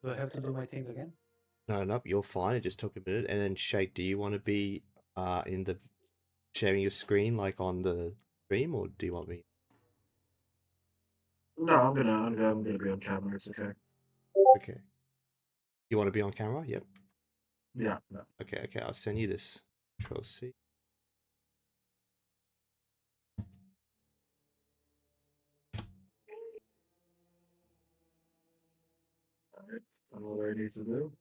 Do I have to do my thing again? No, you're fine. It just took a minute. And then Shake, do you want to be in the sharing your screen like on the stream, or do you want me? No, I'm gonna be on camera. It's okay. Okay. You want to be on camera? Yep. Yeah. No. Okay. I'll send you this. Control C. Alright. I know what I need to do.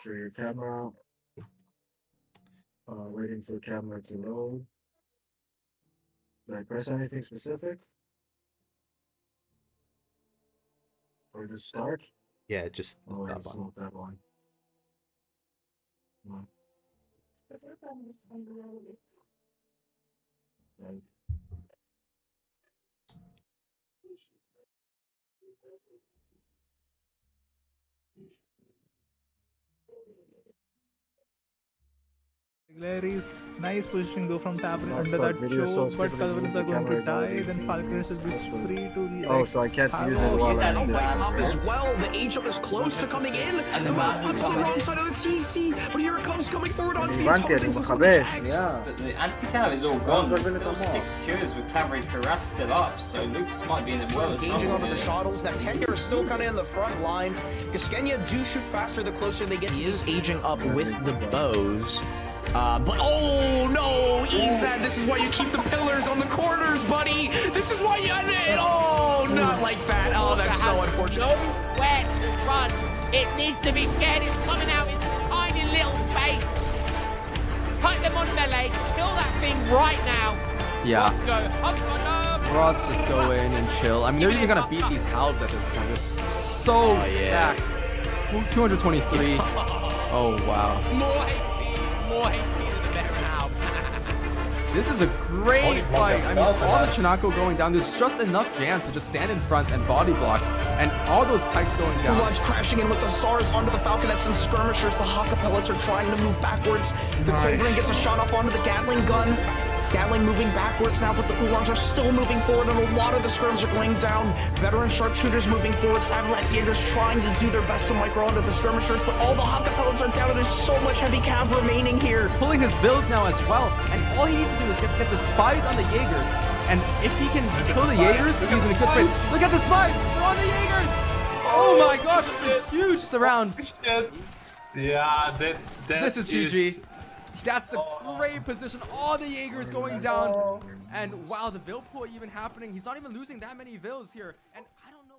Share your camera. Waiting for the camera to load. Did I press anything specific? Or just start? Yeah, just Oh, wait, that it's button. not that one. No. Right. Larry's nice position, go from tab No, under stop. that Video choke, source but typically Calvins means are the going camera to is die, already then being Falconers will used be elsewhere. free to the Oh, so I can't use it while He's I'm at in this up one, as right? well. The H-up is close to coming in. And the Malphite's on the wrong side of the TC. But here it comes coming forward onto the Banker, intelligence and some of the مخباش. Jags. Yeah. But the anti-cav is all gone. There's still 6 cures with cavalry harass still up, so Lucas might be in a world of Engaging trouble onto the here. shuttles. Naftenia is still kind of in the front line. Gaskenia do shoot faster the closer they get. He is aging up with the bows. But oh no, Ezad, this is why you keep the pillars on the corners, buddy. This is why you oh, not like that. Oh, that's so unfortunate. Where to run? It needs to be scared. It's coming out in this tiny little space. Put them on melee. Kill that thing right now. Yeah. Let's go. Rods just go in and chill. I mean, they're even gonna beat these halves at this point. They're so stacked. 223. Oh wow. More HP than a veteran half. This is a great fight. I mean, all the Chinako going down. There's just enough Jans to just stand in front and body block, and all those pikes going down. Ulan's crashing in with the SARS onto the Falconets and skirmishers. The Haka pellets are trying to move backwards. The Culverin gets a shot off onto the Gatling gun. Gatling moving backwards now, but the Ulans are still moving forward, and a lot of the skirms are going down. Veteran sharpshooters moving forward. Savalaxiators trying to do their best to micro onto the skirmishers, but all the Haka pellets are down, and there's so much heavy cav remaining here. Pulling his bills now as well, and all he needs to do is get the spies on the Jaegers, and if he can kill the Jaegers, he's in a good space. Look at the spies! They're on the Jaegers! Oh my gosh, huge surround. Yeah, This is GG. That's a great position. All the Jaegers going down. And wow, the Vil pull even happening. He's not even losing that many Vils here. And I don't know.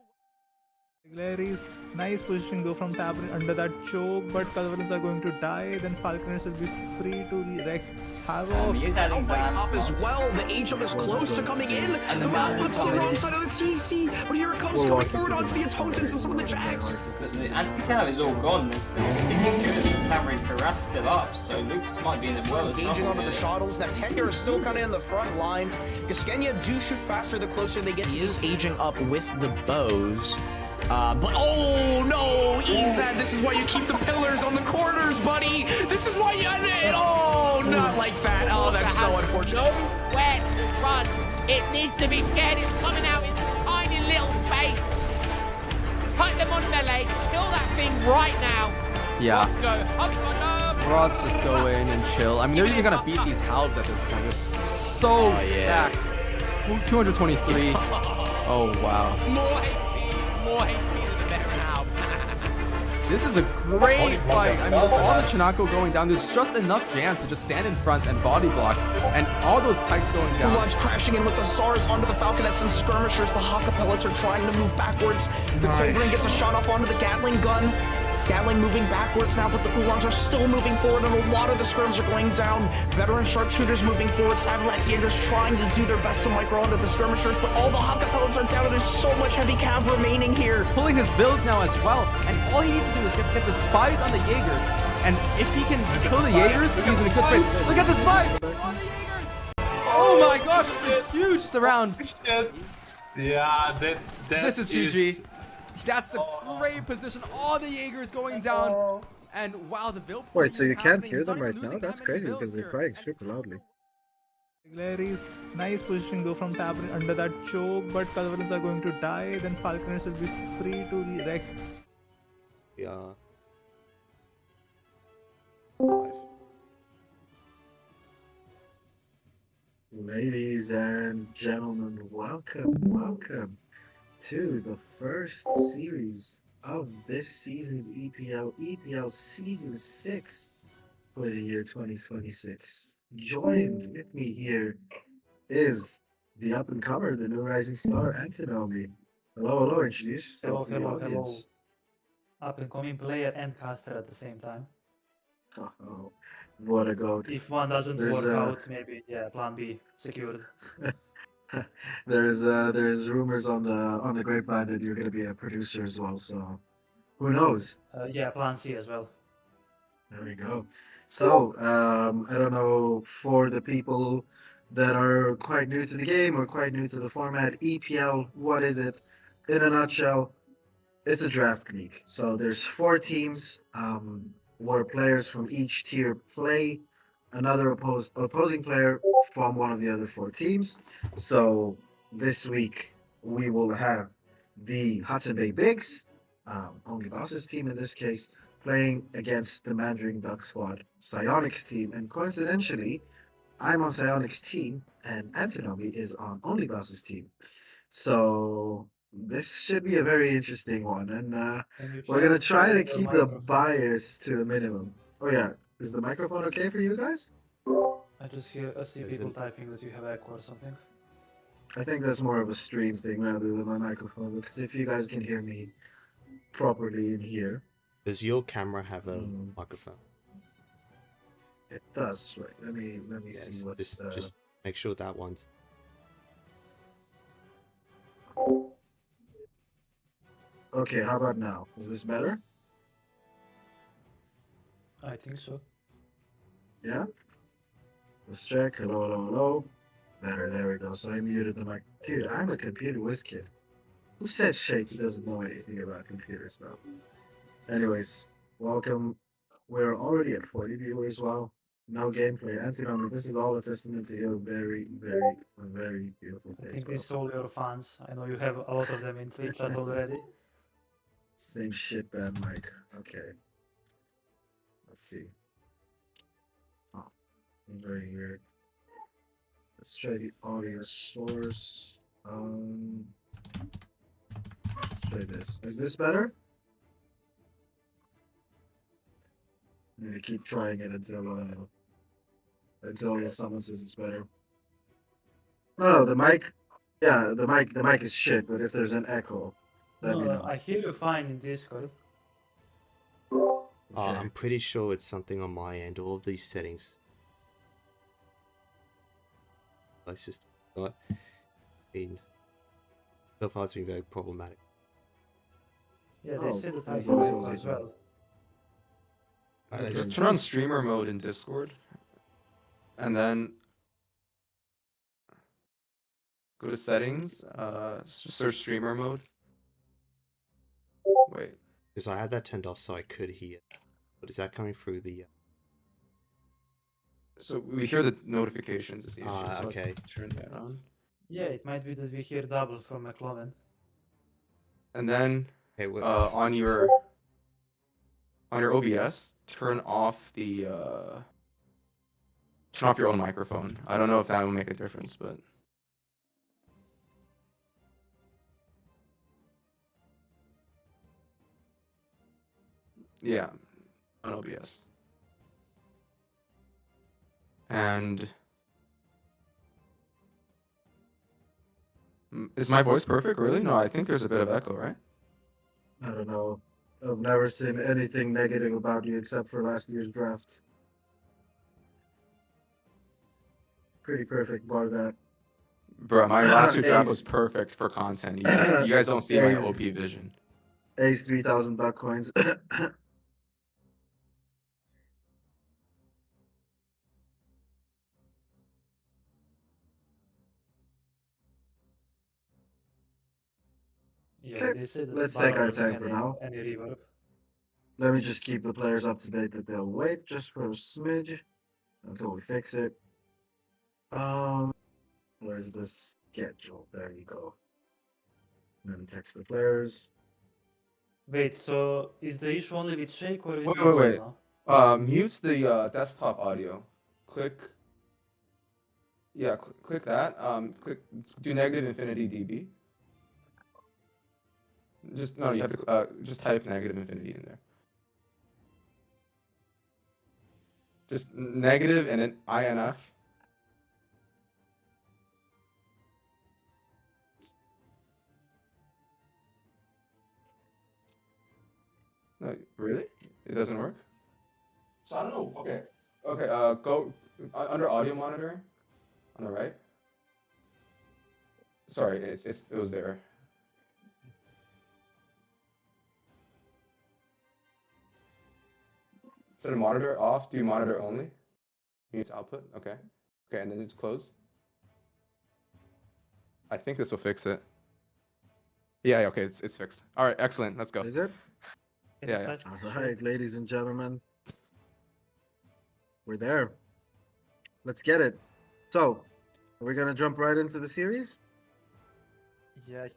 Larry's nice position, go from tab under that choke, but Calvins are going to die, then Falconers will be free to the wreck havoc. He is adding Outbreak Zams up as now. well. The H-up is close to coming in. And the Malphite's on the wrong side of the TC. But here it comes coming forward onto the Atotans and some of the Jags. But the anti-cav is all gone. There's still 6 cures with cavalry harass still up, so Lucas might be in a world of Engaging trouble onto the here. shuttles. Naftenia is still kind of in the front line. Gaskenia do shoot faster the closer they get. He is aging up with the bows. But oh no, Ezad, this is why you keep the pillars on the corners, buddy. This is why you oh, not like that. Oh, that's so unfortunate. Where to run? It needs to be scared. It's coming out in this tiny little space. Put them on melee. Kill that thing right now. Yeah. Let's go. Rods just go in and chill. I mean, they're even gonna beat these halves at this point. They're so stacked. 223. Oh wow. More HP than a veteran half. This is a great fight. I mean, all the Chinako going down. There's just enough Jans to just stand in front and body block, and all those pikes going down. Ulan's crashing in with the SARS onto the Falconets and skirmishers. The Haka pellets are trying to move backwards. The Culverin gets a shot off onto the Gatling gun. Gatling moving backwards now, but the Ulans are still moving forward, and a lot of the skirms are going down. Veteran sharpshooters moving forward. Savalaxiators trying to do their best to micro onto the skirmishers, but all the Haka pellets are down, and there's so much heavy cav remaining here. Pulling his bills now as well, and all he needs to do is get the spies on the Jaegers, and if he can kill the Jaegers, he's in a good space. Look at the spies! On the Jaegers! Oh my gosh, huge surround. Yeah, This is GG. That's a great position. All the Jaegers going down. And wow, the Vil pull Wait, so even you can't happening. hear He's them not right even now? losing That's that many crazy Vils because they're here. crying super loudly. Larry's nice position, go from tab under that choke, but Calvins are going to die, then Falconers will be free to the wreck We are live. Ladies and gentlemen, welcome to the first series of this season's EPL Season 6 for the year 2026. Joined with me here is the up-and-comer, the new rising star, Antinomy. Hello, introduce yourself to the audience. Up and coming player and caster at the same time. Oh, what a goat. If one doesn't There's, work out, maybe plan B secured. there's rumors on the grapevine that you're gonna be a producer as well, so who knows? Plan C as well. There we go. So, I don't know, for the people that are quite new to the game or quite new to the format, EPL, what is it? In a nutshell, it's a draft league. So there's 4 teams where players from each tier play another opposing player from one of the other 4 teams. So this week we will have the Hudson Bay Bigs, OnlyBaus' team in this case, playing against the Mandarin Duck Squad Psionic's team. And coincidentally, I'm on Psionic's team and Antinomy is on OnlyBaus' team. So this should be a very interesting one. And we're going to try to keep the bias to a minimum. Oh yeah, is the microphone okay for you guys? I see people typing that you have echo or something. I think that's more of a stream thing rather than my microphone, because if you guys can hear me properly in here. Does your camera have a microphone? It does. Right. Let me see what's just make sure that one's. Okay, how about now? Is this better? I think so. Yeah? Let's check. Hello. Better, there we go. So I muted the mic. Dude, I'm a computer whiz kid. Who said Shaky doesn't know anything about computers now? Anyways, welcome. We're already at 40 viewers. Wow. No gameplay. Antinomy, this is all a testament to your very, very beautiful face. I think this is all your fans. I know you have a lot of them in Twitch chat already. Same shit, bad mic. Okay. Let's see. Oh, very weird. Let's try the audio source. Let's try this. Is this better? I'm gonna keep trying it until someone says it's better. No, the mic. Yeah, the mic is shit. But if there's an echo, let me know. I hear you fine in Discord. Okay. I'm pretty sure it's something on my end. All of these settings. It's just not been. So far, it's been very problematic. Yeah, they said that I Oh, hear you as well. Just turn on streamer mode in Discord. And then go to settings, just search streamer mode. Wait. Because I had that turned off so I could hear. But is that coming through the... So we hear the notifications is the issue. Ah, so okay. Let's turn that on. Yeah, it might be that we hear double from McLovin. And then Okay, well, on your OBS, turn off your own microphone. I don't know if that will make a difference, but yeah, on OBS. And is my voice perfect? Really? No, I think there's a bit of echo, right? I don't know. I've never seen anything negative about you except for last year's draft. Pretty perfect, bar that. Bro, my last year's draft was perfect for content. You guys don't see my OP vision. Ace 3,000 duck coins. Yeah, Okay, they said that let's Baron take our doesn't time have for now. any reverb. Let me just keep the players up to date that they'll wait just for a smidge until we fix it. Where's the schedule? There you go. And then text the players. Wait, so is the issue only with Shake or with Wait, me wait, as wait. well now? Mute the desktop audio. Click. Yeah, click that. Click. Do negative infinity dB. Just no, you have to just type negative infinity in there. Just negative and then INF. No, really? It doesn't work? So I don't know. Okay. Okay, go under audio monitoring on the right. Sorry, it was there. Set a monitor off. Do monitor only. Mute output. Okay. Okay, and then just close. I think this will fix it. Yeah, okay, it's fixed. All right, excellent. Let's go. Is it? Can you Yeah, yeah. test All Shake? right, ladies and gentlemen. We're there. Let's get it. So, are we going to jump right into the series? Yeah,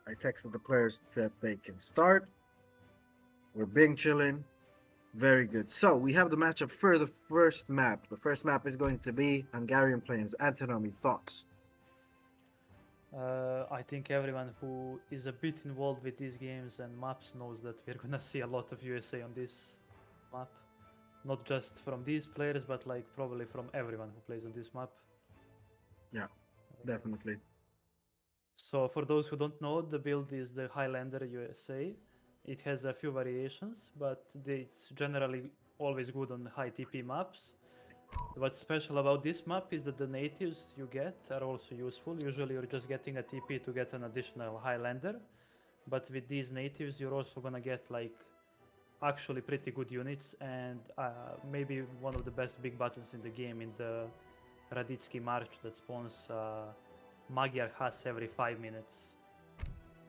I texted the players that they can start. We're being chilling. Very good. So we have the matchup for the first map. The first map is going to be Hungarian Plains. Antinomy, thoughts? I think everyone who is a bit involved with these games and maps knows that we're gonna see a lot of USA on this map. Not just from these players, but like probably from everyone who plays on this map. Yeah, definitely. So for those who don't know, the build is the Highlander USA. It has a few variations, but it's generally always good on high TP maps. What's special about this map is that the natives you get are also useful. Usually you're just getting a TP to get an additional Highlander, but with these natives you're also gonna get like actually pretty good units and maybe one of the best big buttons in the game in the Raditsky March that spawns Magyar Huss every 5 minutes.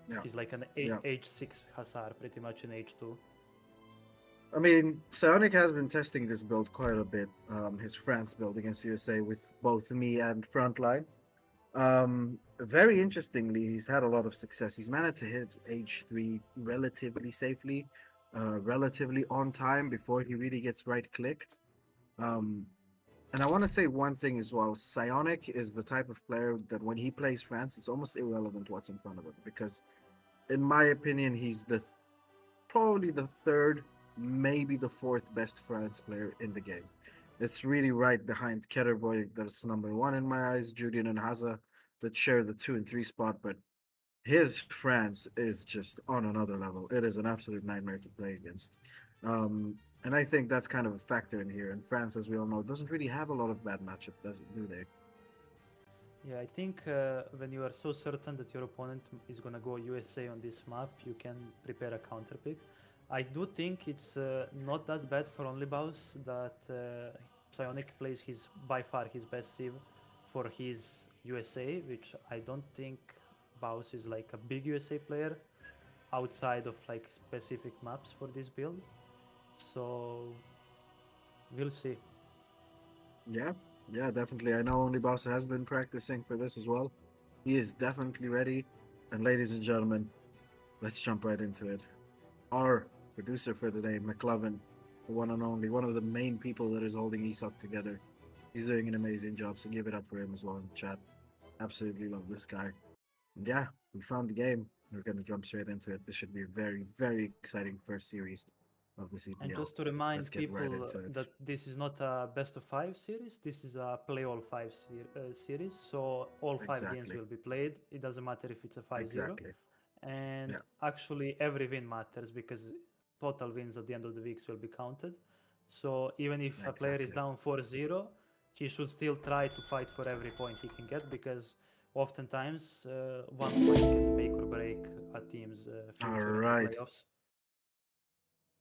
Yeah. He's like an Yeah. H6 Hussar pretty much in H2. I mean, Psionic has been testing this build quite a bit. His France build against USA with both me and Frontline. Very interestingly, he's had a lot of success. He's managed to hit H3 relatively safely, relatively on time before he really gets right clicked. And I want to say one thing as well. Psionic is the type of player that when he plays France, it's almost irrelevant what's in front of him because, in my opinion, he's probably the third, maybe the fourth best France player in the game. It's really right behind Ketterboy, that's number one in my eyes, Julian and Haza that share the 2 and 3 spot, but his France is just on another level. It is an absolute nightmare to play against. And I think that's kind of a factor in here. And France, as we all know, doesn't really have a lot of bad matchup, do they? Yeah, I think when you are so certain that your opponent is gonna go USA on this map, you can prepare a counter pick. I do think it's not that bad for OnlyBaus that Psionic plays by far his best Civ for his USA, which I don't think Baus is like a big USA player outside of like specific maps for this build. So we'll see. Yeah, definitely. I know OnlyBaus has been practicing for this as well. He is definitely ready. And ladies and gentlemen, let's jump right into it. Our producer for today, McLovin, the one and only, one of the main people that is holding ESOC together. He's doing an amazing job, so give it up for him as well in the chat. Absolutely love this guy. And yeah, we found the game. We're going to jump straight into it. This should be a very, very exciting first series of the CPL. And just to remind Let's get people right into it. that this is not a best of 5 series, this is a play all 5 series. So all 5 games Exactly. will be played. It doesn't matter if it's a 5-0. Exactly. And Yeah. actually every win matters because total wins at the end of the weeks will be counted. So even if a player is Exactly. down 4-0, he should still try to fight for every point he can get because oftentimes 1 point can make or break a team's future in the Alright. playoffs.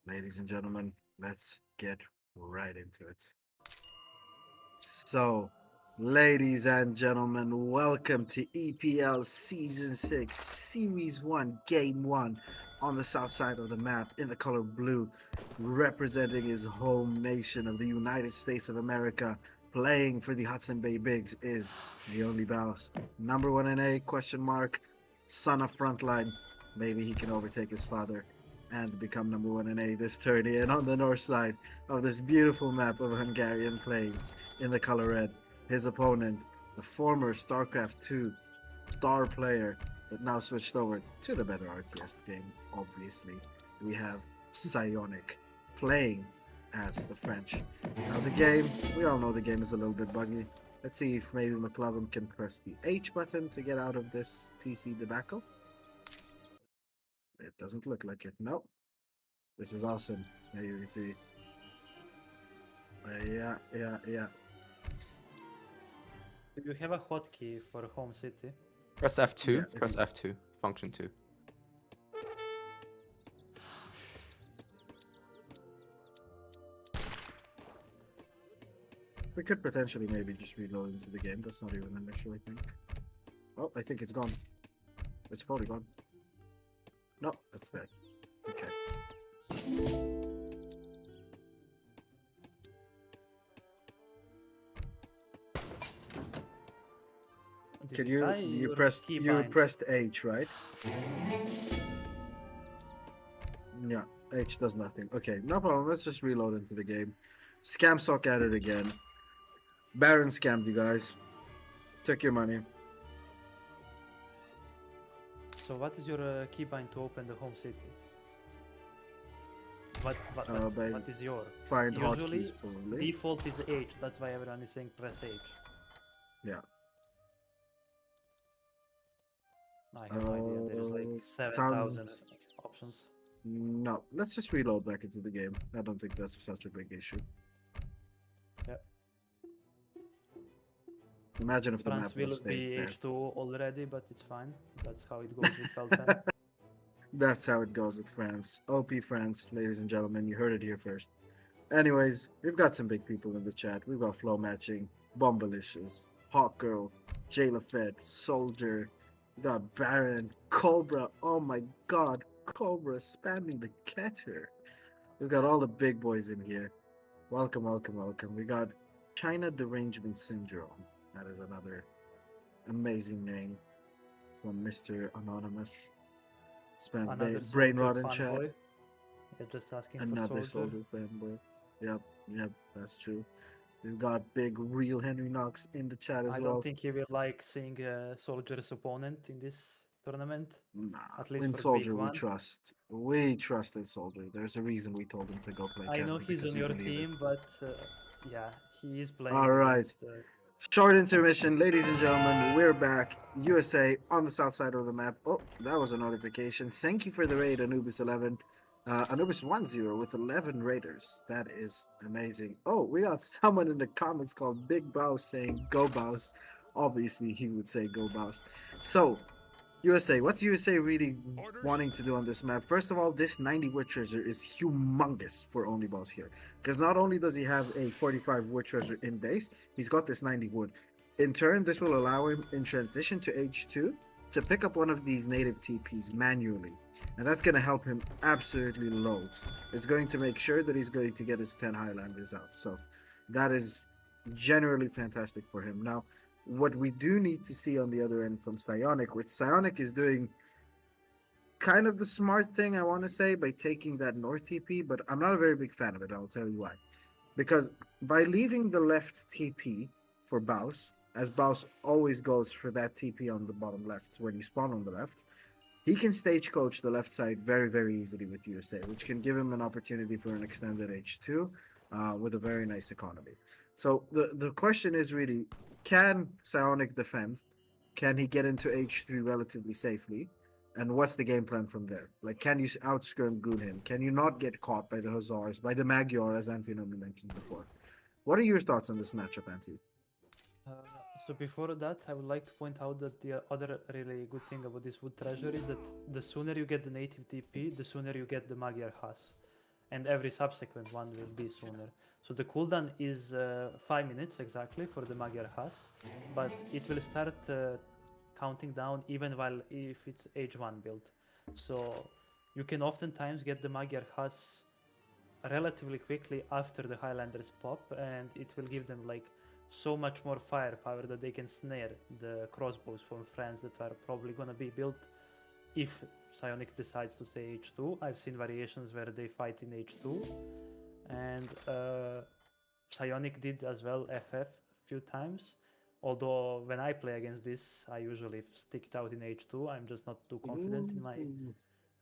Ladies and gentlemen, let's get right into it. So, ladies and gentlemen, welcome to EPL Season 6, Series 1, Game 1 on the south side of the map in the color blue, representing his home nation of the United States of America, playing for the Hudson Bay Bigs is the OnlyBaus. Number 1 in A, question mark, son of Frontline. Maybe he can overtake his father and become #1 in A this tourney. And on the north side of this beautiful map of Hungarian plains in the color red, his opponent, the former StarCraft 2 star player that now switched over to the better RTS game, obviously. We have Psionic playing as the French. Now the game, we all know the game is a little bit buggy. Let's see if maybe McLovin can press the H button to get out of this TC debacle. It doesn't look like it. Nope. This is awesome. Yeah, you see. Yeah. You have a hotkey for home city. Press F2. Yeah, Press F2. Function 2. We could potentially maybe just reload into the game. That's not even an issue, I think. Oh, I think it's gone. It's probably gone. No, it's there. Okay. Did Can you try you your pressed keybind? pressed H, right? Yeah, H does nothing. Okay, no problem. Let's just reload into the game. Scam sock at it again. Baron scammed you guys. Took your money. So what is your keybind to open the home city? What is your? Find Usually hotkeys probably. default is H. That's why everyone is saying press H. Yeah. I have no idea. There's like 7,000 options. No, let's just reload back into the game. I don't think that's such a big issue. Yeah. Imagine if the France map would will have be stayed there. H2 already, but it's fine. That's how it goes with Felten. That's how it goes with France. OP France, ladies and gentlemen, you heard it here first. Anyways, we've got some big people in the chat. We've got Flow Matching, Bumblicious, Hawk Girl, Jayla Fed, Soldier, we got Baron, Cobra. Oh my god, Cobra spamming the catcher. We've got all the big boys in here. Welcome, welcome, welcome. We got China Derangement Syndrome. That is another amazing name from Mr. Anonymous. Spam brain rot in chat. Fanboy. They're just asking Another for soldier. soldier fanboy. Yep, that's true. We've got big real Henry Knox in the chat as I well. don't think he will like seeing a soldier's opponent in this tournament. Nah, At least in for the Soldier big we one. trust. We trust in Soldier. There's a reason we told him to go play. I know Canada, he's because on we your believe it. team, but yeah, he is playing. All right. against, Short intermission, ladies and gentlemen. We're back. USA on the south side of the map. Oh, that was a notification. Thank you for the raid, Anubis 11. Anubis 10 with 11 raiders. That is amazing. Oh, we got someone in the comments called Big Baus saying go Baus. Obviously, he would say go Baus. So, USA, what's USA really wanting to do on this map? First of all, this 90 wood treasure is humongous for OnlyBaus here. Because not only does he have a 45 wood treasure in base, he's got this 90 wood. In turn, this will allow him in transition to H2 to pick up one of these native TPs manually. And that's going to help him absolutely loads. It's going to make sure that he's going to get his 10 Highlanders out. So that is generally fantastic for him. Now, what we do need to see on the other end from Psionic, which Psionic is doing kind of the smart thing, I want to say, by taking that North TP, but I'm not a very big fan of it. I'll tell you why. Because by leaving the left TP for Baus, as Baus always goes for that TP on the bottom left when you spawn on the left, he can stagecoach the left side very, very easily with USA, which can give him an opportunity for an extended H2 with a very nice economy. So the question is really, can Psionic defend? Can he get into H3 relatively safely? And what's the game plan from there? Like, can you outskirm Goon him? Can you not get caught by the Hussars, by the Magyar, as Antinomy mentioned before? What are your thoughts on this matchup, Antti? So before that, I would like to point out that the other really good thing about this wood treasure is that the sooner you get the native TP, the sooner you get the Magyar Huss. And every subsequent one will be sooner. So the cooldown is 5 minutes exactly for the Magyar Huss, but it will start counting down even while if it's H1 build. So you can oftentimes get the Magyar Huss relatively quickly after the Highlanders pop, and it will give them like so much more firepower that they can snare the crossbows from France that are probably gonna be built if Psionic decides to stay H2. I've seen variations where they fight in H2, and Psionic did as well FF few times. Although when I play against this, I usually stick it out in H2. I'm just not too confident in my Ooh.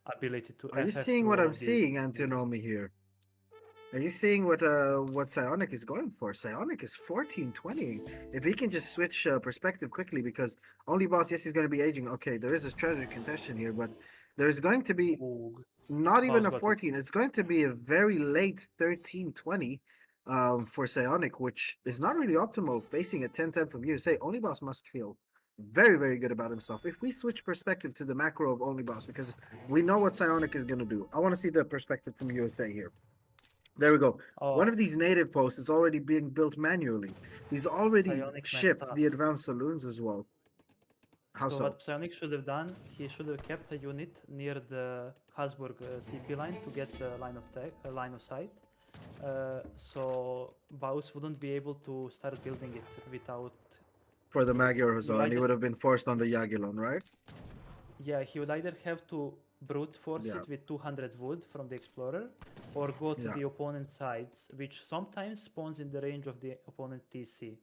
ability to Are you FF seeing through what all I'm of these seeing, maneuvers. Antinomi here? Are you seeing what Psionic is going for? Psionic is 14-20. If he can just switch perspective quickly, because OnlyBaus, yes, he's going to be aging. Okay, there is a treasure contestation here, but there's going to be Oog. not even Baus a got it. 14. It's going to be a very late 13-20 for Psionic, which is not really optimal facing a 10-10 from USA. OnlyBaus must feel very, very good about himself. If we switch perspective to the macro of OnlyBaus, because we know what Psionic is going to do. I want to see the perspective from USA here. There we go. One Oh, of these native posts is already being built manually. He's already Psionic messed shipped up. the advanced saloons as well. How So so? what Psionic should have done, he should have kept a unit near the Habsburg TP line to get the line of sight. So Baus wouldn't be able to start building it without. For the You- Magyar you Hussar, and he either- would have been forced on the Jagiellon, right? Yeah, he would either have to brute force Yeah. it with 200 wood from the Explorer, or go to Yeah. the opponent's sides, which sometimes spawns in the range of the opponent TC.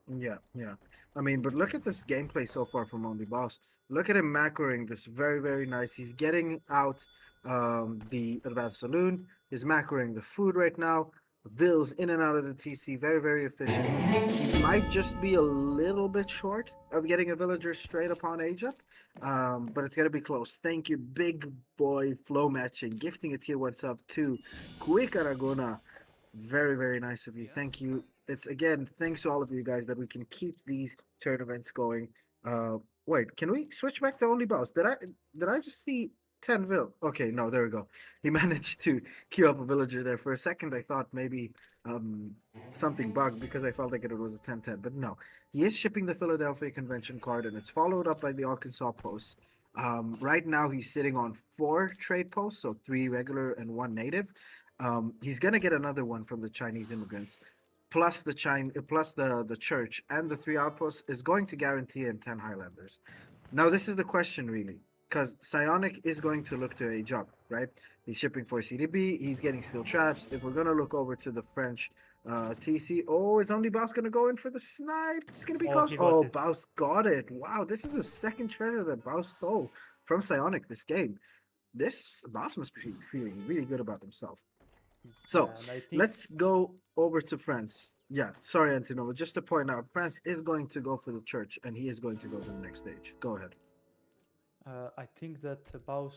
Yeah, yeah. I mean, but look at this gameplay so far from OnlyBaus. Look at him macroing this very, very nice. He's getting out the advanced saloon. He's macroing the food right now. Vils in and out of the TC, very, very efficient. He might just be a little bit short of getting a villager straight upon age up, but it's gonna be close. Thank you, big boy flow matching, gifting a tier 1 sub to Quick Aragona. Very, very nice of you. Thank you. It's again, thanks to all of you guys that we can keep these tournaments going. Wait, can we switch back to OnlyBaus? Did I just see 10 vil? Okay, no, there we go. He managed to queue up a villager there. For a second, I thought maybe something bugged because I felt like it was a 10-10, but no. He is shipping the Philadelphia Convention card, and it's followed up by the Arkansas posts. Right now, he's sitting on 4 trade posts, so 3 regular and 1 native. He's gonna get another one from the Chinese immigrants, plus the church, and the 3 outposts is going to guarantee him 10 Highlanders. Now this is the question really, because Psionic is going to look to age up, right? He's shipping for CDB, he's getting steel traps. If we're gonna look over to the French TC, oh, is OnlyBaus gonna go in for the snipe? It's gonna be Oh, close. he got Oh, it. Baus got it. Wow, this is the second treasure that Baus stole from Psionic this game. This Baus must be feeling really good about himself. So Yeah, and I think let's go over to France. Yeah, sorry, Antonova. Just to point out, France is going to go for the church, and he is going to go to the next stage. Go ahead. I think that Baus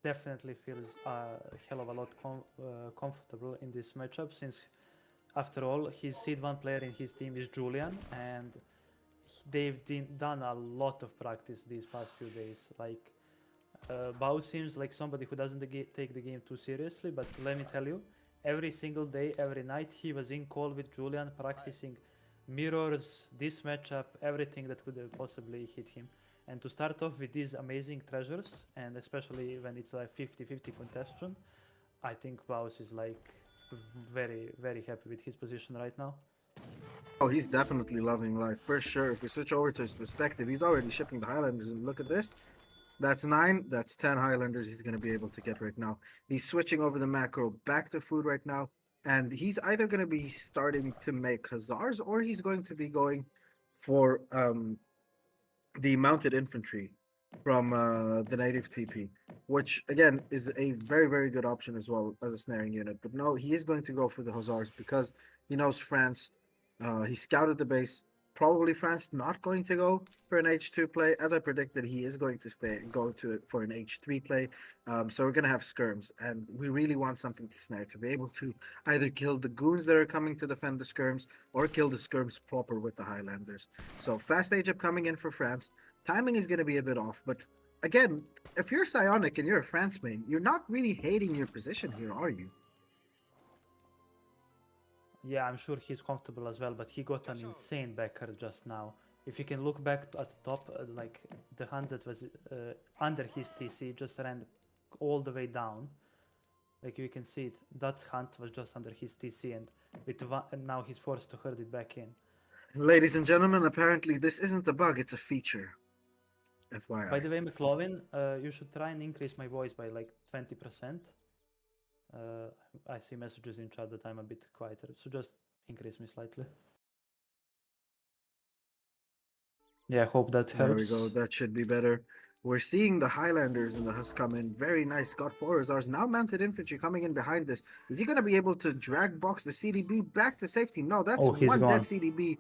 definitely feels a hell of a lot comfortable in this matchup, since after all, his seed 1 player in his team is Julian, and they've done a lot of practice these past few days. Like, Baus seems like somebody who doesn't take the game too seriously, but let me tell you, every single day, every night, he was in call with Julian, practicing mirrors, this matchup, everything that could possibly hit him. And to start off with these amazing treasures, and especially when it's a 50-50 contestation, I think Baus is like very, very happy with his position right now. Oh, he's definitely loving life for sure. If we switch over to his perspective, he's already shipping the Highlanders, and look at this. That's 9. That's 10 Highlanders he's going to be able to get right now. He's switching over the macro back to food right now, and he's either going to be starting to make Hussars, or he's going to be going for the mounted infantry from the native TP, which again is a very, very good option as well as a snaring unit. But no, he is going to go for the Hussars because he knows France. He scouted the base. Probably France not going to go for an H2 play. As I predicted, he is going to go to it for an H3 play. So we're going to have skirms, and we really want something to snare to be able to either kill the goons that are coming to defend the skirms or kill the skirms proper with the Highlanders. So fast age up coming in for France. Timing is going to be a bit off, but again, if you're Psionic and you're a France main, you're not really hating your position here, are you? Yeah, I'm sure he's comfortable as well, but he got an insane backer just now. If you can look back at the top, like the hand that was under his TC just ran all the way down. Like you can see it, that hunt was just under his TC, and now he's forced to herd it back in. Ladies and gentlemen, apparently this isn't a bug, it's a feature. FYI. By the way, McLovin, you should try and increase my voice by like 20%. I see messages in chat that I'm a bit quieter, so just increase me slightly. Yeah, I hope that helps. There we go. That should be better. We're seeing the Highlanders and the Husk come in. Very nice. Got 4 Azars. Now mounted infantry coming in behind this. Is he going to be able to drag box the CDB back to safety? No, that's he's one gone. dead CDB.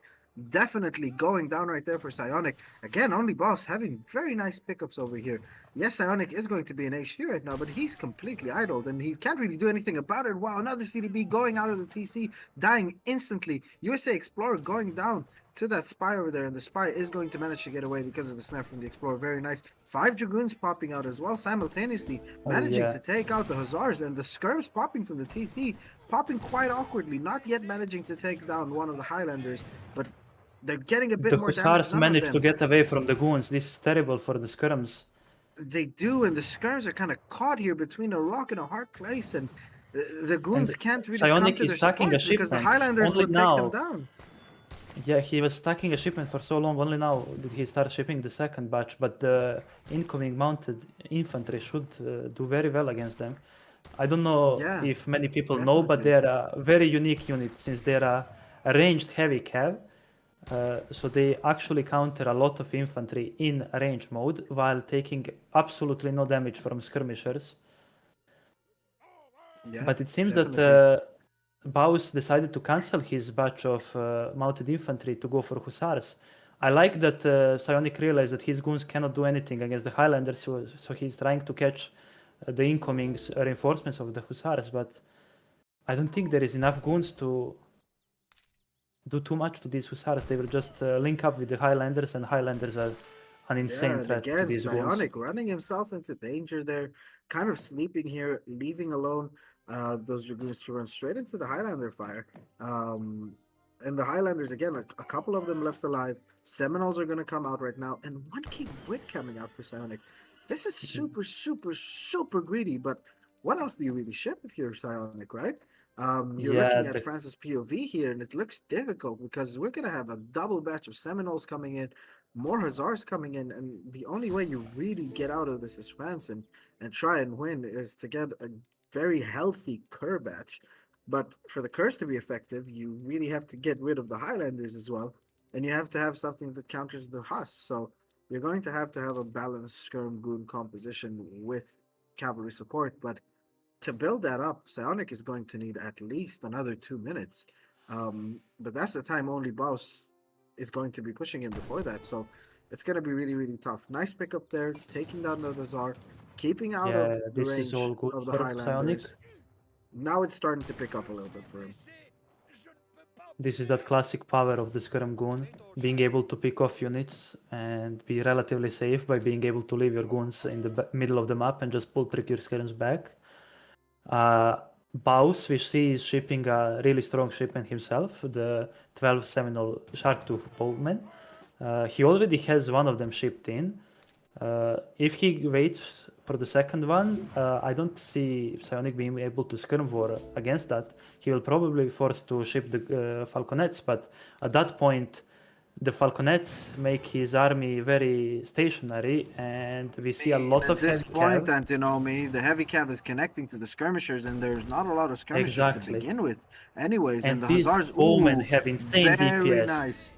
Definitely going down right there for Psionic. Again, OnlyBaus having very nice pickups over here. Yes, Psionic is going to be in H3 right now, but he's completely idled and he can't really do anything about it. Wow, another CDB going out of the TC, dying instantly. USA Explorer going down to that spy over there, and the spy is going to manage to get away because of the snap from the Explorer. Very nice. 5 Dragoons popping out as well simultaneously, managing to take out the Hussars, and the Skirms popping from the TC, popping quite awkwardly, not yet managing to take down one of the Highlanders, but they're getting a bit the more damage. Hussars managed to get away from the goons. This is terrible for the Skirms. They do, and the Skirms are kind of caught here between a rock and a hard place, and the goons can't really Psionic come to is their stacking a support because the shipment. Highlanders Only would now. take them down. Yeah, he was stacking a shipment for so long. Only now did he start shipping the second batch, but the incoming mounted infantry should do very well against them. I don't know if many people know, but they're a very unique unit since they're a ranged heavy cav. So they actually counter a lot of infantry in range mode while taking absolutely no damage from skirmishers. Yeah, but it seems that Baus decided to cancel his batch of mounted infantry to go for Hussars. I like that Psionic realized that his goons cannot do anything against the Highlanders, so he's trying to catch the incoming reinforcements of the Hussars, but I don't think there is enough goons to do too much to these Hussars. They will just link up with the Highlanders, and Highlanders are an insane threat to again, these goons. Psionic running himself into danger there, kind of sleeping here, leaving alone those Dragoons to run straight into the Highlander fire. And the Highlanders, again, a couple of them left alive. Seminoles are going to come out right now, and 1 King Wit coming out for Psionic. This is super, super, super greedy, but what else do you really ship if you're Psionic, right? You're looking at France's POV here, and it looks difficult because we're going to have a double batch of Seminoles coming in, more Hussars coming in, and the only way you really get out of this as France and try and win is to get a very healthy Kerr batch. But for the Curse to be effective, you really have to get rid of the Highlanders as well, and you have to have something that counters the Huss. So you're going to have a balanced Skirm Goon composition with cavalry support, but to build that up, Psionic is going to need at least another 2 minutes. But that's the time OnlyBaus is going to be pushing him before that. So it's going to be really, really tough. Nice pickup there, taking down the Bazaar, keeping out of the range of the Highlanders. Psionic. Now it's starting to pick up a little bit for him. This is that classic power of the Skirm Goon, being able to pick off units and be relatively safe by being able to leave your goons in the middle of the map and just pull trick your Skirms back. Baus, we see, is shipping a really strong shipment himself, the 12 Seminole Sharktooth Bowmen. He already has one of them shipped in. If he waits for the second one, I don't see Psionic being able to Skirm war against that. He will probably be forced to ship the Falconets, but at that point, the Falconets make his army very stationary, and we see a lot of heavy At this point, cav. Antinomy, the heavy cav is connecting to the skirmishers, and there's not a lot of skirmishers to begin with. Anyways, and the these Hussars, bowmen have insane very DPS. nice.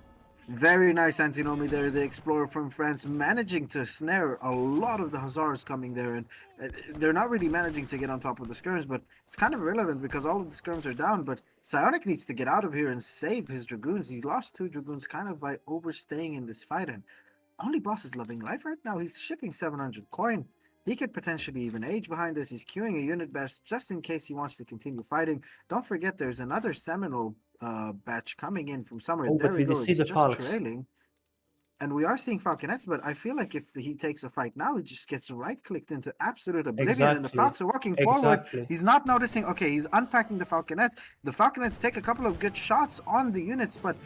Very nice, Antinomy there, the explorer from France, managing to snare a lot of the Hussars coming there, and they're not really managing to get on top of the skirms, but it's kind of irrelevant because all of the skirms are down, but Psionic needs to get out of here and save his Dragoons. He lost 2 Dragoons kind of by overstaying in this fight, and OnlyBaus is loving life right now. He's shipping 700 coin. He could potentially even age behind this. He's queuing a unit best just in case he wants to continue fighting. Don't forget there's another Seminole batch coming in from somewhere. There we go. see It's the just Falcons. trailing. And we are seeing Falconets, but I feel like if he takes a fight now, he just gets right-clicked into absolute oblivion, and the Exactly. Falcons are walking forward. Exactly. He's not noticing, okay, he's unpacking the Falconets. The Falconets take a couple of good shots on the units, but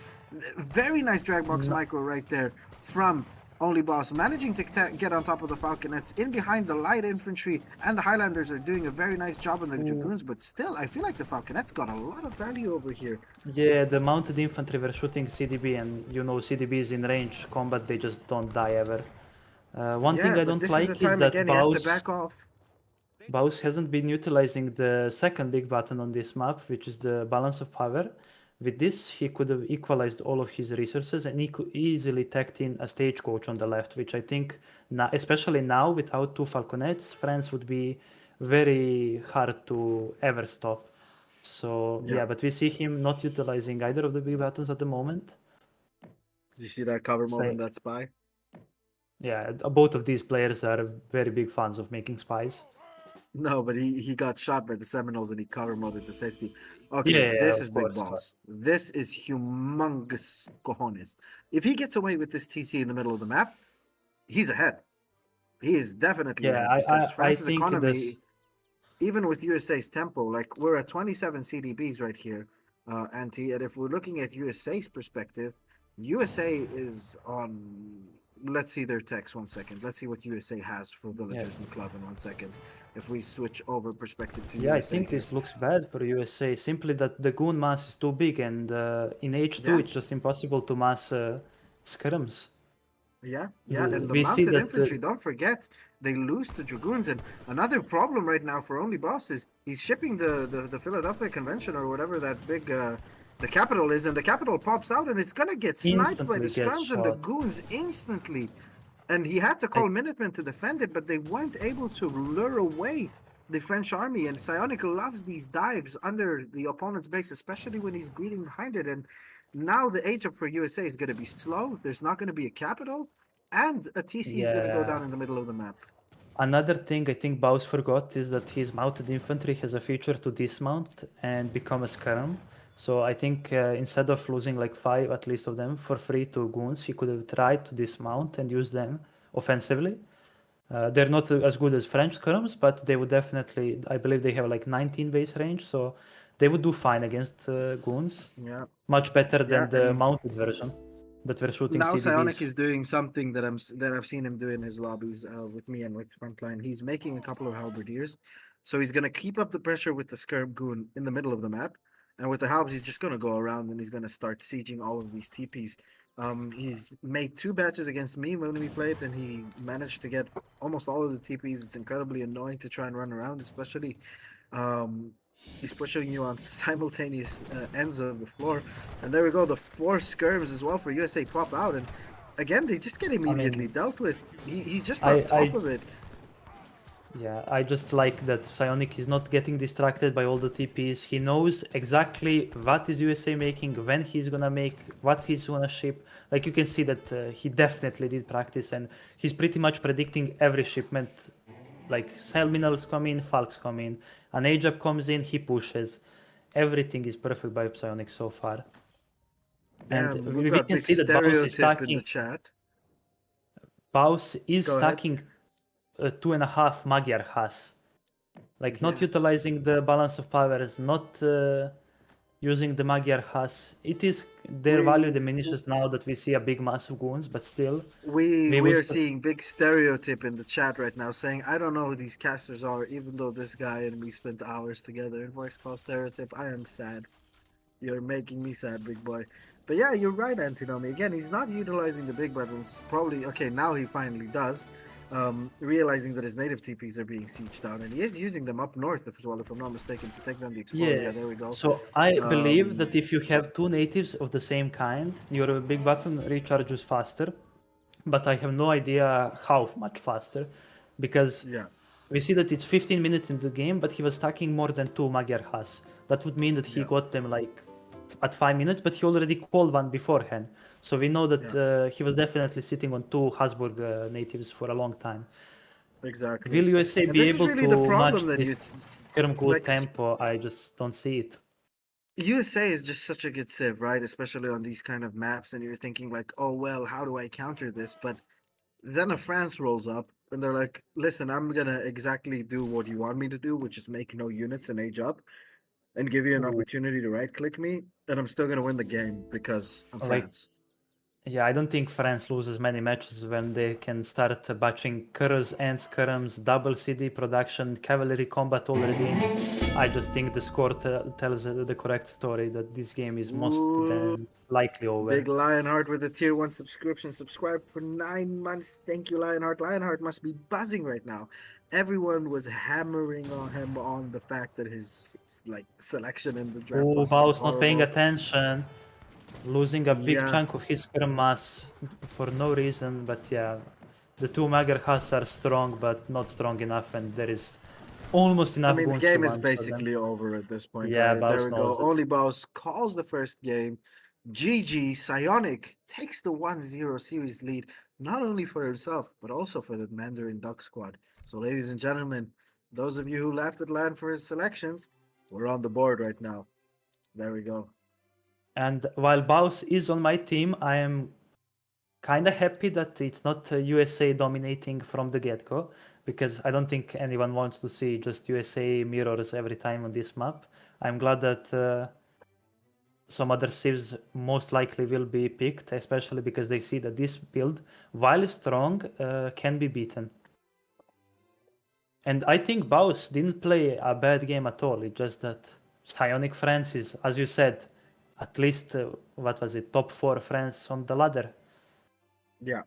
very nice drag box micro right there from OnlyBaus, managing to get on top of the Falconets, in behind the light infantry, and the Highlanders are doing a very nice job on the Dragoons, but still, I feel like the Falconets got a lot of value over here. Yeah, the mounted infantry were shooting CDB, and you know CDB is in range combat, they just don't die ever. One thing I but don't this is like the is time that again he has to back off. Baus hasn't been utilizing the second big button on this map, which is the balance of power. With this, he could have equalized all of his resources, and he could easily tacked in a stagecoach on the left, which I think, now, especially now without two falconets, France would be very hard to ever stop. So Yeah. but we see him not utilizing either of the big buttons at the moment. Do you see that cover So- moment? That spy. Yeah, both of these players are very big fans of making spies. No, but he got shot by the Seminoles and he cover moded to safety. Okay, Yeah, this of is big course, balls. This is humongous cojones. If he gets away with this TC in the middle of the map, he's ahead. He is definitely Yeah, ahead because I France's think economy, even with USA's tempo, like we're at 27 CDBs right here, Anti. And if we're looking at USA's perspective, USA is on. Let's see their text 1 second. Let's see what USA has for villagers in the club in 1 second. If we switch over perspective to USA. I think here. this looks bad for USA. Simply that the goon mass is too big, and in H2 Yeah. it's just impossible to mass scrims. Yeah, and the We see mounted that infantry, don't forget, they lose to dragoons. And another problem right now for OnlyBaus is he's shipping the Philadelphia Convention or whatever that big the capital is, and the capital pops out and it's gonna get sniped by the Instantly gets scrums and the shot. goons instantly. And he had to call Minutemen to defend it, but they weren't able to lure away the French army. And Psionic loves these dives under the opponent's base, especially when he's greeting behind it. And now the age up for USA is going to be slow. There's not going to be a capital, and a TC is going to go down in the middle of the map. Another thing I think Baus forgot is that his mounted infantry has a feature to dismount and become a scrum. So I think instead of losing like 5 at least of them for free to goons, he could have tried to dismount and use them offensively. They're not as good as French scrums, but they would definitely, I believe they have like 19 base range, so they would do fine against goons. Yeah. Much better than the and mounted version that we're shooting now CDBs. Psionic is doing something that I've seen him do in his lobbies with me and with Frontline. He's making a couple of halberdiers, so he's gonna keep up the pressure with the skirm goon in the middle of the map, and with the halbs he's just gonna go around and he's gonna start sieging all of these TPs. He's made 2 batches against me when we played, and he managed to get almost all of the TPs. It's incredibly annoying to try and run around, especially he's pushing you on simultaneous ends of the floor. And there we go, the 4 skirms as well for USA pop out, and again they just get immediately dealt with. He's just on top of it. Yeah, I just like that Psionic is not getting distracted by all the TPs. He knows exactly what is USA making, when he's gonna make, what he's gonna ship. Like you can see that he definitely did practice, and he's pretty much predicting every shipment. Like Selminals come in, Falks come in, an Ajab comes in, he pushes. Everything is perfect by Psionic so far. Yeah, And we've we got can big see that Baus is stereotype in stacking. the chat. Baus is Go ahead. stacking 2.5 Magyar has. Like not Yeah. utilizing the balance of powers, not using the Magyar has. It is their value diminishes now that we see a big mass of goons, but still. We would are put- seeing big stereotype in the chat right now saying, I don't know who these casters are, even though this guy and me spent hours together in voice call stereotype. I am sad. You're making me sad, big boy. But yeah, you're right, Antinomy. Again, he's not utilizing the big buttons. Probably, okay, now he finally does. Realizing that his native TPs are being sieged down, and he is using them up north as well, if I'm not mistaken, to take down the Explorer. Yeah, there we go. So I believe that if you have 2 natives of the same kind, your big button recharges faster. But I have no idea how much faster, because Yeah. we see that it's 15 minutes in the game, but he was stacking more than 2 Magyar has. That would mean that he got them like at 5 minutes, but he already called one beforehand. So we know that he was definitely sitting on 2 Habsburg natives for a long time. Exactly. Will USA And be this is able really to the problem match that this you Skirm good like, tempo? I just don't see it. USA is just such a good civ, right? Especially on these kind of maps, and you're thinking like, oh well, how do I counter this? But then a France rolls up and they're like, listen, I'm gonna exactly do what you want me to do, which is make no units and age up and give you an opportunity to right click me, and I'm still gonna win the game because I'm Like, France. Yeah, I don't think France loses many matches when they can start batching curls and skirms, double CD production, cavalry combat already in. I just think the score tells the correct story that this game is most than likely over. Big Lionheart with a tier 1 subscription. Subscribe for 9 months. Thank you, Lionheart. Lionheart must be buzzing right now. Everyone was hammering on him on the fact that his like selection in the draft Oh, process was Baus not paying horrible. attention, losing a big Yeah. chunk of his skirm mass for no reason. But yeah, the two Magerhas are strong, but not strong enough, and there is almost I enough mean, the goons to game is one-shot them. basically over at this point, Yeah, right? Baus There we go. knows it. OnlyBaus calls the first game. GG, Psionic takes the 1-0 series lead, not only for himself, but also for the Mandarin Duck squad. So, ladies and gentlemen, those of you who laughed at Lan for his selections, we're on the board right now. There we go. And while Baus is on my team, I am kind of happy that it's not USA dominating from the get-go, because I don't think anyone wants to see just USA mirrors every time on this map. I'm glad that some other civs most likely will be picked, especially because they see that this build, while strong, can be beaten. And I think Baus didn't play a bad game at all. It's just that Psionic France is, as you said, at least, what was it, top 4 France on the ladder. Yeah.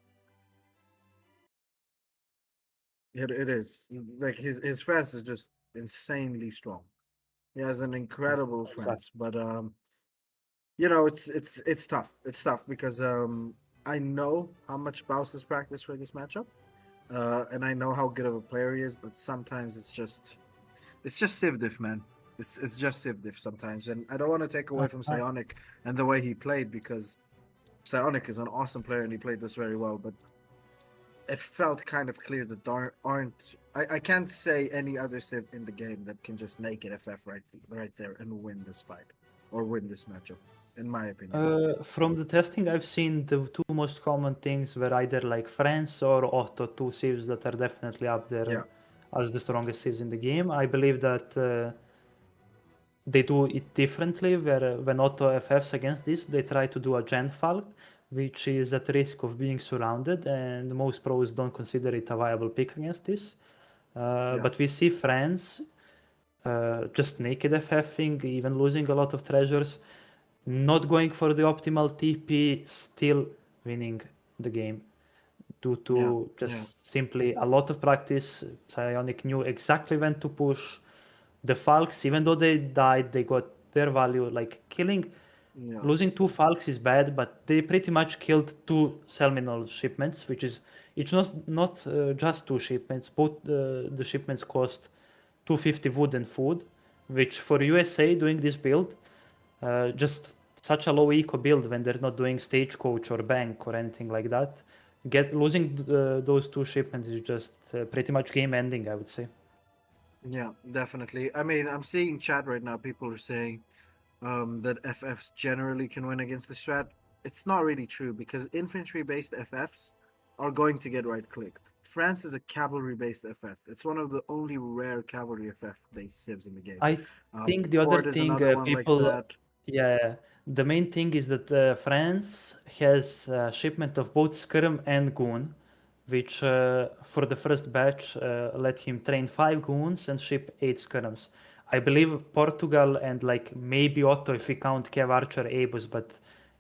It is. Like his France is just insanely strong. He has an incredible France, but you know, it's tough. It's tough because I know how much Baus has practiced for this matchup. And I know how good of a player he is, but sometimes it's just Civdiff, man. It's just Civdiff sometimes. And I don't want to take away from Psionic and the way he played, because Psionic is an awesome player and he played this very well, but it felt kind of clear that there aren't. I can't say any other Civ in the game that can just naked FF right there and win this fight or win this matchup, in my opinion. From the testing I've seen, the two most common things were either like France or Otto, two civs that are definitely up there as the strongest civs in the game. I believe that they do it differently, where when Otto FFs against this, they try to do a Gen Falk, which is at risk of being surrounded, and most pros don't consider it a viable pick against this. But we see France just naked FFing, even losing a lot of treasures, not going for the optimal TP, still winning the game due to simply a lot of practice. Psionic knew exactly when to push. The Falks, even though they died, they got their value. Like losing 2 Falks is bad, but they pretty much killed 2 Selminol shipments, which is, it's not just 2 shipments. Both the shipments cost 250 wood and food, which for USA doing this build, just such a low eco build when they're not doing stagecoach or bank or anything like that. Losing those 2 shipments is just pretty much game ending, I would say. Yeah, definitely. I mean, I'm seeing chat right now. People are saying that FFs generally can win against the strat. It's not really true, because infantry-based FFs are going to get right-clicked. France is a cavalry-based FF. It's one of the only rare cavalry FF-based civs in the game. I think the other thing people, the main thing is that France has a shipment of both Skirm and Goon, which for the first batch let him train 5 Goons and ship 8 Skirms. I believe Portugal and like maybe Otto if we count Kev Archer Abus, but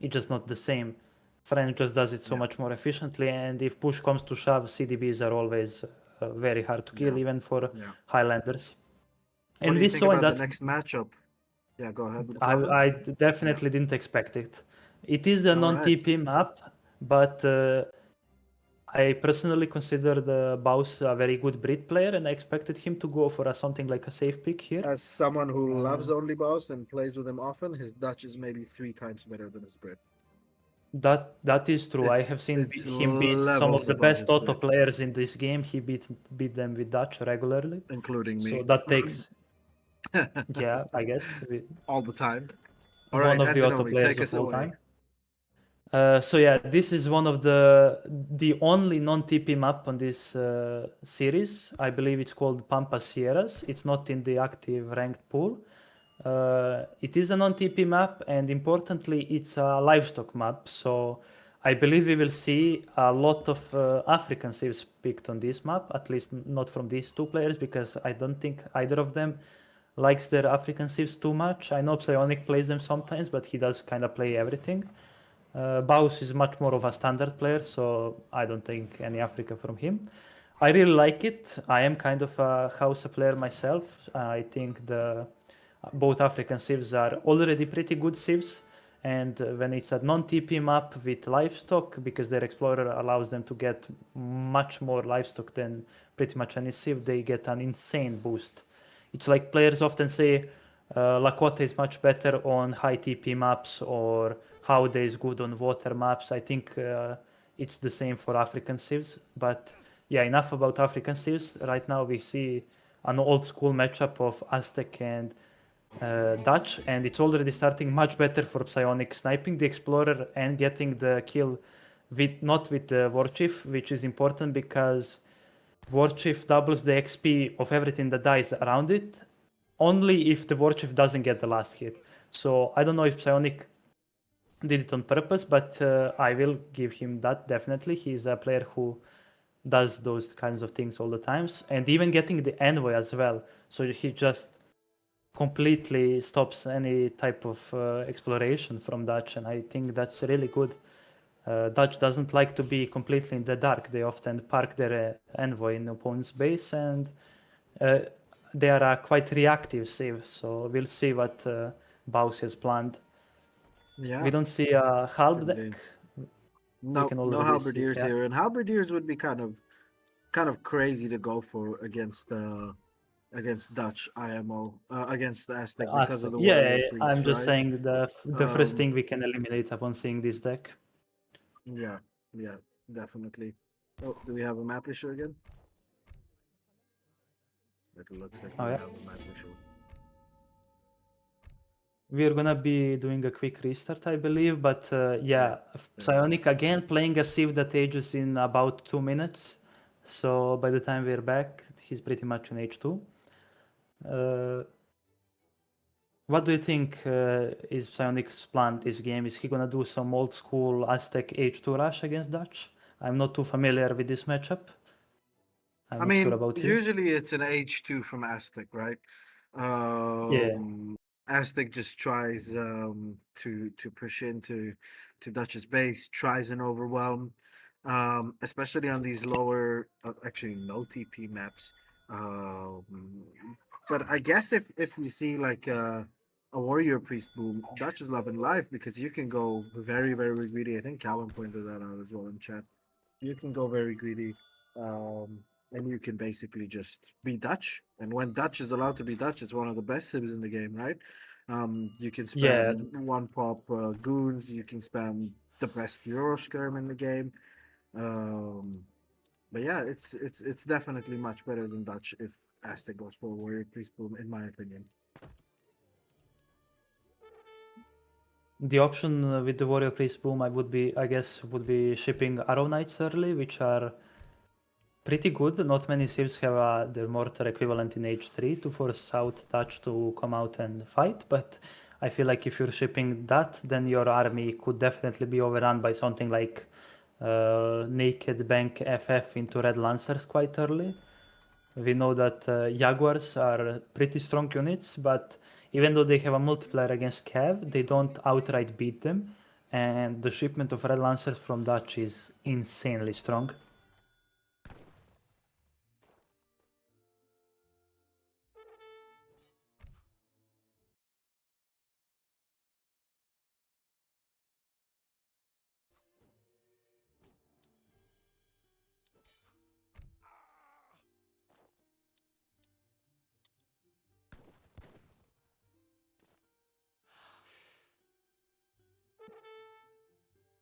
it's just not the same. France just does it so much more efficiently, and if push comes to shove, CDBs are always very hard to kill, even for Highlanders. What and do we you think saw about that the next matchup? Yeah, go ahead. I definitely didn't expect it. It is a non-TP map, but I personally consider the Baus a very good Brit player, and I expected him to go for something like a safe pick here. As someone who loves OnlyBaus and plays with him often, his Dutch is maybe 3 times better than his Brit. That is true. I have seen him beat some of the best auto players in this game. He beat them with Dutch regularly, including me. So that takes, I guess all the time. All one of the auto players of all time. So yeah, this is one of the only non-TP map on this series. I believe it's called Pampa Sierras. It's not in the active ranked pool. It is a non-TP map, and importantly, it's a livestock map. So I believe we will see a lot of African civs picked on this map, at least not from these two players, because I don't think either of them likes their African civs too much. I know Psionic plays them sometimes, but he does kind of play everything. Baus is much more of a standard player, so I don't think any Africa from him. I really like it. I am kind of a Hausa player myself. I think both African civs are already pretty good civs, and when it's a non-TP map with livestock, because their explorer allows them to get much more livestock than pretty much any civ, they get an insane boost. It's like players often say Lakota is much better on high TP maps, or Howde is good on water maps. I think it's the same for African civs. But yeah, enough about African civs. Right now we see an old school matchup of Aztec and Dutch, and it's already starting much better for Psionic, sniping the explorer and getting the kill not with the warchief, which is important because warchief doubles the XP of everything that dies around it, only if the warchief doesn't get the last hit. So I don't know if Psionic did it on purpose, but I will give him that definitely. He's a player who does those kinds of things all the times, and even getting the envoy as well. So he just completely stops any type of exploration from Dutch, and I think that's really good. Dutch doesn't like to be completely in the dark. They often park their envoy in the opponent's base, and they are a quite reactive civ, so we'll see what Baus has planned. Yeah. We don't see a halb Definitely. deck. No, can no already see, halberdiers yeah. here, and halberdiers would be kind of crazy to go for against Dutch IMO against the Aztec because of the warrior priest. I'm just right? saying the first Um, thing we can eliminate upon seeing this deck. Yeah, definitely. Oh, do we have a map issue again? It looks like we yeah. have a map issue. We're gonna be doing a quick restart, I believe, but yeah, Psionic again playing a civ that ages in about 2 minutes. So by the time we're back, he's pretty much in H2. What do you think is Psionic's plan this game? Is he gonna do some old school Aztec H2 rush against Dutch? I'm not too familiar with this matchup. I'm I not sure mean, about you. usually it's an H2 from Aztec, right? Aztec just tries to push into Dutch's base, tries and overwhelm, especially on these lower, actually no TP maps. But I guess if we see like a warrior priest boom, Dutch is loving life because you can go very very greedy. I think Callum pointed that out as well in chat. You can go very greedy. And you can basically just be Dutch. And when Dutch is allowed to be Dutch, it's one of the best civs in the game, right? You can spam one pop goons. You can spam the best Euro skirm in the game. But yeah, it's definitely much better than Dutch if Aztec goes for warrior priest boom, in my opinion. The option with the warrior priest boom, I guess, would be shipping arrow knights early, which are pretty good. Not many civs have the mortar equivalent in H3 to force out Dutch to come out and fight, but I feel like if you're shipping that, then your army could definitely be overrun by something like Naked Bank FF into Red Lancers quite early. We know that Jaguars are pretty strong units, but even though they have a multiplier against Cav, they don't outright beat them, and the shipment of Red Lancers from Dutch is insanely strong.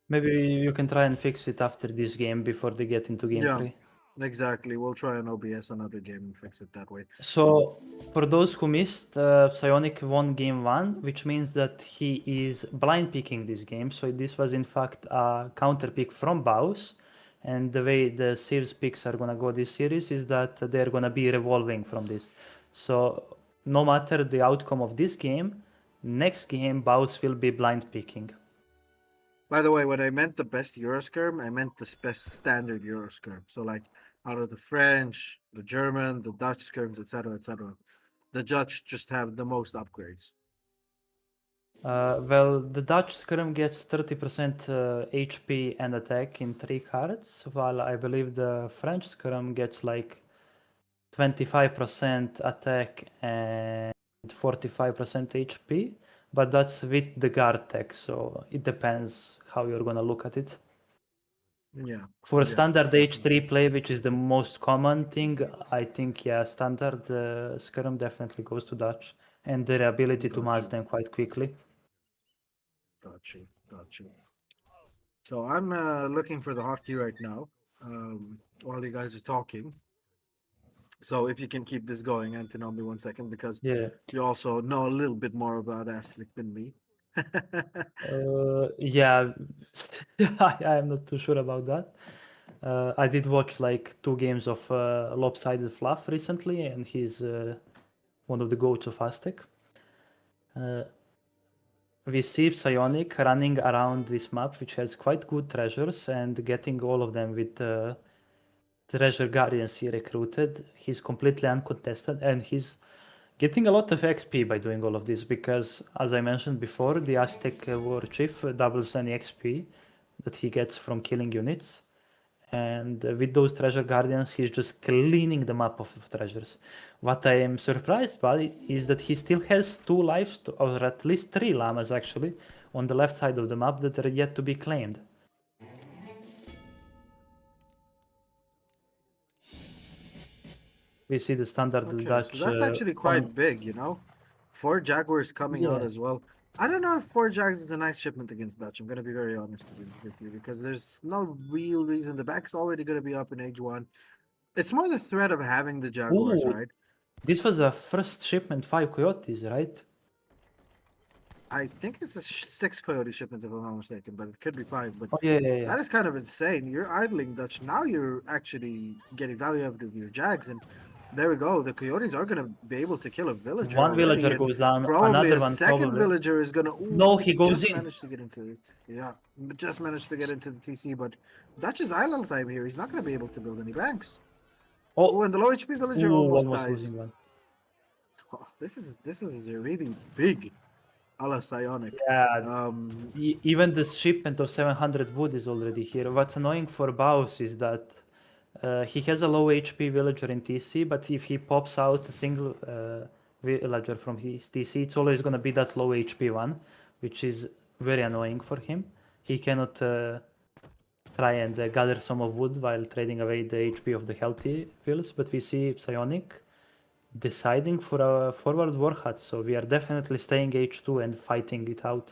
Maybe you can try and fix it after this game before they get into game 3. Exactly. We'll try an OBS another game and fix it that way. So, for those who missed, Psionic won game 1, which means that he is blind picking this game. So this was in fact a counter pick from Baus. And the way the series picks are gonna go this series is that they're gonna be revolving from this. So no matter the outcome of this game, next game Baus will be blind picking. By the way, when I meant the best Euroskerm, I meant the best standard Euroskerm. So like out of the French, the German, the Dutch skirms, etc., etc. The Dutch just have the most upgrades. Well, the Dutch Scrum gets 30% HP and attack in 3 cards, while I believe the French Scrum gets like 25% attack and 45% HP, but that's with the guard tech, so it depends how you're gonna look at it. Yeah. For Yeah, standard definitely. H3 play, which is the most common thing, I think, yeah, standard Scrum definitely goes to Dutch, and their ability to mass Gotcha. them quite quickly. Got you. Got you. So I'm looking for the hotkey right now while you guys are talking. So if you can keep this going, Antinomi, 1 second, because Yeah. you also know a little bit more about Aslick than me. Yeah, I am not too sure about that. I did watch like 2 games of Lopsided Fluff recently, and he's one of the goats of Aztec. We see Psionic running around this map, which has quite good treasures, and getting all of them with treasure guardians he recruited. He's completely uncontested, and he's getting a lot of XP by doing all of this because, as I mentioned before, the Aztec War Chief doubles any XP that he gets from killing units. And with those treasure guardians, he's just cleaning the map of treasures. What I am surprised by is that he still has 2 lives, or at least 3 llamas actually, on the left side of the map that are yet to be claimed. We see the standard Okay, Dutch. so that's actually quite big, you know? 4 Jaguars coming out Yeah. as well. I don't know if 4 Jags is a nice shipment against Dutch. I'm going to be very honest with you because there's no real reason. The back's already going to be up in age 1. It's more the threat of having the Jaguars, Ooh, right? this was a first shipment 5 coyotes, right? I think it's a 6 Coyote shipment if I'm not mistaken, but it could be 5. But Oh yeah. that is kind of insane. You're idling Dutch. Now you're actually getting value out of your Jags. And there we go. The Coyotes are going to be able to kill a villager. One already, villager and goes down, probably another a one second probably. villager is going to. No, he goes just in. managed to get into it. Yeah, just managed to get into the TC. But Dutch is idle time here. He's not going to be able to build any banks. Oh, and the low HP villager almost dies. Losing one. Oh, this is a really big a la Psionic. Yeah, even the shipment of 700 wood is already here. What's annoying for Baus is that he has a low HP villager in TC, but if he pops out a single villager from his TC, it's always going to be that low HP one, which is very annoying for him. He cannot try and gather some of wood while trading away the HP of the healthy vills, but we see Psionic deciding for a forward warhat, so we are definitely staying H2 and fighting it out.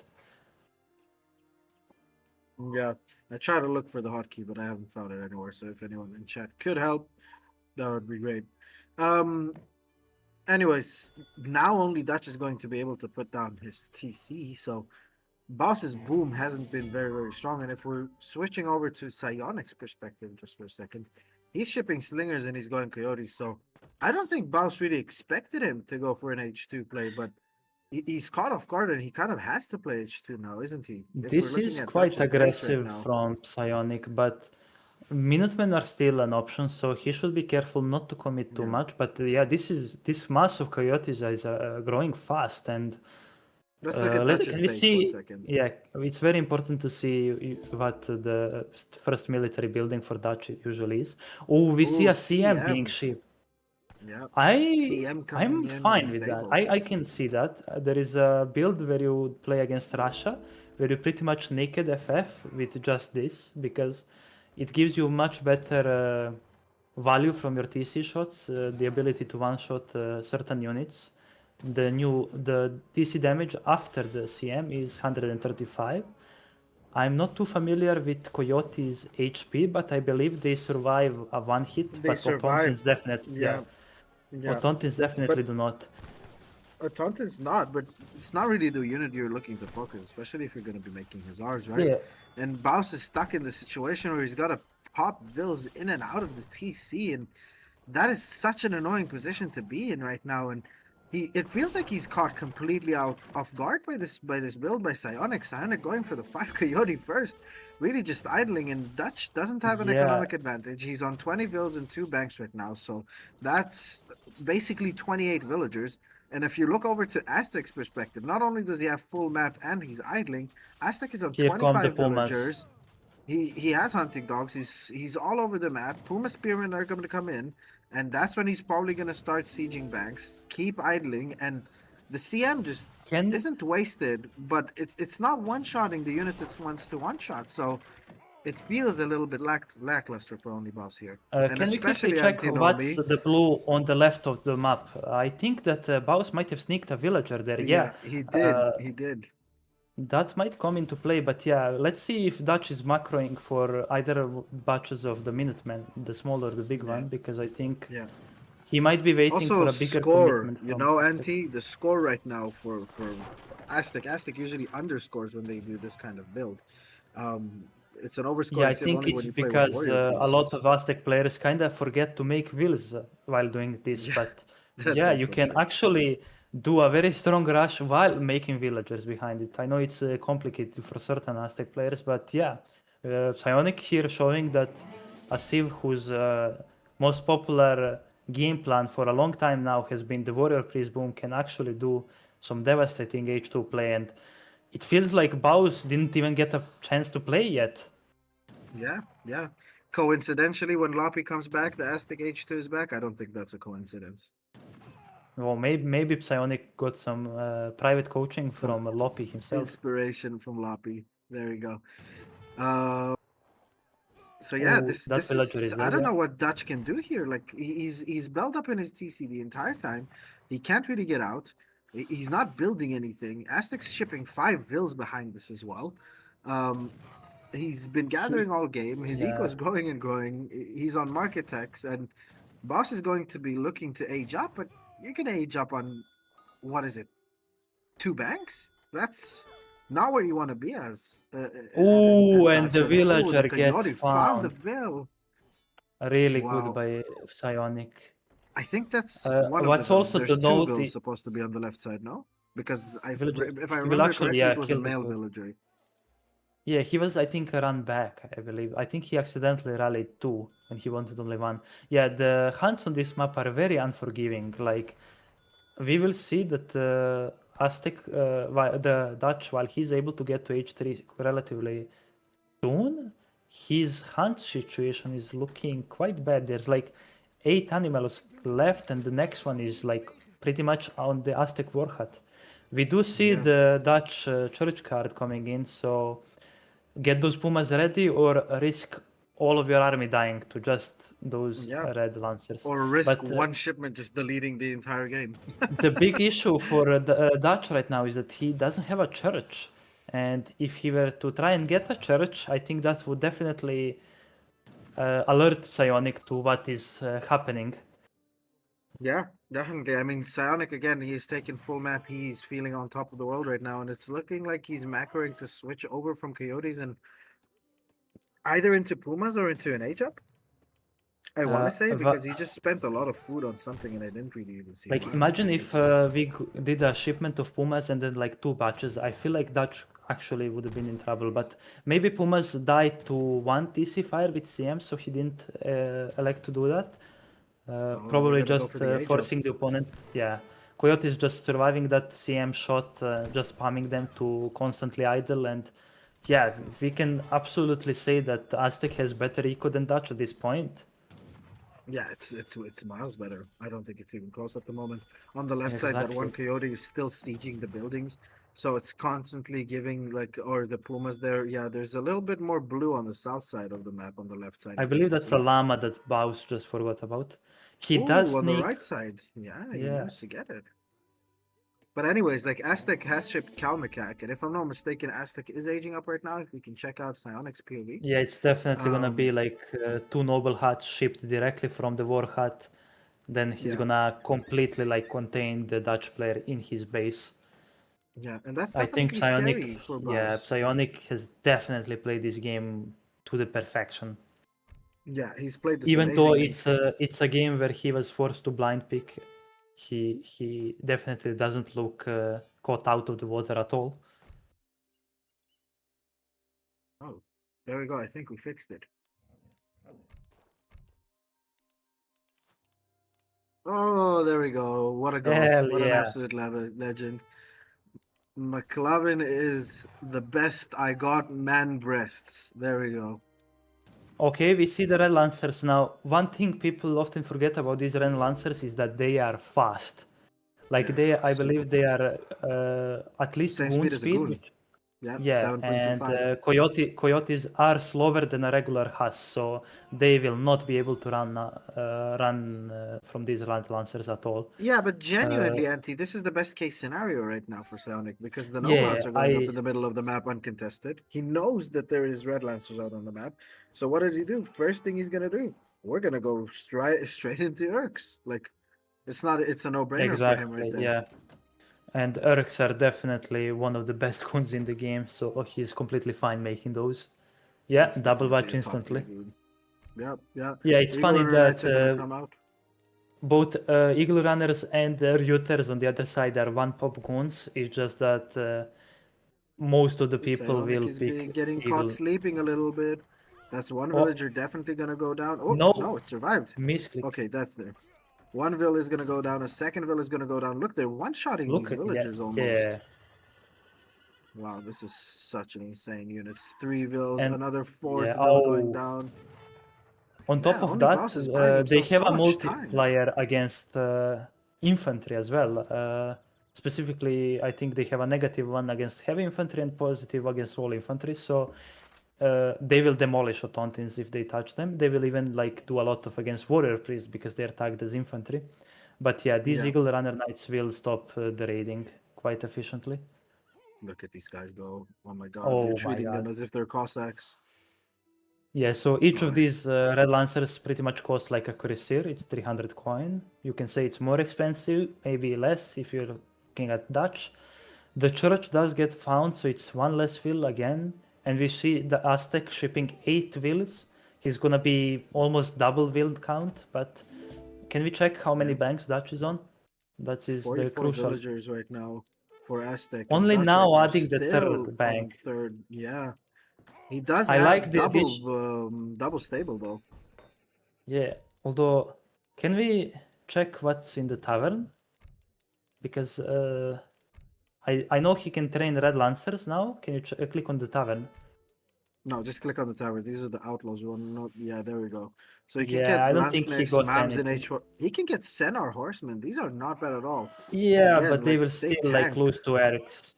Yeah, I try to look for the hotkey, but I haven't found it anywhere. So if anyone in chat could help, that would be great. Anyways, now only Dutch is going to be able to put down his TC. So Boss's boom hasn't been very, very strong. And if we're switching over to Psionic's perspective just for a second, he's shipping slingers and he's going coyotes. So I don't think Baus really expected him to go for an H2 play, but he's caught off guard and he kind of has to play H2 now, isn't he? This is quite aggressive from Psionic, but Minutemen are still an option, so he should be careful not to commit too much. But yeah, this mass of coyotes is growing fast, and let's look at Dutch's can we base see? 1 second. Yeah, it's very important to see what the first military building for Dutch usually is. Oh, we see a CM being shipped. Yeah, I'm fine with that. I can see that. There is a build where you play against Russia, where you pretty much naked FF with just this, because it gives you much better value from your TC shots, the ability to one-shot certain units. The TC damage after the CM is 135. I'm not too familiar with Coyote's HP, but I believe they survive a one hit. But Autontins definitely, yeah. Autontins definitely do not. Autontins not, but it's not really the unit you're looking to focus, especially if you're going to be making Hussars, right? Yeah. And Baus is stuck in the situation where he's got to pop Vills in and out of the TC, and that is such an annoying position to be in right now. And it feels like he's caught completely off guard by this build by Psionic. Psionic going for the 5 Coyote first, really just idling, and Dutch doesn't have an Yeah. economic advantage. He's on 20 vills and 2 banks right now, so that's basically 28 villagers. And if you look over to Aztec's perspective, not only does he have full map and he's idling, Aztec is on Here come the 25 Pumas. villagers. He has hunting dogs. He's all over the map. Puma Spearmen are going to come in, and that's when he's probably going to start sieging banks. Keep idling, and the CM just isn't wasted, but it's not one-shotting the units it wants to one-shot. So it feels a little bit lackluster for OnlyBaus here. And Can we quickly especially check what's Antinomy. the blue on the left of the map? I think that Baus might have sneaked a villager there. Yeah, he did. He did. that might come into play, but yeah, let's see if Dutch is macroing for either batches of the Minutemen, the small or the big one, because I think he might be waiting Also, for a bigger score, commitment. you from know, Aztec. Anti, the score right now for Aztec usually underscores when they do this kind of build. It's an overscore. Yeah, I think it's because a lot of Aztec players kind of forget to make wills while doing this, but yeah, you can actually do a very strong rush while making villagers behind it. I know it's complicated for certain Aztec players, but yeah, Psionic here showing that a Civ whose most popular game plan for a long time now has been the Warrior Priest Boom can actually do some devastating H2 play, and it feels like Baus didn't even get a chance to play yet. Yeah. Coincidentally, when Loppy comes back, the Aztec H2 is back. I don't think that's a coincidence. Well, maybe Psionic got some private coaching from Loppy himself. Inspiration from Loppy. There you go. So yeah, this is, I don't know what Dutch can do here. Like he's built up in his TC the entire time. He can't really get out. He's not building anything. Aztec's shipping 5 vills behind this as well. He's been gathering all game. His eco is growing and growing. He's on market techs, and Boss is going to be looking to age up, but you're gonna age up on what is it? 2 banks? That's not where you want to be as. And the villager the gets found the found. vill. Really good by Psionic. I think that's one what's of the also vills. to There's 2 note vills supposed to be on the left side, no? Because if I will remember actually, correctly, it was a kill the male food. villager. Yeah, he was, I think, run back, I believe. I think he accidentally rallied 2 and he wanted only 1. Yeah, the hunts on this map are very unforgiving. Like, we will see that Aztec, the Dutch, while he's able to get to H3 relatively soon, his hunt situation is looking quite bad. There's like 8 animals left, and the next one is like pretty much on the Aztec war hut. We do see the Dutch church card coming in, so get those Pumas ready or risk all of your army dying to just those red lancers. Or risk one shipment just deleting the entire game. The big issue for the Dutch right now is that he doesn't have a church. And if he were to try and get a church, I think that would definitely alert Psionic to what is happening. Yeah, definitely. I mean, Psionic, again, he's taken full map. He's feeling on top of the world right now, and it's looking like he's macroing to switch over from Coyotes and either into Pumas or into an H-up. I want to say, because he just spent a lot of food on something, and I didn't really even see. Like, imagine if we did a shipment of Pumas and then like 2 batches. I feel like Dutch actually would have been in trouble, but maybe Pumas died to 1 TC fire with CM, so he didn't elect to do that. Probably just forcing the opponent. Yeah, Coyote is just surviving that CM shot, just spamming them to constantly idle, and yeah, we can absolutely say that Aztec has better eco than Dutch at this point. Yeah, it's miles better. I don't think it's even close at the moment. On the left side, that one Coyote is still sieging the buildings, so it's constantly giving or the Pumas there. Yeah, there's a little bit more blue on the south side of the map on the left side. I believe that's a llama that Baus just forgot about. He does on sneak the right side. Yeah, he managed to get it. But anyways, like Aztec has shipped Kalmakak, and if I'm not mistaken, Aztec is aging up right now. If we can check out Psionic's POV. Yeah, it's definitely gonna be like 2 noble huts shipped directly from the war hut. Then he's gonna completely like contain the Dutch player in his base. Yeah, and that's I think Psionic. Psionic has definitely played this game to the perfection. Yeah, he's played this even though it's a game where he was forced to blind pick. he definitely doesn't look caught out of the water at all. Oh, there we go. I think we fixed it. Oh, there we go. What a goal. Hell What an yeah. absolute legend. McLovin is the best I got man breasts. There we go. Okay, we see the Red Lancers now. One thing people often forget about these Red Lancers is that they are fast. Like I super believe they fast. are at least Same goon speed as a speed. goon. Yeah, Yeah, and 7.25. coyotes are slower than a regular huss, so they will not be able to run from these Red Lancers at all. Yeah, but genuinely, Antti, this is the best case scenario right now for Psionic because the Yeah, nomads are going up in the middle of the map uncontested. He knows that there is red lancers out on the map. So what does he do? First thing he's gonna do, we're gonna go straight into Urks. Like it's a no-brainer for him right there. Yeah. And Urks are definitely one of the best goons in the game, so he's completely fine making those. Yeah, That's double definitely batch a top instantly. tier goon. Yep, yeah. Yeah, it's Eagle funny Runner Knights are gonna that come out. both Eagle Runners and Reuters on the other side are one pop goons. It's just that most of the people Psionic will is pick getting Eagle. caught sleeping a little bit. That's one Oh. villager definitely gonna go down. Oh No. no, it survived. Misclick. Okay, that's there. One vill is gonna go down. A second vill is gonna go down. Look, they're one-shotting these villagers almost. Yeah. Wow, this is such an insane unit. 3 vills, And- another 4th yeah, vill going oh. down. On top Yeah, of OnlyBaus is buying that, they himself have so a much time. multiplier against infantry as well. Specifically, I think they have a negative one against heavy infantry and positive against all infantry. So they will demolish Autontins if they touch them. They will even like do a lot of against warrior priests because they're tagged as infantry. But yeah, these Yeah. Eagle Runner Knights will stop the raiding quite efficiently. Look at these guys go. Oh my god, Oh they're my treating them God. as if they're Cossacks. Yeah, so each Oh, of these Red Lancers pretty much costs like a cuirassier. It's 300 coin. You can say it's more expensive, maybe less if you're looking at Dutch. The church does get found, so it's one less will again. And we see the Aztec shipping 8 wills. He's gonna be almost double will count, but can we check how many Yeah. banks Dutch is on? That is the 44 crucial. villagers right now for Aztec. and Only Dutch now right adding the still third on bank. Third, yeah. He does I have like the double stable though. Yeah, although, can we check what's in the tavern? Because I know he can train Red Lancers now. Can you click on the tavern? No, just click on the tower. These are the outlaws one. Not yeah, there we go. So he can Yeah, get I don't think he Landsknechts, got Mabs, and anything. H4. He can get Senar Horsemen. These are not bad at all. Yeah, Again, but they like, will they still like tank. lose to Eric's.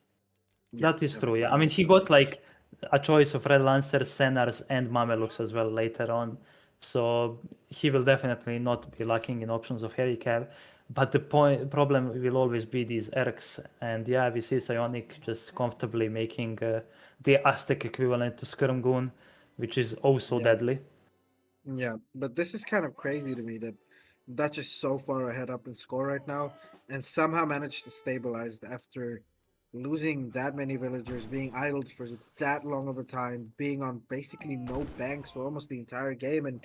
Yeah, That is true, everything yeah. I mean, else he is got just- like a choice of Red Lancers, Senars, and Mamelukes as well later on. So he will definitely not be lacking in options of heavy cav. But the problem will always be these Erks. And yeah, we see Psionic just comfortably making the Aztec equivalent to Skirmgoon, which is also Yeah. deadly. Yeah, but this is kind of crazy to me that Dutch is so far ahead up in score right now and somehow managed to stabilize after losing that many villagers, being idled for that long of a time, being on basically no banks for almost the entire game, and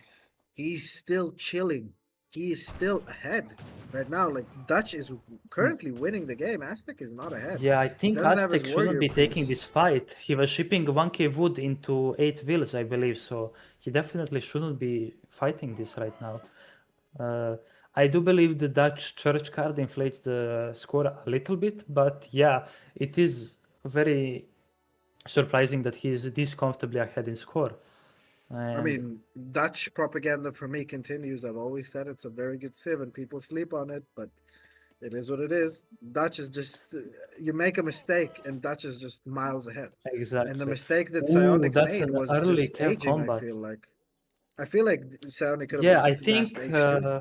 he's still chilling. He is still ahead right now. Like Dutch is currently winning the game. Aztec is not ahead. Yeah, I think doesn't have his Aztec shouldn't warrior be taking this priests. fight. He was shipping 1k wood into 8 vills, I believe, so he definitely shouldn't be fighting this right now. I do believe the Dutch church card inflates the score a little bit, but yeah, it is very surprising that he's this comfortably ahead in score. I And mean, Dutch propaganda for me continues. I've always said it's a very good civ and people sleep on it, but it is what it is. Dutch is just, you make a mistake and Dutch is just miles ahead. exactly. And the mistake that Ooh, Psionic that's made an was early just cav aging, combat. I feel like. I feel like Psionic could have Yeah, I just think fast aged too.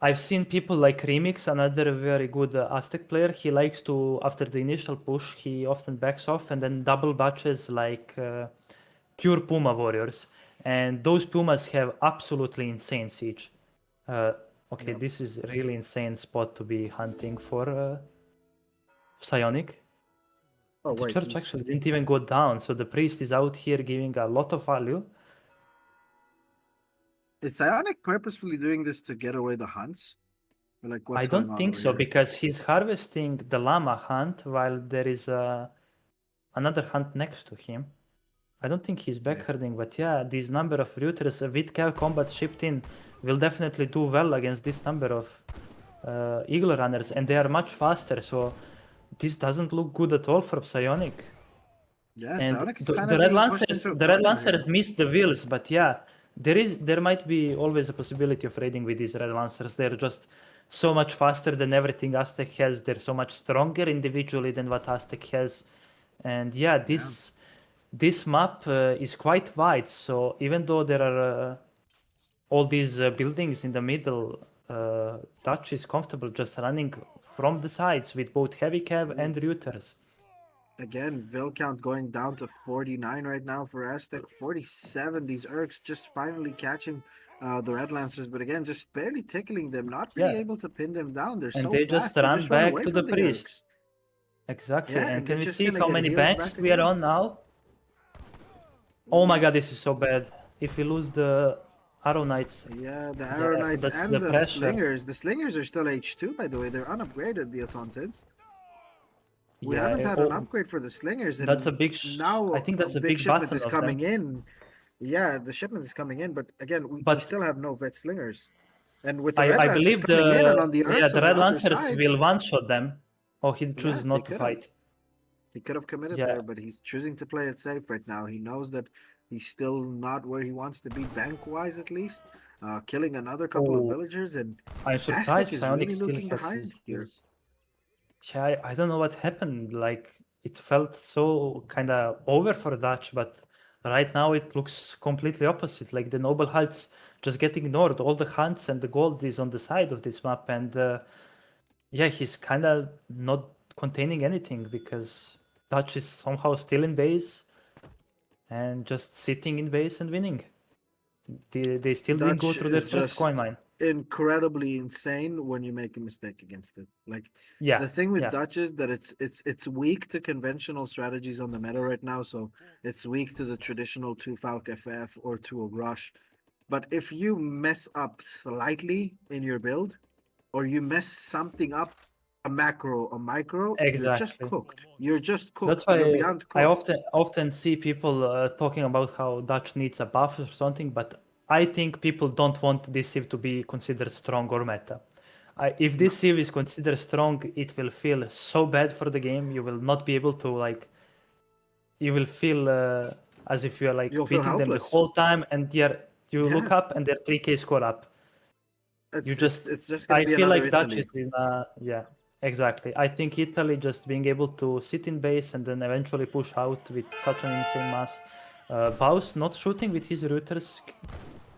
I've seen people like Remix, another very good Aztec player. He likes to, after the initial push, he often backs off and then double batches like pure Puma warriors. And those Pumas have absolutely insane siege. Okay, Yep. this is really insane spot to be hunting for Psionic. Oh, The wait. church actually didn't even go down, so the priest is out here giving a lot of value. Is Psionic purposefully doing this to get away the hunts? Or, like, I what's going don't on think over so here? because he's harvesting the llama hunt while there is another hunt next to him. I don't think he's backherding, but yeah, this number of routers with Cav Combat shipped in will definitely do well against this number of Eagle Runners, and they are much faster, so this doesn't look good at all for Psionic. Yeah, And Psionic is the kind of Red being pushed Lancers, into a the Red corner Lancers here. missed the wheels, but yeah, there might be always a possibility of raiding with these Red Lancers. They're just so much faster than everything Aztec has. They're so much stronger individually than what Aztec has, and yeah, this map is quite wide. So even though there are all these buildings in the middle, Dutch is comfortable just running from the sides with both heavy cav and routers. Again, Vil count going down to 49 right now for Aztec. 47. These Urks just finally catching the Red Lancers, but again, just barely tickling them, not really Yeah. able to pin them down. They're And so they fast. just They run just run back away to from the the priest. Urks. Exactly. Yeah, and and can they're we just see gonna how get many healed banks back we are again. on now? Oh my god, this is so bad. If we lose the Arrow Knights, Yeah, the Arrow Knights that's and the the pressure. Slingers. The Slingers are still H2, by the way. They're unupgraded, the Autonteds. We haven't had an upgrade for the Slingers, and that's a big. now I think that's a big big shipment button is of coming them. in. Yeah, the shipment is coming in, but again, we But still have no vet Slingers. And with the Red I Lancers believe coming in and on the Urks the on the Red other Lancers side, will one-shot them. Or he chooses they not to could have. fight. He could have committed Yeah. there, but he's choosing to play it safe right now. He knows that he's still not where he wants to be, bank-wise at least. Killing another couple of villagers, and I'm surprised Aztec is Psionic really still looking has behind his here. kills. Yeah, I don't know what happened. Like, it felt so kind of over for Dutch, but right now it looks completely opposite. Like, the noble hunts just get ignored. All the hunts and the gold is on the side of this map, and yeah, he's kind of not containing anything because Dutch is somehow still in base and just sitting in base and winning. They still didn't go Dutch through their is first coin just mine. incredibly insane when you make a mistake against it. Like, Yeah, the thing with yeah. Dutch is that it's weak to conventional strategies on the meta right now, so it's weak to the traditional 2 Falc FF or to a rush. But if you mess up slightly in your build, or you mess something up, a macro, a micro, you're just Exactly. cooked. You're just cooked. That's why You're beyond I cooked. often see people talking about how Dutch needs a buff or something, but I think people don't want this Civ to be considered strong or meta. If this Civ is considered strong, it will feel so bad for the game. You will not be able to, like, you will feel as if you are like You'll feel beating them the helpless. whole time, and you look Yeah. up and they're 3k score up. It's just gonna I be feel another like Dutch Italy. is in yeah, exactly. I think Italy just being able to sit in base and then eventually push out with such an insane mass. Baus not shooting with his routers.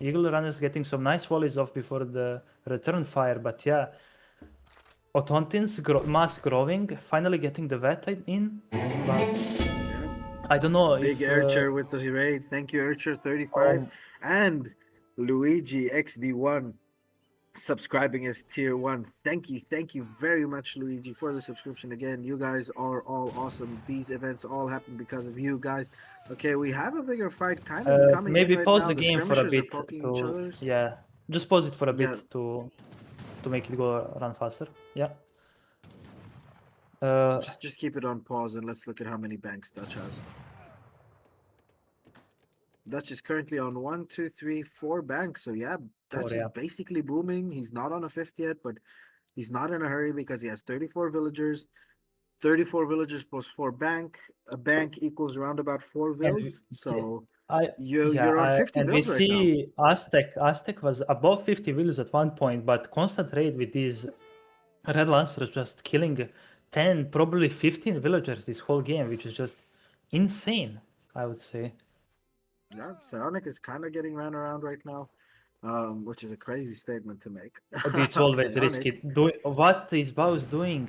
Eagle Runners getting some nice volleys off before the return fire, but yeah. Otontin's mass growing, finally getting the vet in, but I don't know Big if Archer with the raid. Thank you, Archer 35. And Luigi XD1 subscribing as tier 1. Thank you very much, Luigi, for the subscription. Again, you guys are all awesome. These events all happen because of you guys. Okay, we have a bigger fight kind of coming maybe in right pause now. the game for a skirmishers are bit poking to each other's. yeah, just pause it for a Yeah. bit to make it go run faster. Yeah. Just keep it on pause and let's look at how many banks Dutch has. Dutch is currently on 1, 2, 3, 4 banks. So yeah, Dutch is basically booming. He's not on a 5th yet, but he's not in a hurry because he has 34 villagers. 34 villagers plus 4 bank. A bank equals around about 4 vills. So you're on 50 vills right now. And we see Aztec was above 50 vills at one point, but constant raid with these Red Lancers just killing 10, probably 15 villagers this whole game, which is just insane, I would say. Yeah, Psionic is kind of getting ran around right now, which is a crazy statement to make. It's always risky. What is Baus doing?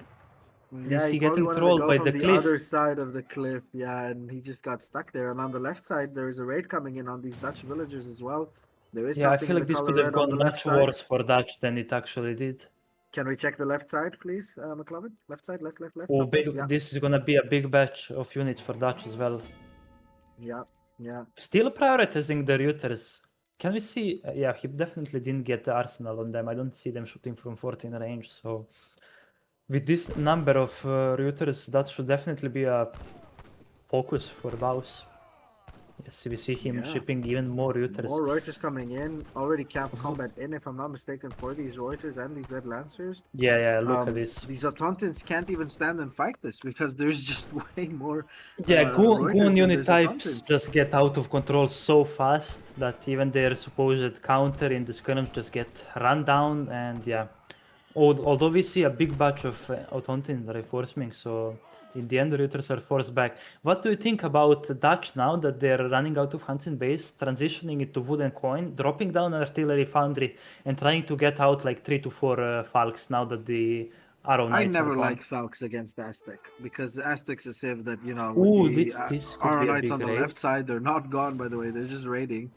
Yeah, is he probably getting wanted to trolled go by from the the cliff? other side of the cliff, yeah, and he just got stuck there. And on the left side, there is a raid coming in on these Dutch villagers as well. There is Yeah, I something feel in like the this color could have red on gone the left much side. worse for Dutch than it actually did. Can we check the left side, please, McLovin? Left side, left. Oh, top left, yeah. This is gonna be a big batch of units for Dutch as well. Yeah. Still prioritizing the routers. Can we see? Yeah, he definitely didn't get the arsenal on them. I don't see them shooting from 14 range. So with this number of routers, that should definitely be a focus for BAUS. Yes, we see him Yeah. shipping even more routers. More Reuters coming in. Already calf combat in, if I'm not mistaken, for these Reuters and these Red Lancers. Yeah, look at this. These Autontons can't even stand and fight this because there's just way more. Yeah, Reuters Goon than unit there's types Autontons. just get out of control so fast that even their supposed counter in the skirms just get run down. And yeah, although we see a big batch of Autontons reinforcing, so in the end the routers are forced back. What do you think about Dutch now that they're running out of Hansen base, transitioning into Wood and Coin, dropping down an artillery foundry and trying to get out like 3 to 4 Falks now that the Arrow I Knights never are gone? like Falcons against Aztec because Aztec's a civ that, you know, Ooh, with the this could Arrow be a Knights big on the raid. left side, they're not gone, by the way, they're just raiding.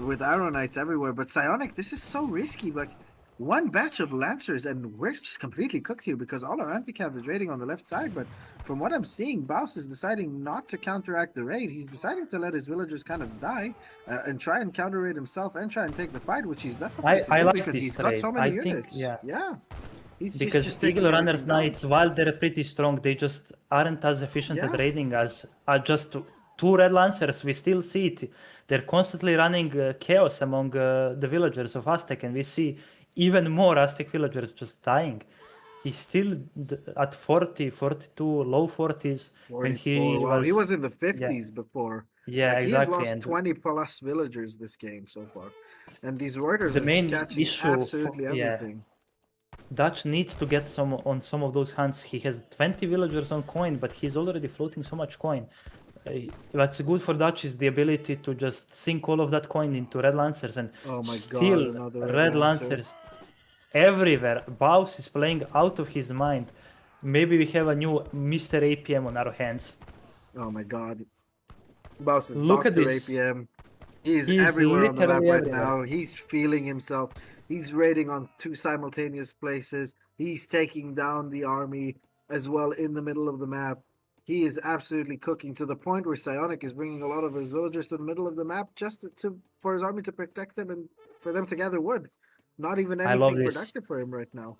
With Arrow Knights everywhere, but Psionic, this is so risky. Like, one batch of Lancers and we're just completely cooked here because all our anti-cav is raiding on the left side, but from what I'm seeing, BAUS is deciding not to counteract the raid. He's deciding to let his villagers kind of die and try and counter raid himself and try and take the fight, which he's definitely I like because this he's got so many raid. I think, units. yeah. He's Because just taking Eagle Runners everything down. Knights, while they're pretty strong, they just aren't as efficient at Yeah. raiding as just two Red Lancers. We still see it. They're constantly running chaos among the villagers of Aztec, and we see even more Aztec villagers just dying. He's still at 40, 42, low 40s. When 44. Wow, he was in the 50s before. Yeah, Like, exactly. He's lost And 20 plus villagers this game so far. And these Reuters the are main just catching issue absolutely yeah. everything. Dutch needs to get some on some of those hunts. He has 20 villagers on coin, but he's already floating so much coin. What's good for Dutch is the ability to just sink all of that coin into Red Lancers and Oh my still god, another Red Lancers everywhere. BAUS is playing out of his mind. Maybe we have a new Mr. APM on our hands. Oh my god. BAUS is Look at Dr. this. APM. He's He's everywhere on the map literally right everywhere. now. He's feeling himself. He's raiding on two simultaneous places. He's taking down the army as well in the middle of the map. He is absolutely cooking to the point where Psionic is bringing a lot of his villagers to the middle of the map just for his army to protect them and for them to gather wood. Not even I love anything this. productive for him right now.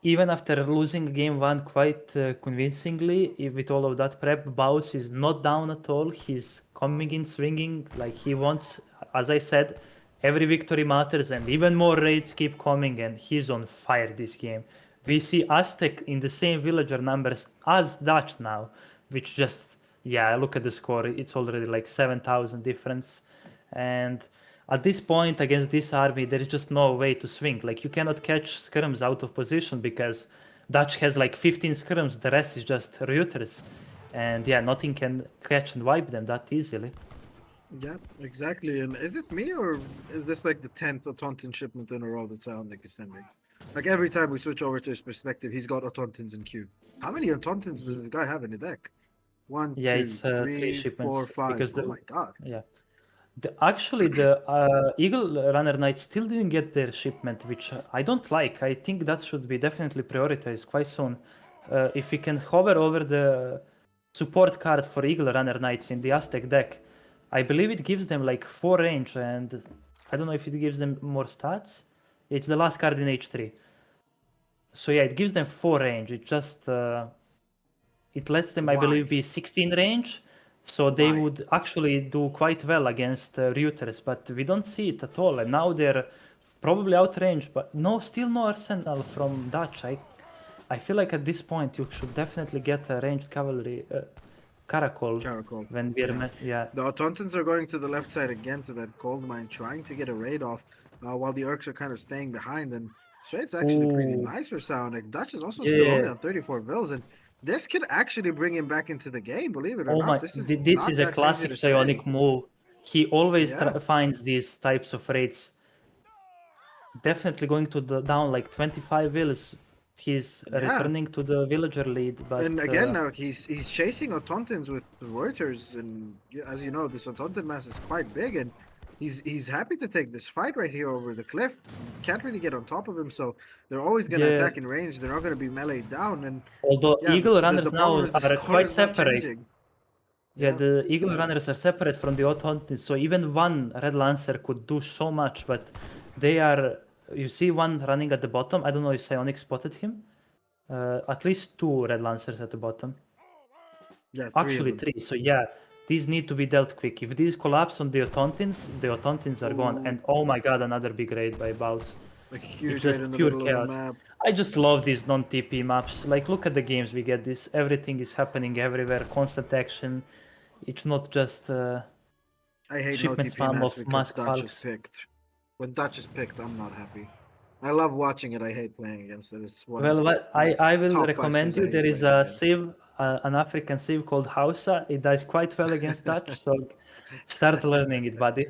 Even after losing game one quite convincingly, with all of that prep, BAUS is not down at all. He's coming in swinging like he wants. As I said, every victory matters and even more raids keep coming and he's on fire this game. We see Aztec in the same villager numbers as Dutch now, which just, yeah, look at the score. It's already like 7,000 difference. And at this point against this army, there is just no way to swing. Like, you cannot catch skirms out of position because Dutch has like 15 skirms. The rest is just routers. And yeah, nothing can catch and wipe them that easily. Yeah, exactly. And is it me or is this like the 10th Autonton shipment in a row that Psionic is sending? Like every time we switch over to his perspective, he's got Autontons in queue. How many Autontons does this guy have in the deck? One, Yeah, two, it's three, 3 shipments. 4, 5. Because Oh my god. Yeah. Actually, the Eagle Runner Knights still didn't get their shipment, which I don't like. I think that should be definitely prioritized quite soon. If we can hover over the support card for Eagle Runner Knights in the Aztec deck, I believe it gives them like 4 range, and I don't know if it gives them more stats. It's the last card in H3. So yeah, it gives them 4 range. It just it lets them, I believe, be 16 range. So they would actually do quite well against routers, but we don't see it at all. And now they're probably outrange, but still no arsenal from Dutch. I feel like at this point you should definitely get a ranged cavalry caracol. When we're The Autontons are going to the left side again to that gold mine, trying to get a raid off, while the Urks are kind of staying behind. And Straight's actually pretty nice for Psionic. Dutch is also still only on 34 vills, and this could actually bring him back into the game, believe it or not. This is a classic Psionic move. He always finds these types of raids. Definitely going to down like 25 vills. He's returning to the villager lead. But and again, now he's chasing Autontons with the Reuters, and as you know, this Autonton mass is quite big, and he's happy to take this fight right here over the cliff. Can't really get on top of him, so they're always going to attack in range. They're not going to be meleeed down. And although Eagle Runners now are quite separate. Yeah, the Eagle Runners are separate from the Autontins, so even one Red Lancer could do so much, but they are... You see one running at the bottom? I don't know if Psionic spotted him. At least 2 Red Lancers at the bottom. Yeah, Actually 3, so yeah, these need to be dealt quick. If these collapse on the Autontins are gone, and oh my god, another big raid by Baus. A huge It's just raid in the pure middle chaos. of the map. I just love these non-TP maps. Like, look at the games we get this. Everything is happening everywhere, constant action. It's not just I hate no shipment TP spam maps of because mask Dutch is hulks. picked. When Dutch is picked, I'm not happy. I love watching it. I hate playing against it. It's one Well, of what like, I will top 5 recommend things I you. hate There is playing a against. sieve, an African sieve called Hausa. It does quite well against Dutch, so start learning it, buddy.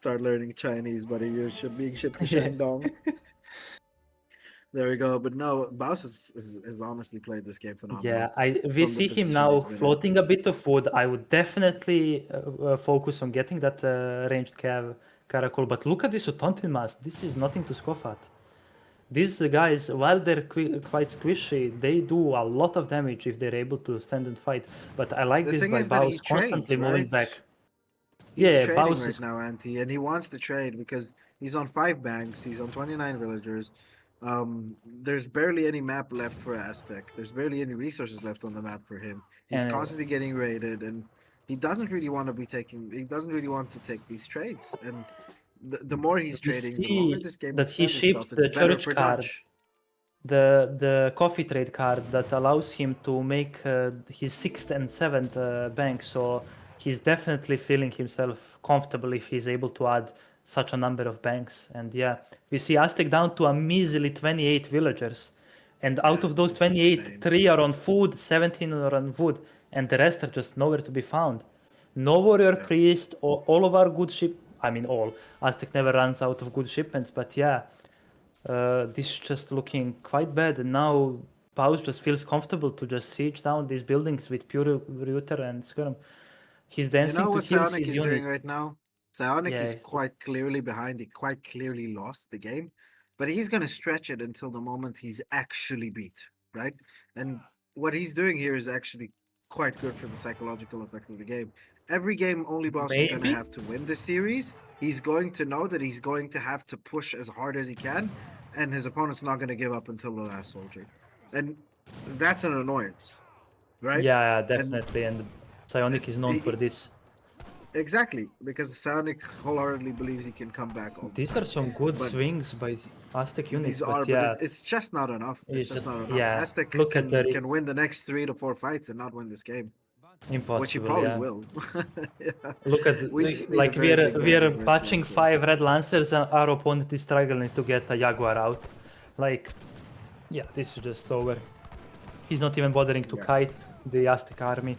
Start learning Chinese, buddy. You're being shipped to Yeah. Shandong. There we go. But no, Baus has honestly played this game phenomenal. Yeah, we from the see him position now he's been in. floating a bit of wood. I would definitely focus on getting that ranged caracol. But look at this Utontin mask. This is nothing to scoff at. These guys, while they're quite squishy, they do a lot of damage if they're able to stand and fight. But I like The this thing by is that he Baus constantly trades, moving right? back. He's Yeah, trading Baus right is... now, Anti, and he wants to trade because he's on 5 banks. He's on 29 villagers. There's barely any map left for Aztec. There's barely any resources left on the map for him. He's And- constantly getting raided, and he doesn't really want to be taking. He doesn't really want to take these trades. And the more he's We trading, the longer see this game that he extends itself. shipped It's the better church for card. Dutch. The coffee trade card that allows him to make his 6th and 7th bank, so he's definitely feeling himself comfortable if he's able to add such a number of banks. And yeah, we see Aztec down to a measly 28 villagers, and out Yeah, of those this is 28, insane. 3 are on food, 17 are on wood, and the rest are just nowhere to be found. No warrior priest, or all of our good ship. I mean, all Aztec never runs out of good shipments, but yeah. This is just looking quite bad, and now Baus just feels comfortable to just siege down these buildings with pure Router and Skirm. He's You dancing know to what heal Psionic his is unit. doing right now? Psionic Yeah, is quite clearly behind. He quite clearly lost the game, but he's going to stretch it until the moment he's actually beat, right? And what he's doing here is actually quite good for the psychological effect of the game. Every game OnlyBaus is going to Maybe. have to win this series. He's going to know that he's going to have to push as hard as he can, and his opponent's not going to give up until the last soldier. And that's an annoyance, right? Yeah, definitely. And Psionic is known he- for this. Exactly, because Psionic wholeheartedly believes he can come back. All the These time. are some good But swings by Aztec units, These but are, yeah, but it's just not enough. It's It's just just- not enough. yeah, Aztec look at the- can win the next 3 to 4 fights and not win this game, impossible. which he probably yeah. will. Yeah. Look at We just need a like very we big are win patching versus 5 Red Lancers, and our opponent is struggling to get a Jaguar out. Like, yeah, this is just over. He's not even bothering to Yeah. kite the Aztec army.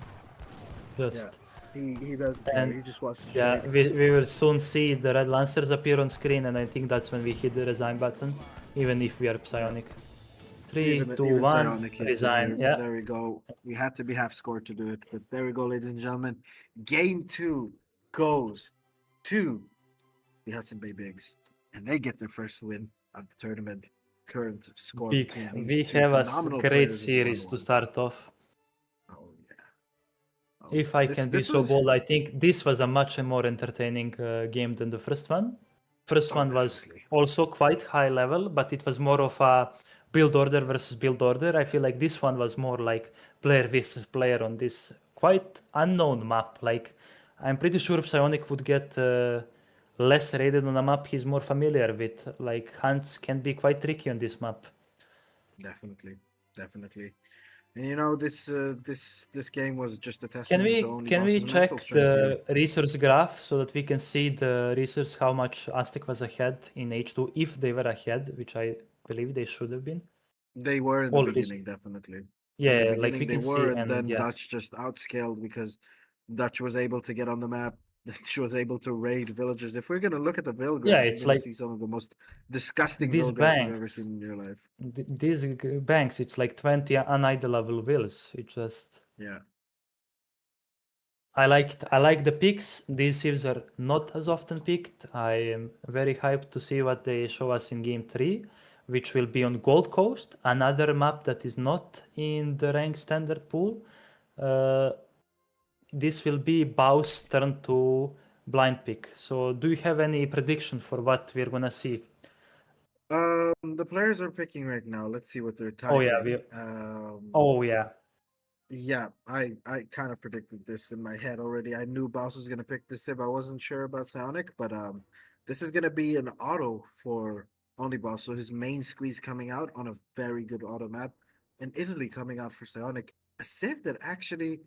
Yeah, Just he doesn't care. And- He just wants to yeah, trade. we will soon see the Red Lancers appear on screen, and I think that's when we hit the resign button, even if we are Psionic. 3, 2, Even 1, Psionic hits it resign. here. Yeah. There we go. We had to be half scored to do it, but there we go, ladies and gentlemen. Game 2 goes to the Hudson Bay Bigs, and they get their first win of the tournament. Current score. Big. between We these two have a phenomenal great players is series to 1-1. start off. Oh yeah. Oh, If I this- can be this so was- bold, I think this was a much more entertaining game than the first one. First Oh, one was definitely. also quite high level, but it was more of a build order versus build order. I feel like this one was more like player versus player on this quite unknown map. Like, I'm pretty sure Psionic would get less raided on a map he's more familiar with. Like, hunts can be quite tricky on this map. Definitely. And you know, this game was just a Can testament we to only can we Boston's check mental strength the resource graph so that we can see the resource how much Aztec was ahead in H2 if they were ahead, which I believe they should have been. They were in the all these- beginning, definitely. In Yeah, the like we beginning can they see, were, and and then yeah, Dutch just outscaled because Dutch was able to get on the map. Dutch was able to raid villagers. If we're gonna look at the Ville graph, Yeah, you're it's gonna like see some of the most disgusting these Ville graphs you've ever banks. seen in your life. these banks, it's like 20 unidleable wills. It just Yeah. I like the picks. These sieves are not as often picked. I am very hyped to see what they show us in game 3, which will be on Gold Coast, another map that is not in the rank standard pool. uh, this will be Baus' turn to blind pick. So do you have any prediction for what we're gonna see? The players are picking right now. Let's see what they're Oh yeah, typing. oh yeah. Yeah, I kind of predicted this in my head already. I knew Baus was gonna pick this if I wasn't sure about Psionic, but this is gonna be an auto for OnlyBaus. So his main squeeze coming out on a very good auto map, and Italy coming out for Psionic. A Civ that actually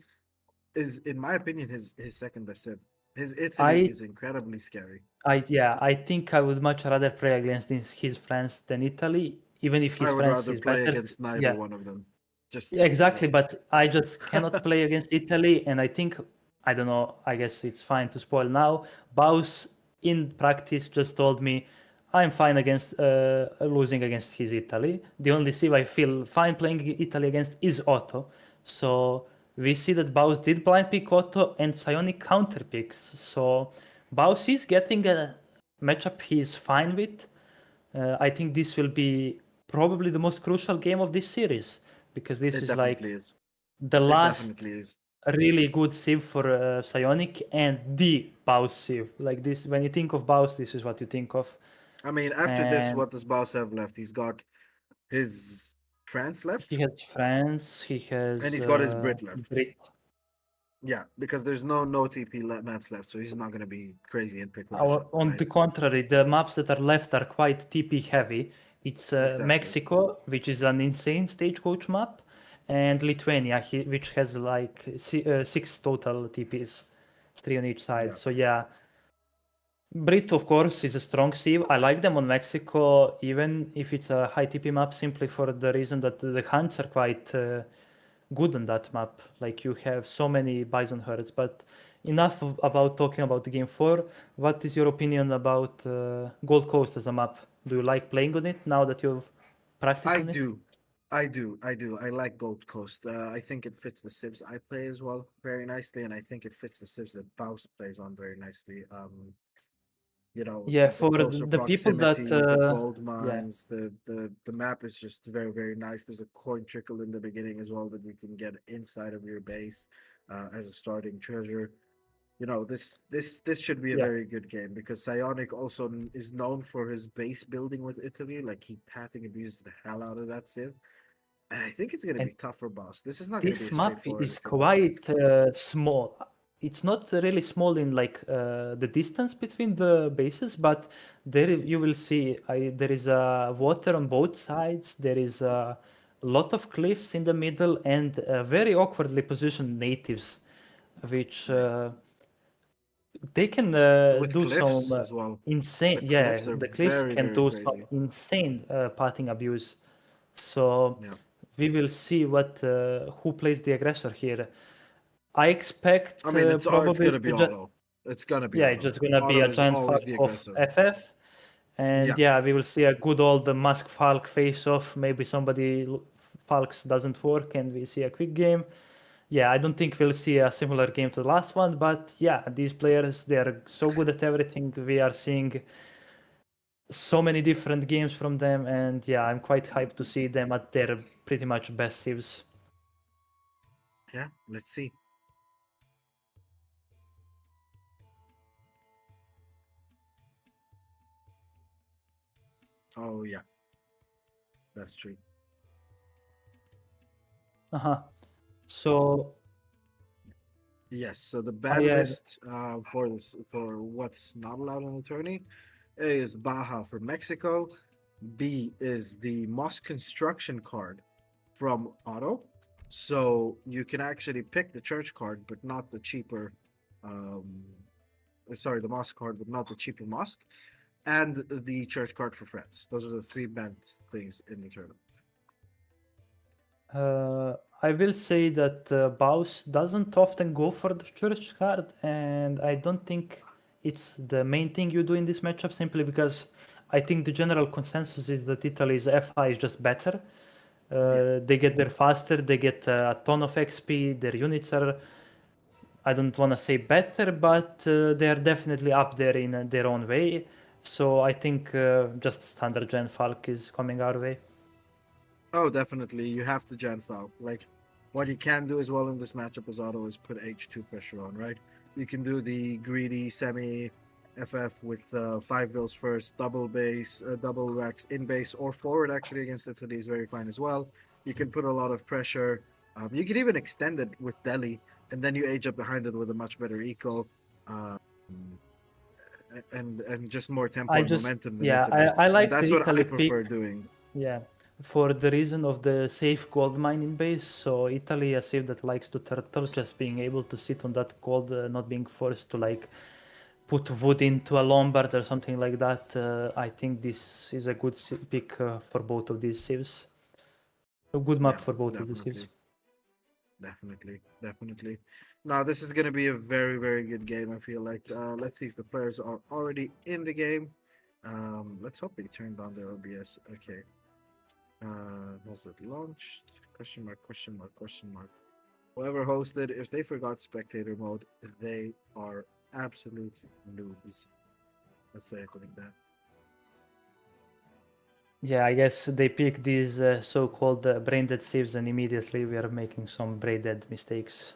is, in my opinion, his second best Civ. His Italy is incredibly scary. I think I would much rather play against his friends than Italy, even if his I would friends rather is play better. against neither Yeah, one of them. Just yeah, exactly. But I just cannot play against Italy, and I think I don't know. I guess it's fine to spoil now. Baus in practice just told me I'm fine against losing against his Italy. The only Civ I feel fine playing Italy against is Otto. So we see that Baus did blind pick Otto and Psionic counter picks. So Baus is getting a matchup he's fine with. I think this will be probably the most crucial game of this series because this it is like definitely is. the It last definitely is. really good Civ for Psionic and the Baus Civ. Like this, when you think of Baus, this is what you think of. I mean, after this, And what does Baus have left? He's got his France left, he has France, he has and he's got his Brit left. Brit. Yeah, because there's no TP maps left, so he's not going to be crazy and pick Russia. On the contrary, the maps that are left are quite TP heavy. It's Exactly. Mexico, which is an insane stagecoach map, and Lithuania, which has like 6 total TPs, 3 on each side. Yeah. So yeah, Brit of course is a strong Civ. I like them on Mexico, even if it's a high TP map, simply for the reason that the hunts are quite good on that map. Like you have so many bison herds. But enough about talking about the game 4. What is your opinion about Gold Coast as a map? Do you like playing on it now that you've practiced I on it? do. I like Gold Coast. I think it fits the Civs I play as well very nicely, and I think it fits the Civs that Baus plays on very nicely. Yeah, the for closer the people that proximity, the gold yeah. mines, the map is just very, very nice. There's a coin trickle in the beginning as well that you can get inside of your base as a starting treasure. This should be a Yeah. very good game because Psionic also is known for his base building with Italy. Like he pathing abuses the hell out of that Civ, and I think it's going to And be tough for Boss. This is not going to be This a map straightforward is mechanic. quite small. It's not really small in like the distance between the bases, but there you will see there is water on both sides. There is a lot of cliffs in the middle and very awkwardly positioned natives, which they can With do cliffs some as well. insane. The Yeah, cliffs are the cliffs very, can very do crazy. some insane pathing abuse. So Yeah. we will see what who plays the aggressor here. I expect I mean, it's probably going to be Auto. It's going to be yeah, Auto. it's just gonna be Auto a is giant always Falk the of aggressor. FF, and Yeah. yeah, we will see a good old Mask Falk face off. Maybe somebody Falks doesn't work, and we see a quick game. Yeah, I don't think we'll see a similar game to the last one, but yeah, these players, they are so good at everything. We are seeing so many different games from them, and yeah, I'm quite hyped to see them at their pretty much best civs. Yeah, let's see. Oh yeah, that's true. So Yes, so the ban list for this for what's not allowed in the tourney, A is Baja for Mexico, B is the Mosque construction card from Auto. So you can actually pick the church card, but not the cheaper the mosque card, but not the cheaper mosque, and the church card for France. Those are the 3 banned things in the tournament. I will say that Baus doesn't often go for the church card, and I don't think it's the main thing you do in this matchup, simply because I think the general consensus is that Italy's FI is just better. They get there faster, they get a ton of XP, their units are, I don't want to say better, but they are definitely up there in their own way. So I think just standard Gen Falk is coming our way. Oh, definitely. You have to Gen Falk. Like, What you can do as well in this matchup as auto is put H2 pressure on, right? You can do the greedy semi FF with 5 vills first, double base, double racks in base or forward actually against Italy is very fine as well. You can put a lot of pressure. You can even extend it with Delhi, and then you age up behind it with a much better eco. And just more tempo I and just momentum than yeah, Italy. I And like that's the what I Italy prefer pick. doing. Yeah, for the reason of the safe gold mine in base. So Italy, a save that likes to turtle, just being able to sit on that gold, not being forced to like put wood into a Lombard or something like that. I think this is a good pick for both of these saves. A good map Yeah, for both of the saves. Definitely. Now this is going to be a very, very good game. I feel like. Let's see if the players are already in the game. Let's hope they turned on their OBS. Okay. Was it launched? Question mark? Question mark? Question mark? Whoever hosted, if they forgot spectator mode, they are absolute noobs. Let's say it like that. Yeah, I guess they pick these so-called brain dead saves, and immediately we are making some brain dead mistakes.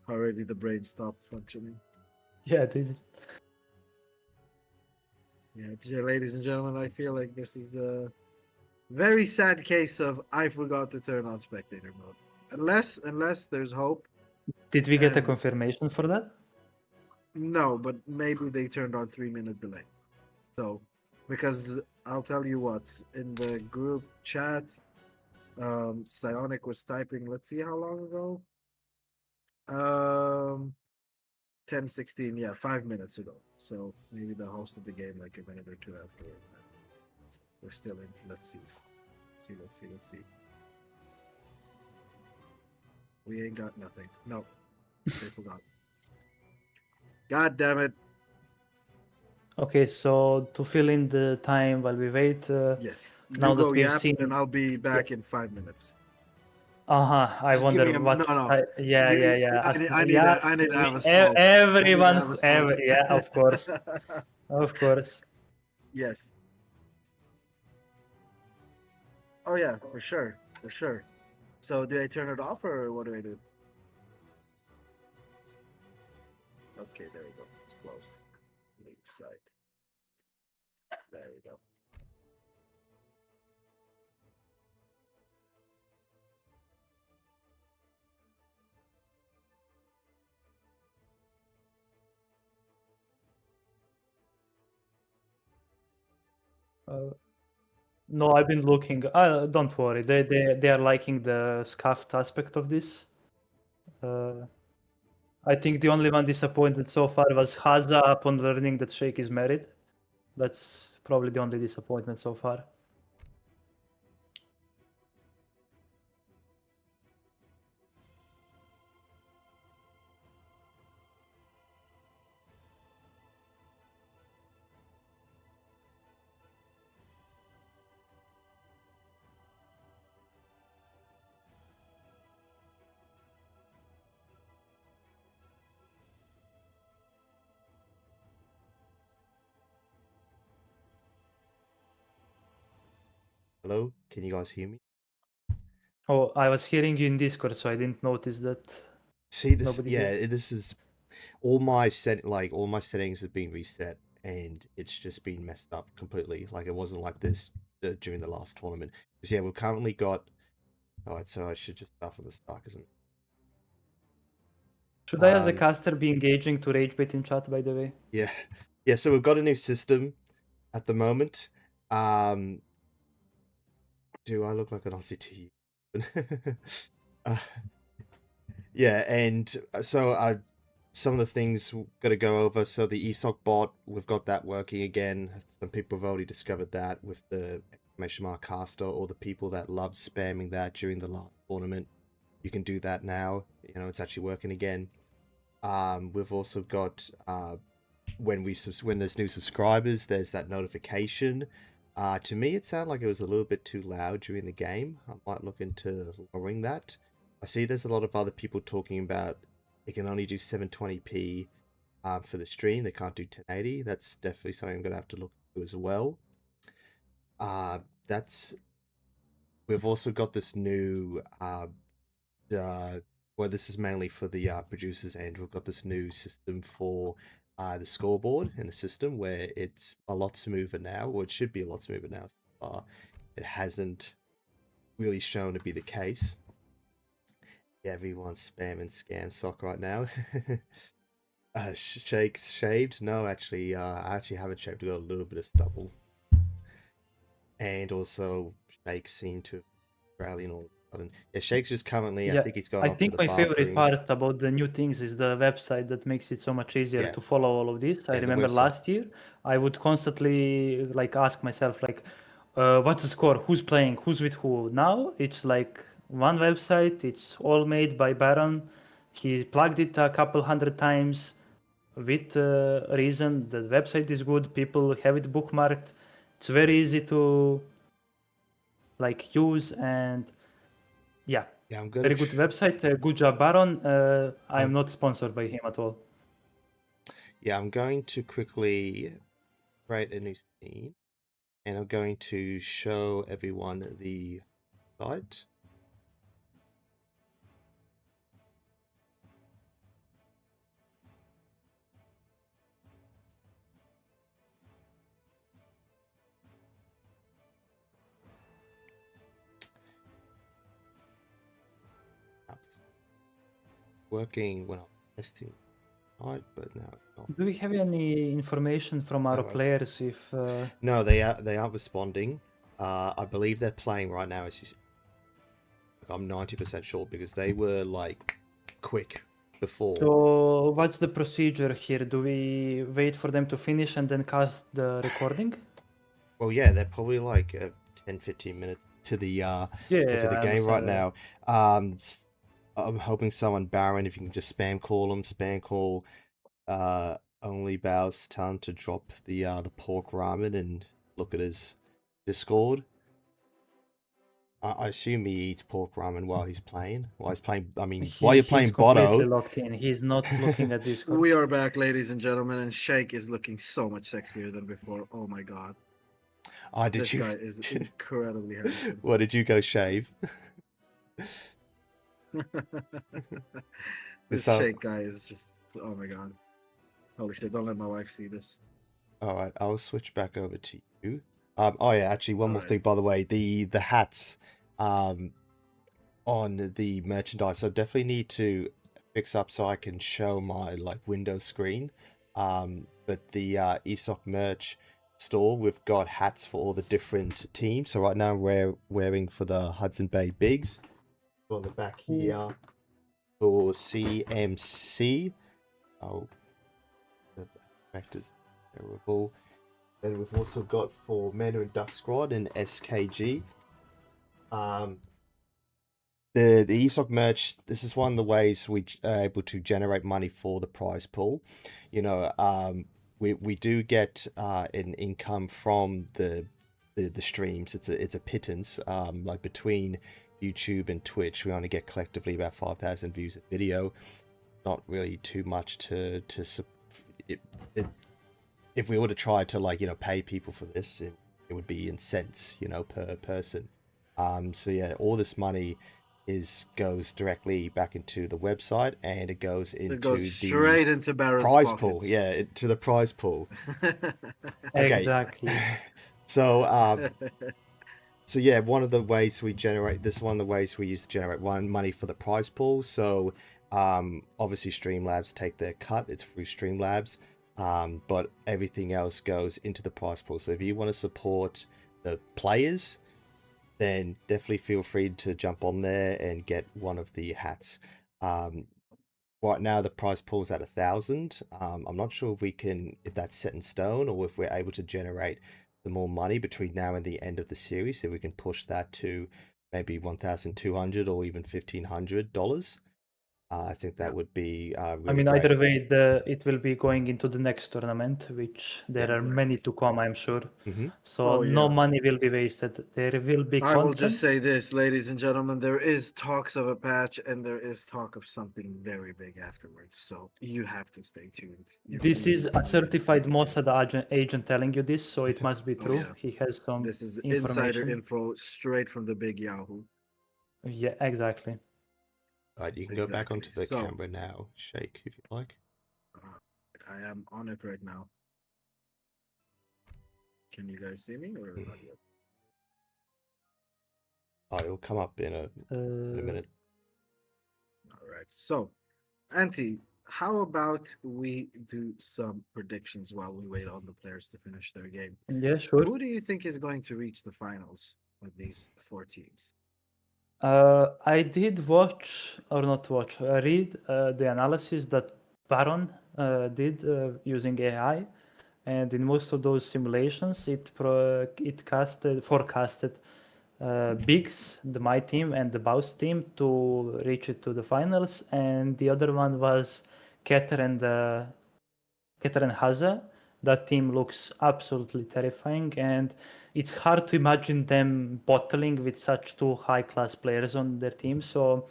Already the brain stopped functioning. Yeah, they did. Yeah, ladies and gentlemen, I feel like this is a very sad case of I forgot to turn on spectator mode. Unless there's hope. Did we get a And- confirmation for that? No, but maybe they turned on 3-minute delay. So, because I'll tell you what, in the group chat, Psionic was typing. Let's see how long ago. 10:16. Yeah, 5 minutes ago. So maybe they hosted the game like a minute or two afterward. We're still in. Let's see. Let's see. We ain't got nothing. No, they forgot. God damn it. Okay, so to fill in the time while we wait, Yes. now You that go we've yap, seen, and I'll be back in 5 minutes. I Just give wonder me a- what. no. Yeah, You- yeah, yeah. I need yeah, I need to have a e- smoke. everyone, I need to have a smoke. yeah, of course, of course. Yes. Oh yeah, for sure. So do I turn it off or what do I do? Okay, there we go. It's closed. Leave side. There we go. No, I've been looking. Don't worry. They are liking the scuffed aspect of this. I think the only one disappointed so far was Haza upon learning that Sheikh is married. That's probably the only disappointment so far. Hello, can you guys hear me? Oh, I was hearing you in Discord, so I didn't notice that. See this? Nobody Yeah, here. this is all my settings have been reset, and it's just been messed up completely. Like it wasn't like this during the last tournament. Because yeah, we've currently got. All right, so I should just start from the start, isn't it? Should I, as a caster, be engaging to rage bait in chat? By the way. Yeah, yeah. So we've got a new system at the moment. Do I look like an Aussie to you? Yeah, and so some of the things we've got to go over. So the ESOC bot, we've got that working again. Some people have already discovered that with the exclamation mark caster, or the people that love spamming that during the last tournament. You can do that now. You know, it's actually working again. We've also got when there's new subscribers, there's that notification. To me, it sounded like it was a little bit too loud during the game. I might look into lowering that. I see there's a lot of other people talking about it can only do 720p for the stream. They can't do 1080. That's definitely something I'm going to have to look into as well. We've also got this new well, this is mainly for the producers, and we've got this new system for the scoreboard in the system where it's a lot smoother now, or it should be a lot smoother now. So far, it hasn't really shown to be the case. Yeah, everyone's spamming scam sock right now. Shake's shaved? No, actually, I actually haven't shaved. I've got a little bit of stubble. And also, Shake seemed to have Australian all of a sudden. Yeah, Shake's just currently, I Yeah, think he's gone I up to think the my favorite bathroom. part about the new things is the website that makes it so much easier Yeah. to follow all of this. I Yeah, the remember website. last year, I would constantly like ask myself like, what's the score? Who's playing? Who's with who? Now it's like one website. It's all made by Baron. He plugged it a couple hundred times with reason. The website is good. People have it bookmarked. It's very easy to like use, and yeah, Yeah, I'm very gonna. good website. Good job, Baron. I'm not sponsored by him at all. Yeah, I'm going to quickly create a new scene, and I'm going to show everyone the site. Working when I'm testing site, but now it's not. Do we have any information from our No, players if No, they aren't responding. I believe they're playing right now. As you, I'm 90% sure because they were like quick before. so what's the procedure here? Do we wait for them to finish and then cast the recording? Well, yeah, they're probably like 10-15 minutes to the Yeah, into the I game right understand now. I'm hoping someone, Baron, if you can just spam call them, spam call OnlyBaus, tell him to drop the pork ramen and look at his Discord. I assume he eats pork ramen while he's playing. While he's playing, I mean, while you're playing he's completely Botto. locked in. He's not looking at Discord. We are back, ladies and gentlemen, and Shake is looking so much sexier than before. Oh my god. Did This you? guy is incredibly handsome. What did you go shave? This So- Shake guy is just, oh my god. Holy shit, don't let my wife see this. All right, I'll switch back over to you. Oh yeah, actually, one more Alright. thing, by the way, the hats, on the merchandise, so definitely need to fix up so I can show my like window screen. But the ESOC merch store, we've got hats for all the different teams. So right now we're wearing for the Hudson Bay Bigs. On the back here for CMC. Oh, the effect is terrible. Then we've also got for Mandarin Duck Squad and SKG. The ESOC merch, this is one of the ways we are able to generate money for the prize pool. You know, we do get an income from the streams. It's a pittance. Like between YouTube and Twitch, we only get collectively about 5,000 views a video. Not really too much to if we were to try to, like, you know, pay people for this, it would be in cents, you know, per person. So yeah, all this money goes directly back into the website, and it goes into It goes straight into Baron's prize pockets. pool. Yeah, to the prize pool. Okay. Exactly. So so yeah, one of the ways we generate this, one of the ways we use to generate money for the prize pool. So obviously Streamlabs take their cut. It's through Streamlabs. But everything else goes into the prize pool. So if you want to support the players, then definitely feel free to jump on there and get one of the hats. Right now the prize pool's at 1,000. I'm not sure if that's set in stone, or if we're able to generate the more money between now and the end of the series, so we can push that to maybe $1,200 or even $1,500. I think that would be really I mean, great. either way, it will be going into the next tournament, which there are many to come, I'm sure. So Oh, no yeah. money will be wasted. There will be I will content. just say this, ladies and gentlemen, there is talks of a patch, and there is talk of something very big afterwards. So you have to stay tuned. This is a certified Mossad agent telling you this, so it must be true. yeah. He has some This is information. insider info straight from the big Yahoo. Yeah, exactly. Alright, you can go back onto the Exactly. So- camera now. Shake if you like. I am on it right now. Can you guys see me or not yet? Oh, it'll come up in a minute. All right. So, Auntie, how about we do some predictions while we wait on the players to finish their game? Yeah, sure. Who do you think is going to reach the finals with these 4 teams? I did watch, or not watch, read the analysis that Baron did using AI, and in most of those simulations, it forecasted Bigs, my team, and the Baus team to reach it to the finals, and the other one was Keter and Haza. That team looks absolutely terrifying, and it's hard to imagine them battling with such two high-class players on their team. So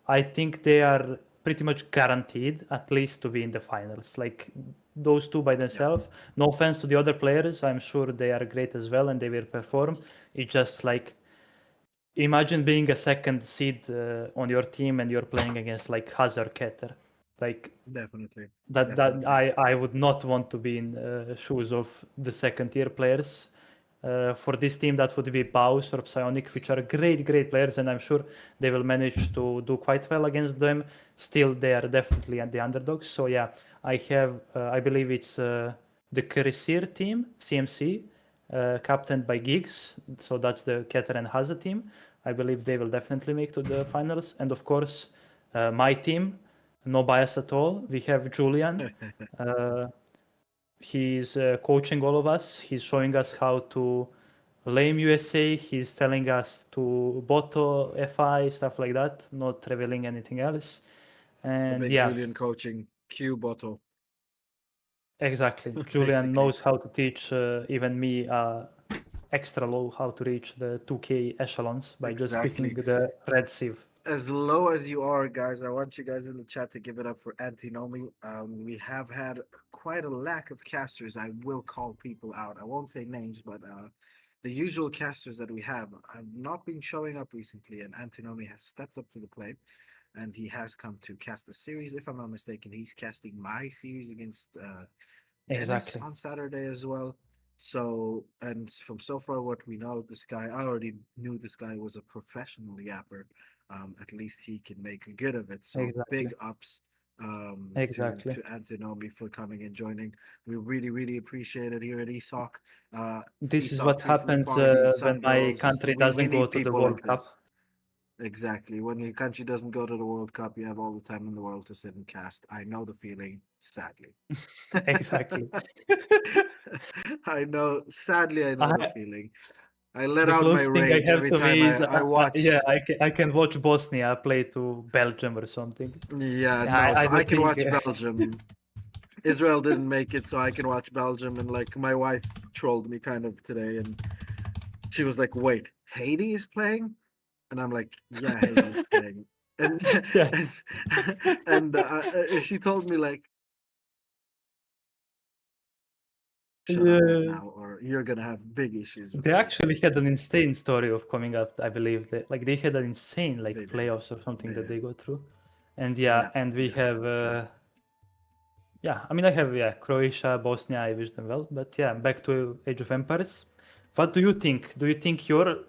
I think they are pretty much guaranteed at least to be in the finals. Like those two by themselves. No offense to the other players, I'm sure they are great as well and they will perform. It's just like imagine being a second seed on your team and you're playing against like Hazard Keter. Like Definitely. that Definitely. I would not want to be in shoes of the second tier players. For this team, that would be Baus or Psionic, which are great players, and I'm sure they will manage to do quite well against them. Still, they are definitely the underdogs. So yeah, I have, I believe it's the Kerisir team, CMC, captained by Giggs. So that's the Keter and Haza team. I believe they will definitely make to the finals. And of course, my team, no bias at all. We have Julian. He's coaching all of us. He's showing us how to lame USA. He's telling us to botto FI, stuff like that, not revealing anything else. The And big yeah, Julian coaching Q bottle. exactly. Julian Basically. knows how to teach even me extra low how to reach the 2K echelons by just picking Exactly. the red sieve. As low as you are, guys, I want you guys in the chat to give it up for Antinomi. We have had quite a lack of casters. I will call people out. I won't say names, but the usual casters that we have not been showing up recently, and Antinomi has stepped up to the plate, and he has come to cast the series. If I'm not mistaken, he's casting my series against Dennis Exactly. on Saturday as well. So, and from so far what we know, this guy, I already knew this guy was a professional yapper. At least he can make good of it. So Exactly. big ups Exactly. to Antinomi for coming and joining. We really appreciate it here at ESOC. This is ESOC, what Team happens Party, when Sun my Girls. country We doesn't go need to the people World like Cup. this. Exactly. When your country doesn't go to the World Cup, you have all the time in the world to sit and cast. I know the feeling, sadly. Exactly. I know, sadly, I know the feeling. I let The out my closest thing I rage have every to time me is I watch. yeah, I can watch Bosnia play to Belgium or something. Yeah, Yeah, no, so don't I can think, watch Belgium. Israel didn't make it, so I can watch Belgium. And like my wife trolled me kind of today, and she was like, "Wait, Haiti is playing?" And I'm like, "Yeah, Haiti is playing." And Yeah. and she told me like, "Shut up right Yeah. now, or you're gonna have big issues." With They me." actually had an insane story of coming up, I believe. Like they had an insane like They did. playoffs or something They that they did. go through. And yeah, and we have that's true. yeah, I mean I have Croatia, Bosnia, I wish them well. But yeah, back to Age of Empires. What do you think? Do you think your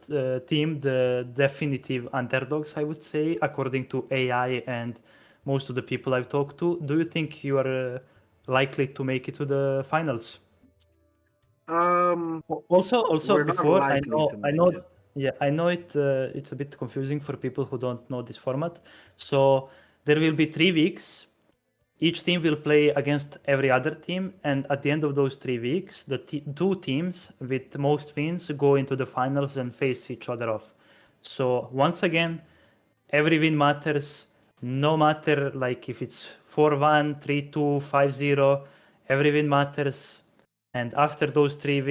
team, the definitive underdogs, I would say, according to AI and most of the people I've talked to, do you think you are likely to make it to the finals? Also We're not before likely to I make know it. yeah, I know it's a bit confusing for people who don't know this format. So there will be 3 weeks. Each team will play against every other team, and at the end of those 3 weeks, the 2 teams with most wins go into the finals and face each other off. So once again, every win matters, no matter like if it's 4-1, 3-2, 5-0, every win matters. And after those 3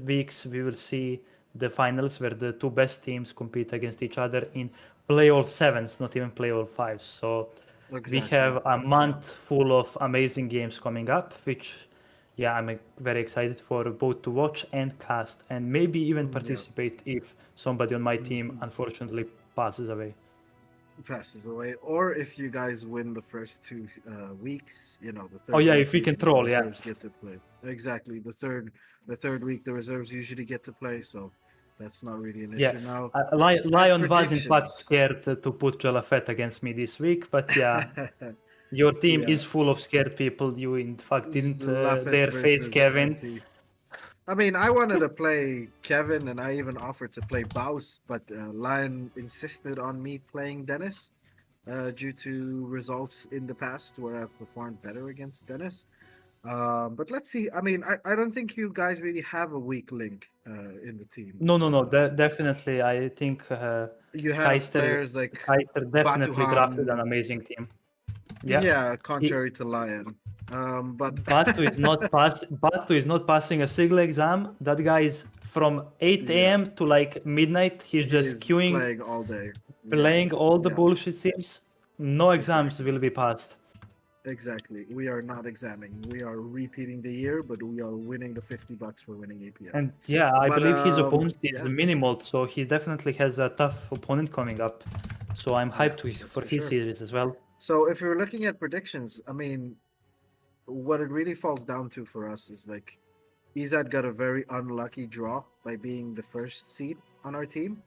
weeks, we will see the finals where the 2 best teams compete against each other in playoff 7s, not even playoff 5s. So we have a month full of amazing games coming up, which, yeah, I'm very excited for both to watch and cast, and maybe even participate if somebody on my team unfortunately passes away. passes away, or if you guys win the first 2 weeks, the third. Oh yeah, week if we can usually troll, the yeah. reserves get to play. Exactly, the third week the reserves usually get to play, so that's not really an Yeah. issue now. Lion was in fact predictions. scared to put Jalafet against me this week, but yeah, your team Yeah. is full of scared people. You in fact didn't Lafayette dare face versus Kevin. Anti. I mean, I wanted to play Kevin, and I even offered to play Baus, but Lion insisted on me playing Dennis due to results in the past where I've performed better against Dennis. But let's see. I mean, I don't think you guys really have a weak link in the team. No, definitely. I think You have Keister players like definitely Batuhan. drafted an amazing team. Yeah, contrary to Lion. But Batu is not passing a single exam. That guy is from 8 a.m. to like midnight. He's just queuing, playing all day, playing all the yeah. bullshit sims. No exams will be passed. Exactly. We are not examining. We are repeating the year, but we are winning the $50 for winning APL. And yeah, I But, believe his opponent is yeah. minimal, so he definitely has a tough opponent coming up. So I'm hyped that's for for his sure. series as well. So if you're looking at predictions, I mean, what it really falls down to for us is like, Izad got a very unlucky draw by being the first seed on our team.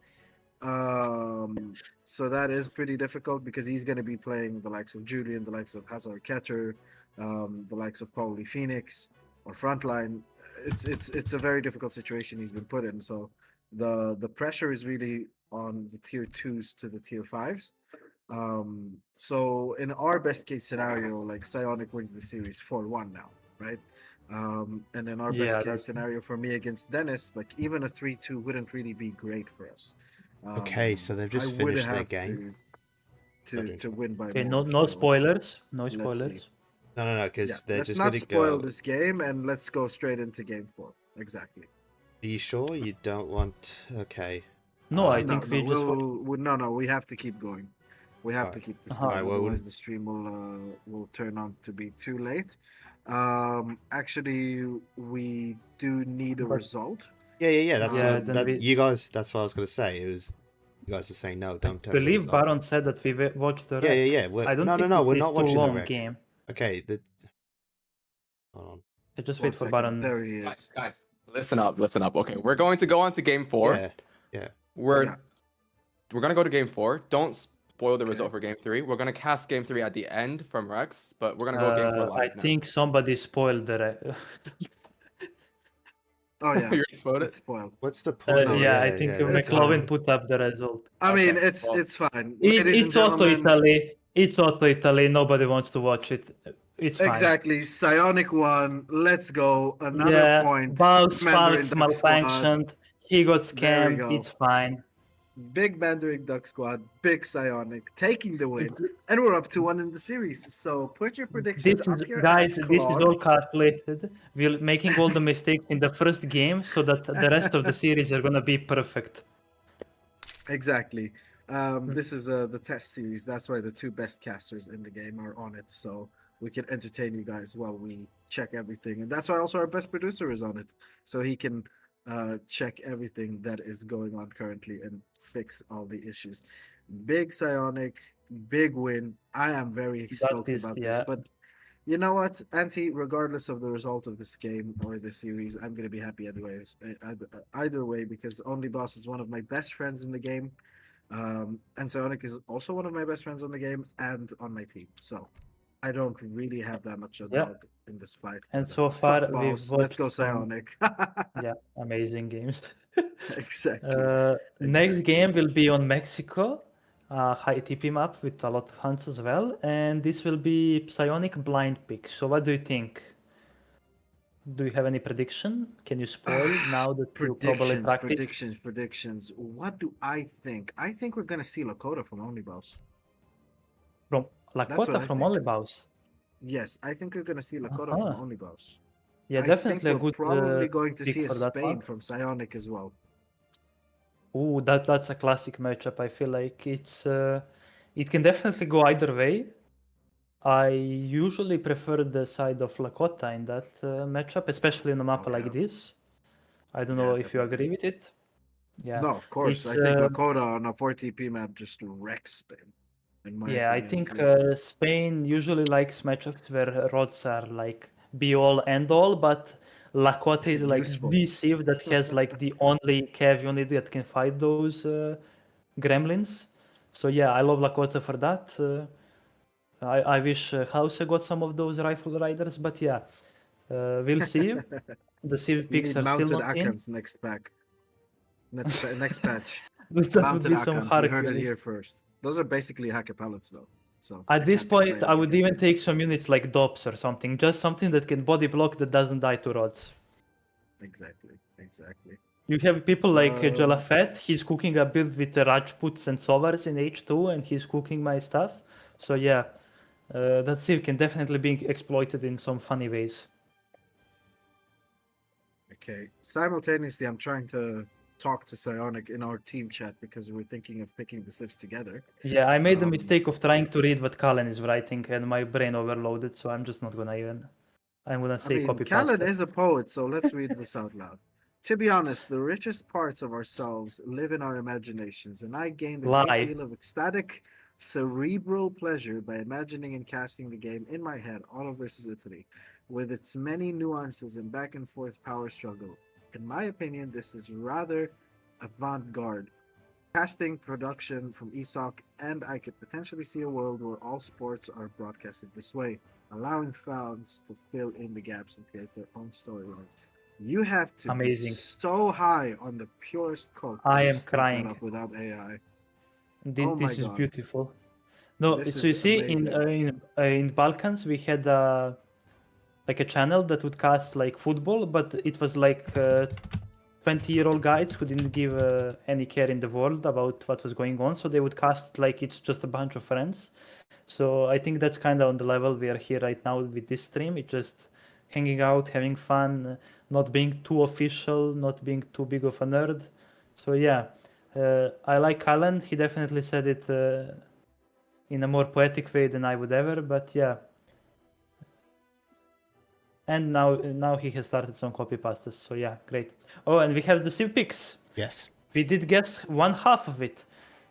So that is pretty difficult because he's going to be playing the likes of Julian, the likes of Hazard Ketter, the likes of probably Phoenix or Frontline. It's a very difficult situation he's been put in. So the pressure is really on the tier 2s to the tier 5s. So in our best case scenario, like Psionic wins the series 4-1 now, right? And in our best case scenario for me against Dennis, like even a 3-2 wouldn't really be great for us. Okay, so they've just finished their game. To win by Okay, more, no so spoilers. No let's see. spoilers. No, because Yeah, they're let's just not going to spoil go. this game and let's go straight into game 4. Exactly. Are you sure you don't want? Okay. No, I No, think we just. we have to keep going. We have to keep this going, Alright, well, otherwise the stream will turn out to be too late. Actually, we do need a result. Yeah. That's Yeah, what, then that, we- you guys. That's what I was going to say. It was you guys were saying no. Don't I tell me the believe result. Baron said that we watched the rec. Yeah. I don't think No. We're it's not too watching the long rec. game. Okay. Hold on. I just One wait for second. Baron. There he is. Guys, listen up. Okay, we're going to go on to game 4. Yeah. We're Yeah. gonna go to game 4. Don't spoil the Okay. result for game 3. We're gonna cast game 3 at the end from Rex, but we're gonna go game 4 live I now. think somebody spoiled the rec. Oh yeah, You already spoiled it's it? spoiled. What's the point? Yeah, I think that's McLovin fine. put up the result. I mean, Okay, it's fine. Ladies and It's Auto gentlemen, Italy. It's Auto Italy. Nobody wants to watch it. It's fine. exactly. Psionic won. Let's go. Another point. Baus Mandarin Falks Duck Squad. malfunctioned. He got There we scammed. go. It's fine. Big Mandarin Duck Squad, big Psionic, taking the win, and we're up to 1 in the series. So put your predictions This up is here. guys. as This is Claude. all calculated. We're making all the mistakes in the first game, so that the rest of the series are gonna be perfect. Exactly. This is the test series. That's why the 2 best casters in the game are on it. So we can entertain you guys while we check everything. And that's why also our best producer is on it. So he can check everything that is going on currently and fix all the issues. Big Psionic, big win. I am very stoked about this. But you know what, Anti, regardless of the result of this game or this series, I'm going to be happy either way because OnlyBaus is one of my best friends in the game. And Psionic is also one of my best friends on the game and on my team. So I don't really have that much of a dog in this fight. And so far, Fuck we've Baus. watched Let's go Psionic. amazing games. Exactly. Next game will be on Mexico, high TP map with a lot of hunts as well, and this will be Psionic blind pick. So what do you think? Do you have any prediction? Can you spoil now that you probably practiced? Predictions. What do I think? I think we're gonna see Lakota from OnlyBaus. From Lakota from OnlyBaus. Yes, I think we're gonna see Lakota from OnlyBaus. Yeah, I definitely think a good. we're probably going to pick see a for that Spain one. from Psionic as well. Ooh, that's a classic matchup. I feel like it can definitely go either way. I usually prefer the side of Lakota in that matchup, especially in a map like this. I don't know if you agree with it. Yeah. No, of course. I think Lakota on a 4 TP map just wrecks Spain. in my Yeah, I opinion, think at least. Spain usually likes matchups where rods are like be all and all, but Lakota is like Useful. the civ that has like the only cav unit that can fight those gremlins. So yeah, I love Lakota for that. I wish House got some of those rifle riders, but yeah, we'll see. The civ You picks need are still mounted not in. Akans next pack. Next patch. That would Mounted be some Akans. hard We heard it killing. here first. Those are basically hacker pellets, though. So At they this can't point, complain I if you would get even them. take some units like Dops or something, just something that can body block that doesn't die to rods. Exactly. You have people like Um, Jalafet, he's cooking a build with the Rajputs and Sovars in H2, and he's cooking my stuff. So yeah, that civ can definitely be exploited in some funny ways. Okay. Simultaneously, I'm trying to talk to Psionic in our team chat because we're thinking of picking the civs together. Yeah, I made the Um, mistake of trying to read what Kallen is writing, and my brain overloaded, so I'm just not gonna even. I'm gonna I say mean, copy Callan paste. is a poet, so let's read this out loud. To be honest, the richest parts of ourselves live in our imaginations, and I gained a great Lie. deal of ecstatic, cerebral pleasure by imagining and casting the game in my head, Auto versus Italy, with its many nuances and back and forth power struggle. In my opinion, this is rather avant-garde casting production from ESOC, and I could potentially see a world where all sports are broadcasted this way, allowing fans to fill in the gaps and create their own storylines. You have to Amazing. be so high on the purest coke I to am stick crying. that up without AI. This, Oh my this is god. beautiful. No, This so you is see, amazing. in Balkans we had like a channel that would cast like football, but it was like 20-year-old guys who didn't give any care in the world about what was going on, so they would cast like it's just a bunch of friends. So I think that's kind of on the level we are here right now with this stream. It's just hanging out, having fun, not being too official, not being too big of a nerd. So yeah, I like Alan. He definitely said it in a more poetic way than I would ever, but yeah. And now he has started some copy pastes, so yeah, great. Oh, and we have the civ picks. Yes. We did guess one half of it.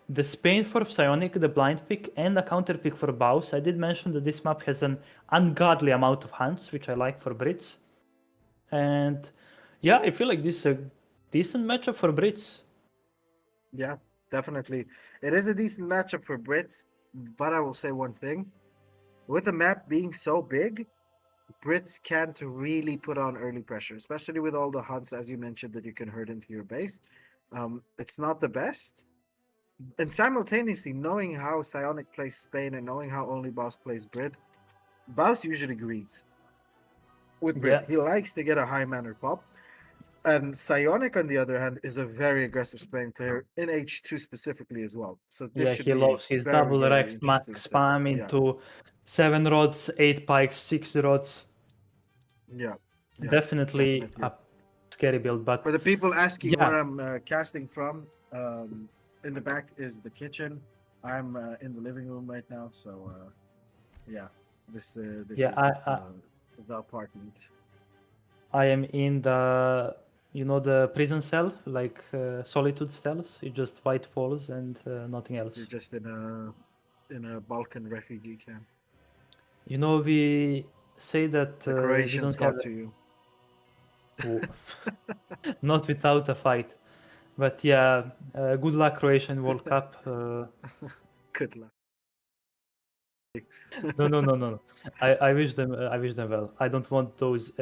The Spain for Psionic, the blind pick, and a counter pick for Baus. I did mention that this map has an ungodly amount of hunts, which I like for Brits. And yeah, I feel like this is a decent matchup for Brits. Yeah, definitely. It is a decent matchup for Brits, but I will say one thing. With the map being so big, Brits can't really put on early pressure, especially with all the hunts, as you mentioned, that you can herd into your base. It's not the best. And simultaneously, knowing how Psionic plays Spain and knowing how OnlyBaus plays Brit, Baus usually greeds with Brit. Yeah. He likes to get a high manner pop. And Psionic, on the other hand, is a very aggressive Spain player in H2 specifically as well. So this Yeah, should he be loves his very, double very Rex max interesting stuff. spam into 7 rods, 8 pikes, 6 rods. Yeah. Definitely a scary build, but for the people asking yeah. where I'm casting from, in the back is the kitchen. I'm in the living room right now, so yeah, this Yeah, is the apartment. I am in the, you know, the prison cell, like solitude cells. It's just white walls and nothing else. You're just in a Balkan refugee camp. You know, we say that The we Croatians don't have got to you. not without a fight, but yeah, good luck Croatian World Cup. Good luck. No. I wish them well. I don't want those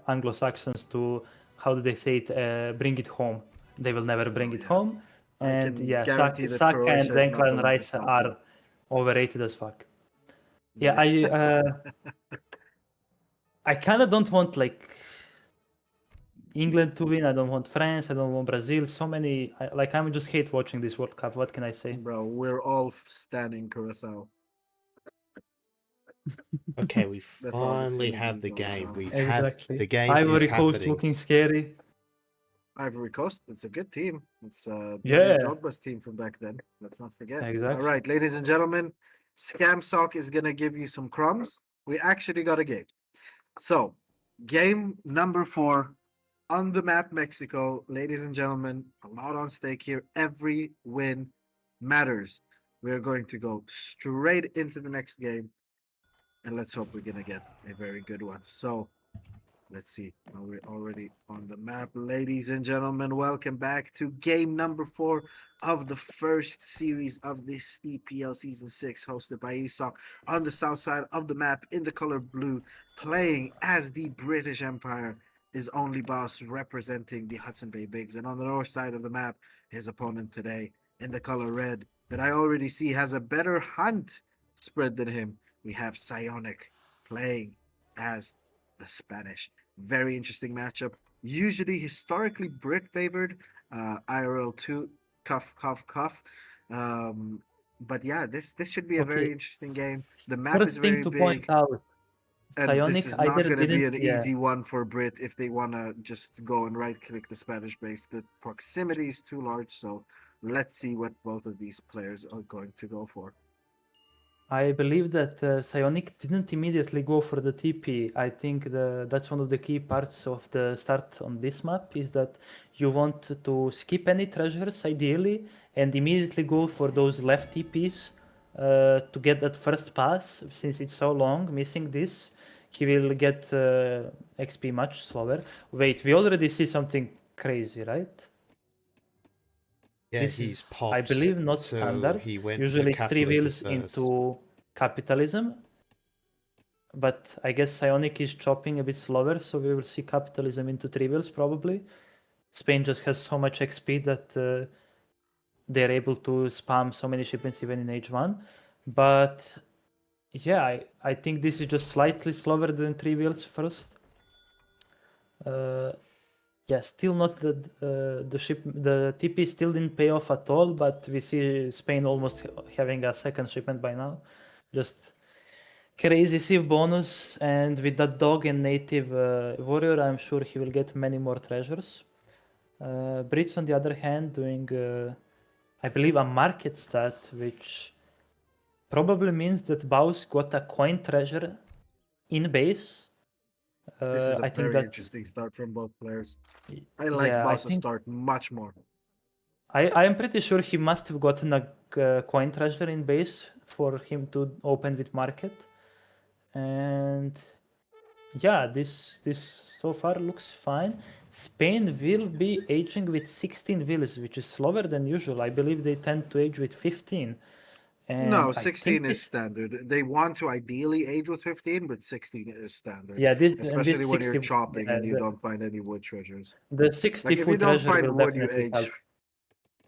Anglo-Saxons to, how do they say it, bring it home. They will never bring it home. I And can yeah, guarantee that Saka Croatia and is not the Declan one to Rice stop are them. overrated as fuck. Yeah, I kind of don't want like England to win. I don't want France. I don't want Brazil. So many. I just hate watching this World Cup. What can I say? Bro, we're all standing Curacao. Okay, we That's all that's finally gonna have be the going game. on. We Exactly. have the game Ivory is Coast happening. looking scary. Ivory Coast, it's a good team. It's Yeah. Drogba's team from back then. Let's not forget. Exactly. All right, ladies and gentlemen, ScamSock is gonna give you some crumbs. We actually got a game. So, game number 4 on the map Mexico. Ladies and gentlemen, a lot on stake here. Every win matters. we're going to go straight into the next game, and let's hope we're gonna get a very good one. So let's see. We're already on the map. Ladies and gentlemen, welcome back to game number 4 of the first series of this EPL Season 6, hosted by ESOC on the south side of the map in the color blue, playing as the British Empire is OnlyBaus representing the Hudson Bay Bigs. And on the north side of the map, his opponent today in the color red that I already see has a better hunt spread than him. We have Psionic playing as the Spanish. Very interesting matchup. Usually historically Brit favored. IRL 2, cuff, cuff, cuff. But yeah, this should be a very Okay. interesting game. The map First is thing very to big. point out, And Psionic this is not either going to be didn't. an easy one for Brit if they want to just go and right click the Spanish base. The proximity is too large, so let's see what both of these players are going to go for. I believe that Psionic didn't immediately go for the TP. I think that's one of the key parts of the start on this map, is that you want to skip any treasures ideally and immediately go for those left TPs to get that first pass. Since it's so long, missing this, he will get XP much slower. Wait, we already see something crazy, right? Yeah, This he's is, pops. I believe, not so standard. he went Usually for it's 3 capitalism wheels first. into capitalism. But I guess Psionic is chopping a bit slower, so we will see capitalism into 3 wheels probably. Spain just has so much XP that they're able to spam so many shipments even in H1. But yeah, I think this is just slightly slower than 3 wheels first. Yeah, still not the TP still didn't pay off at all, but we see Spain almost having a second shipment by now. Just crazy sieve bonus, and with that dog and native warrior, I'm sure he will get many more treasures. Brits, on the other hand, doing I believe a market start, which probably means that Baus got a coin treasure in base. This is a I think very that's interesting start from both players. I like yeah, I Baus' think start much more. I am pretty sure he must have gotten a coin treasure in base for him to open with market. And yeah, this so far looks fine. Spain will be aging with 16 villas, which is slower than usual. I believe they tend to age with 15. And No, I 16 think is this, standard. They want to ideally age with 15, but 16 is standard. yeah, this Especially when you're 60, chopping and you the, don't find any wood treasures. the 60 Like if you food don't treasure find will wood, you definitely age. help.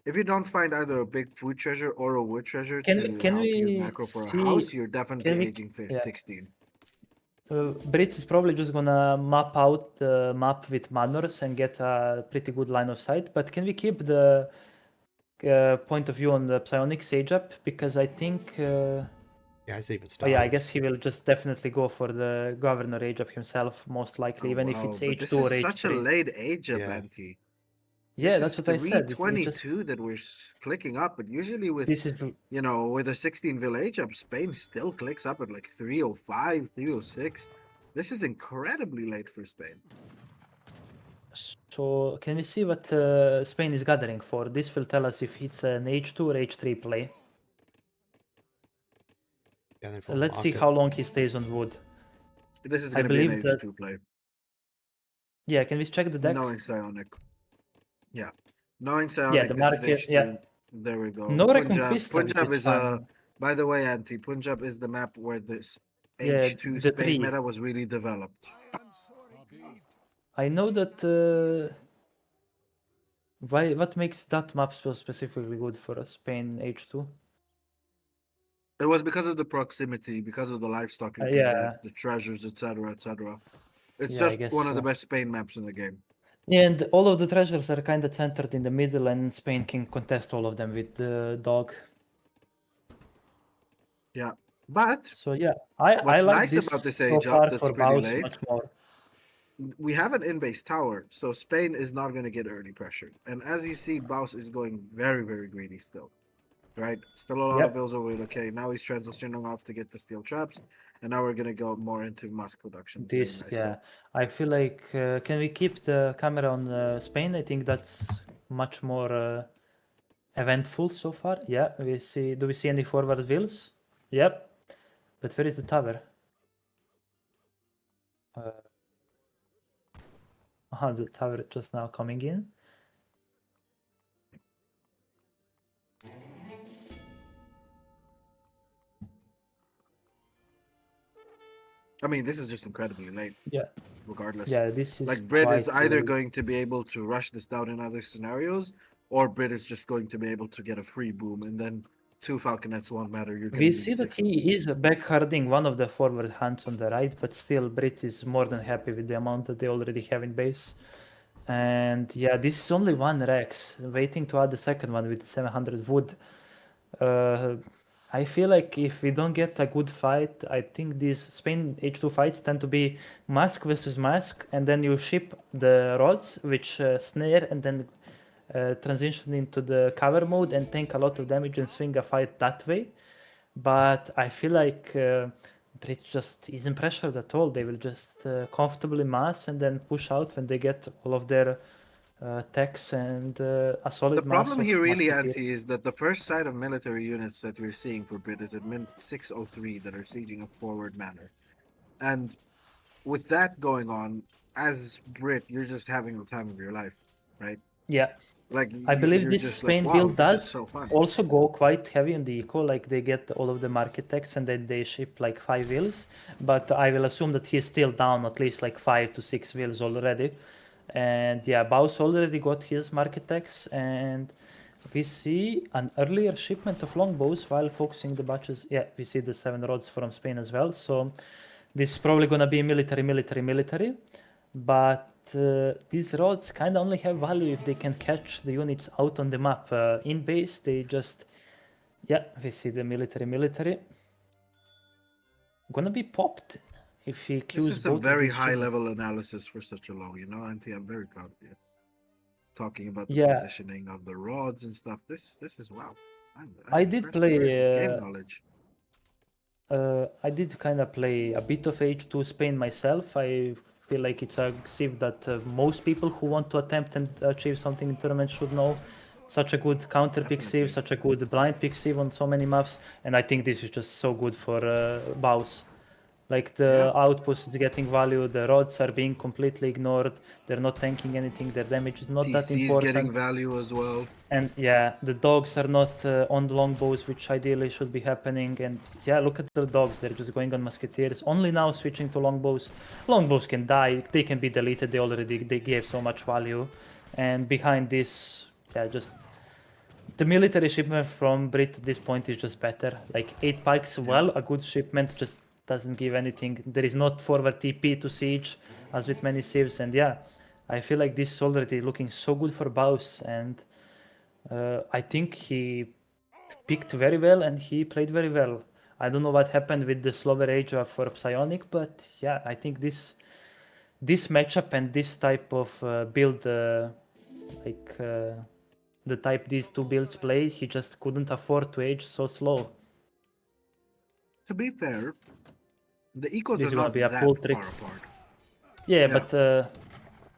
If you don't find either a big food treasure or a wood treasure Can to can help you we macro for a see? house, you're definitely Can we? aging Yeah. 16. Brits is probably just gonna map out the map with manors and get a pretty good line of sight. But can we keep the point of view on the Psionic age up? Because I think, Yeah, it's even oh started. yeah, I guess he will just definitely go for the governor age up himself, most likely, Oh, even if wow, it's but H2 this or is such a H3. late age up, Yeah. Anti. Yeah, This that's is what I said. It just 322 that we're clicking up, but usually with this is with a 16 village up, Spain still clicks up at like 305, 306. This is incredibly late for Spain. so. Can we see what Spain is gathering for? This will tell us if it's an H2 or H3 play. Yeah, then from Let's see market. how long he stays on wood. This is I going to be an believe that- H2 play. Yeah, can we check the deck? Knowing Psionic. Yeah. Knowing Psionic, Yeah, the this market. is H2. Yeah, There we go. no Reconquista, which Punjab is is fun. by the way, Anti, Punjab is the map where this Yeah, H2 the Spain tree. meta was really developed. I know that. What makes that map so specifically good for a Spain H2? It was because of the proximity, because of the livestock you can Yeah. get, the treasures, etc., etc. It's Yeah, I just guess one of the so. best Spain maps in the game. Yeah, and all of the treasures are kind of centered in the middle, and Spain can contest all of them with the dog. Yeah, but So yeah, I what's like nice this about this so age far up that's for pretty Baus late, much more. we have an in-base tower, so Spain is not going to get early pressured. And as you see, Baus is going very, very greedy still. Right? Still a lot Yep. of bills over it. Okay, now he's transitioning off to get the steel traps, and now we're going to go more into musk production. Very This, nice. yeah, So, I feel like can we keep the camera on Spain? I think that's much more Eventful so far. Yeah, we see. Do we see any forward wheels? Yep. But where is the tower? The tower just now coming in. I mean, this is just incredibly late. Yeah. Regardless. Yeah, this is Like Brit is quite either late. going to be able to rush this down in other scenarios, or Brit is just going to be able to get a free boom, and then 2 Falconets won't matter. You're We getting see that 6. he is backharding one of the forward hands on the right, but still Brit is more than happy with the amount that they already have in base. And yeah, this is only one Rex, waiting to add the second one with 700 wood. I feel like if we don't get a good fight, I think these Spain H2 fights tend to be mask versus mask, and then you ship the rods, which snare, and then transition into the cover mode and tank a lot of damage and swing a fight that way. But I feel like Brit just isn't pressured at all. They will just comfortably mass and then push out when they get all of their techs and a solid The mass problem of here, really, musketeer. Anti, is that the first side of military units that we're seeing for Brit is at min 603 that are sieging a forward manner. And with that going on, as Brit, you're just having the time of your life, right? Yeah. Like I believe you're this just Spain like, wow, build this is does so fun. also go quite heavy on the eco, like they get all of the market techs and then they ship like 5 wheels, but I will assume that he's still down at least like 5 to 6 wheels already. And yeah, Baus already got his market techs, and we see an earlier shipment of longbows while focusing the batches. Yeah, we see the 7 rods from Spain as well, so this is probably gonna be military, but these rods kind of only have value if they can catch the units out on the map. In base, they just, yeah, we see the military. Gonna be popped if he This queues is some both of very these high shipments. level analysis for such a low, you know, Anti. I'm very proud of you. Talking about the Yeah. positioning of the rods and stuff. This is wow. I'm I did impressed. Where is this play. game knowledge? I did kind of play a bit of H2 Spain myself. I feel like it's a civ that most people who want to attempt and achieve something in tournament should know. Such a good counter pick civ, Definitely. such a good blind pick civ on so many maps, and I think this is just so good for Baus. Like the outpost is getting value, the rods are being completely ignored, they're not tanking anything, their damage is not that TC is important. getting value as well. And yeah, the dogs are not on the longbows, which ideally should be happening. And yeah, look at the dogs, they're just going on musketeers. Only now switching to longbows. Longbows can die, they can be deleted, they gave so much value. And behind this, yeah, just the military shipment from Brit at this point is just better. Like 8 pikes, well, a good shipment just doesn't give anything. There is not forward TP to siege as with many civs. And yeah, I feel like this is already looking so good for Baus. And I think he picked very well and he played very well. I don't know what happened with the slower age for Psionic, but yeah, I think this matchup and this type of build, the type these two builds play, he just couldn't afford to age so slow. To be fair, the ecos This are is gonna not be a that cool far trick. apart. Yeah, Yeah. but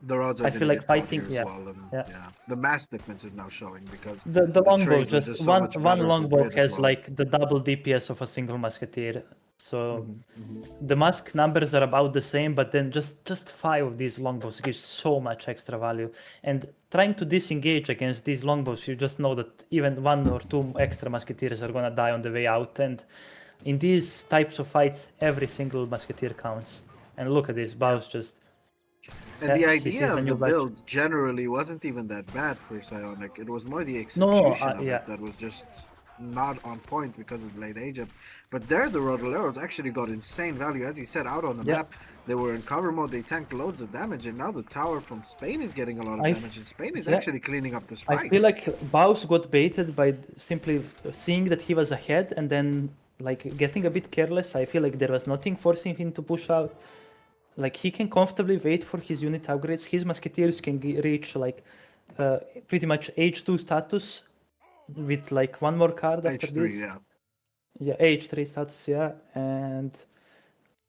The rods are I gonna feel like get caught fighting, here as yeah, well, and yeah. the mass difference is now showing because the longbow, trades are just so one much better for longbow Brit as has well. like the double DPS of a single musketeer. So Mm-hmm. the mask numbers are about the same, but then just 5 of these longbows gives so much extra value. And trying to disengage against these longbows, you just know that even 1 or 2 extra musketeers are gonna die on the way out. And in these types of fights, every single musketeer counts. And look at this, Baus just. And Yeah, the he idea sees a of new the batch. build generally wasn't even that bad for Psionic. It was more the No, execution of yeah. it that was just not on point because of late age up. But there, the Rodoleros actually got insane value. As you said, out on the Yeah. map, they were in cover mode, they tanked loads of damage, and now the tower from Spain is getting a lot of I damage, and Spain is yeah. actually cleaning up this I fight. feel like Baus got baited by simply seeing that he was ahead and then like getting a bit careless. I feel like there was nothing forcing him to push out. Like he can comfortably wait for his unit upgrades. His musketeers can reach like pretty much H2 status with like 1 more card after H3, this. yeah. Yeah, H3 status, yeah, and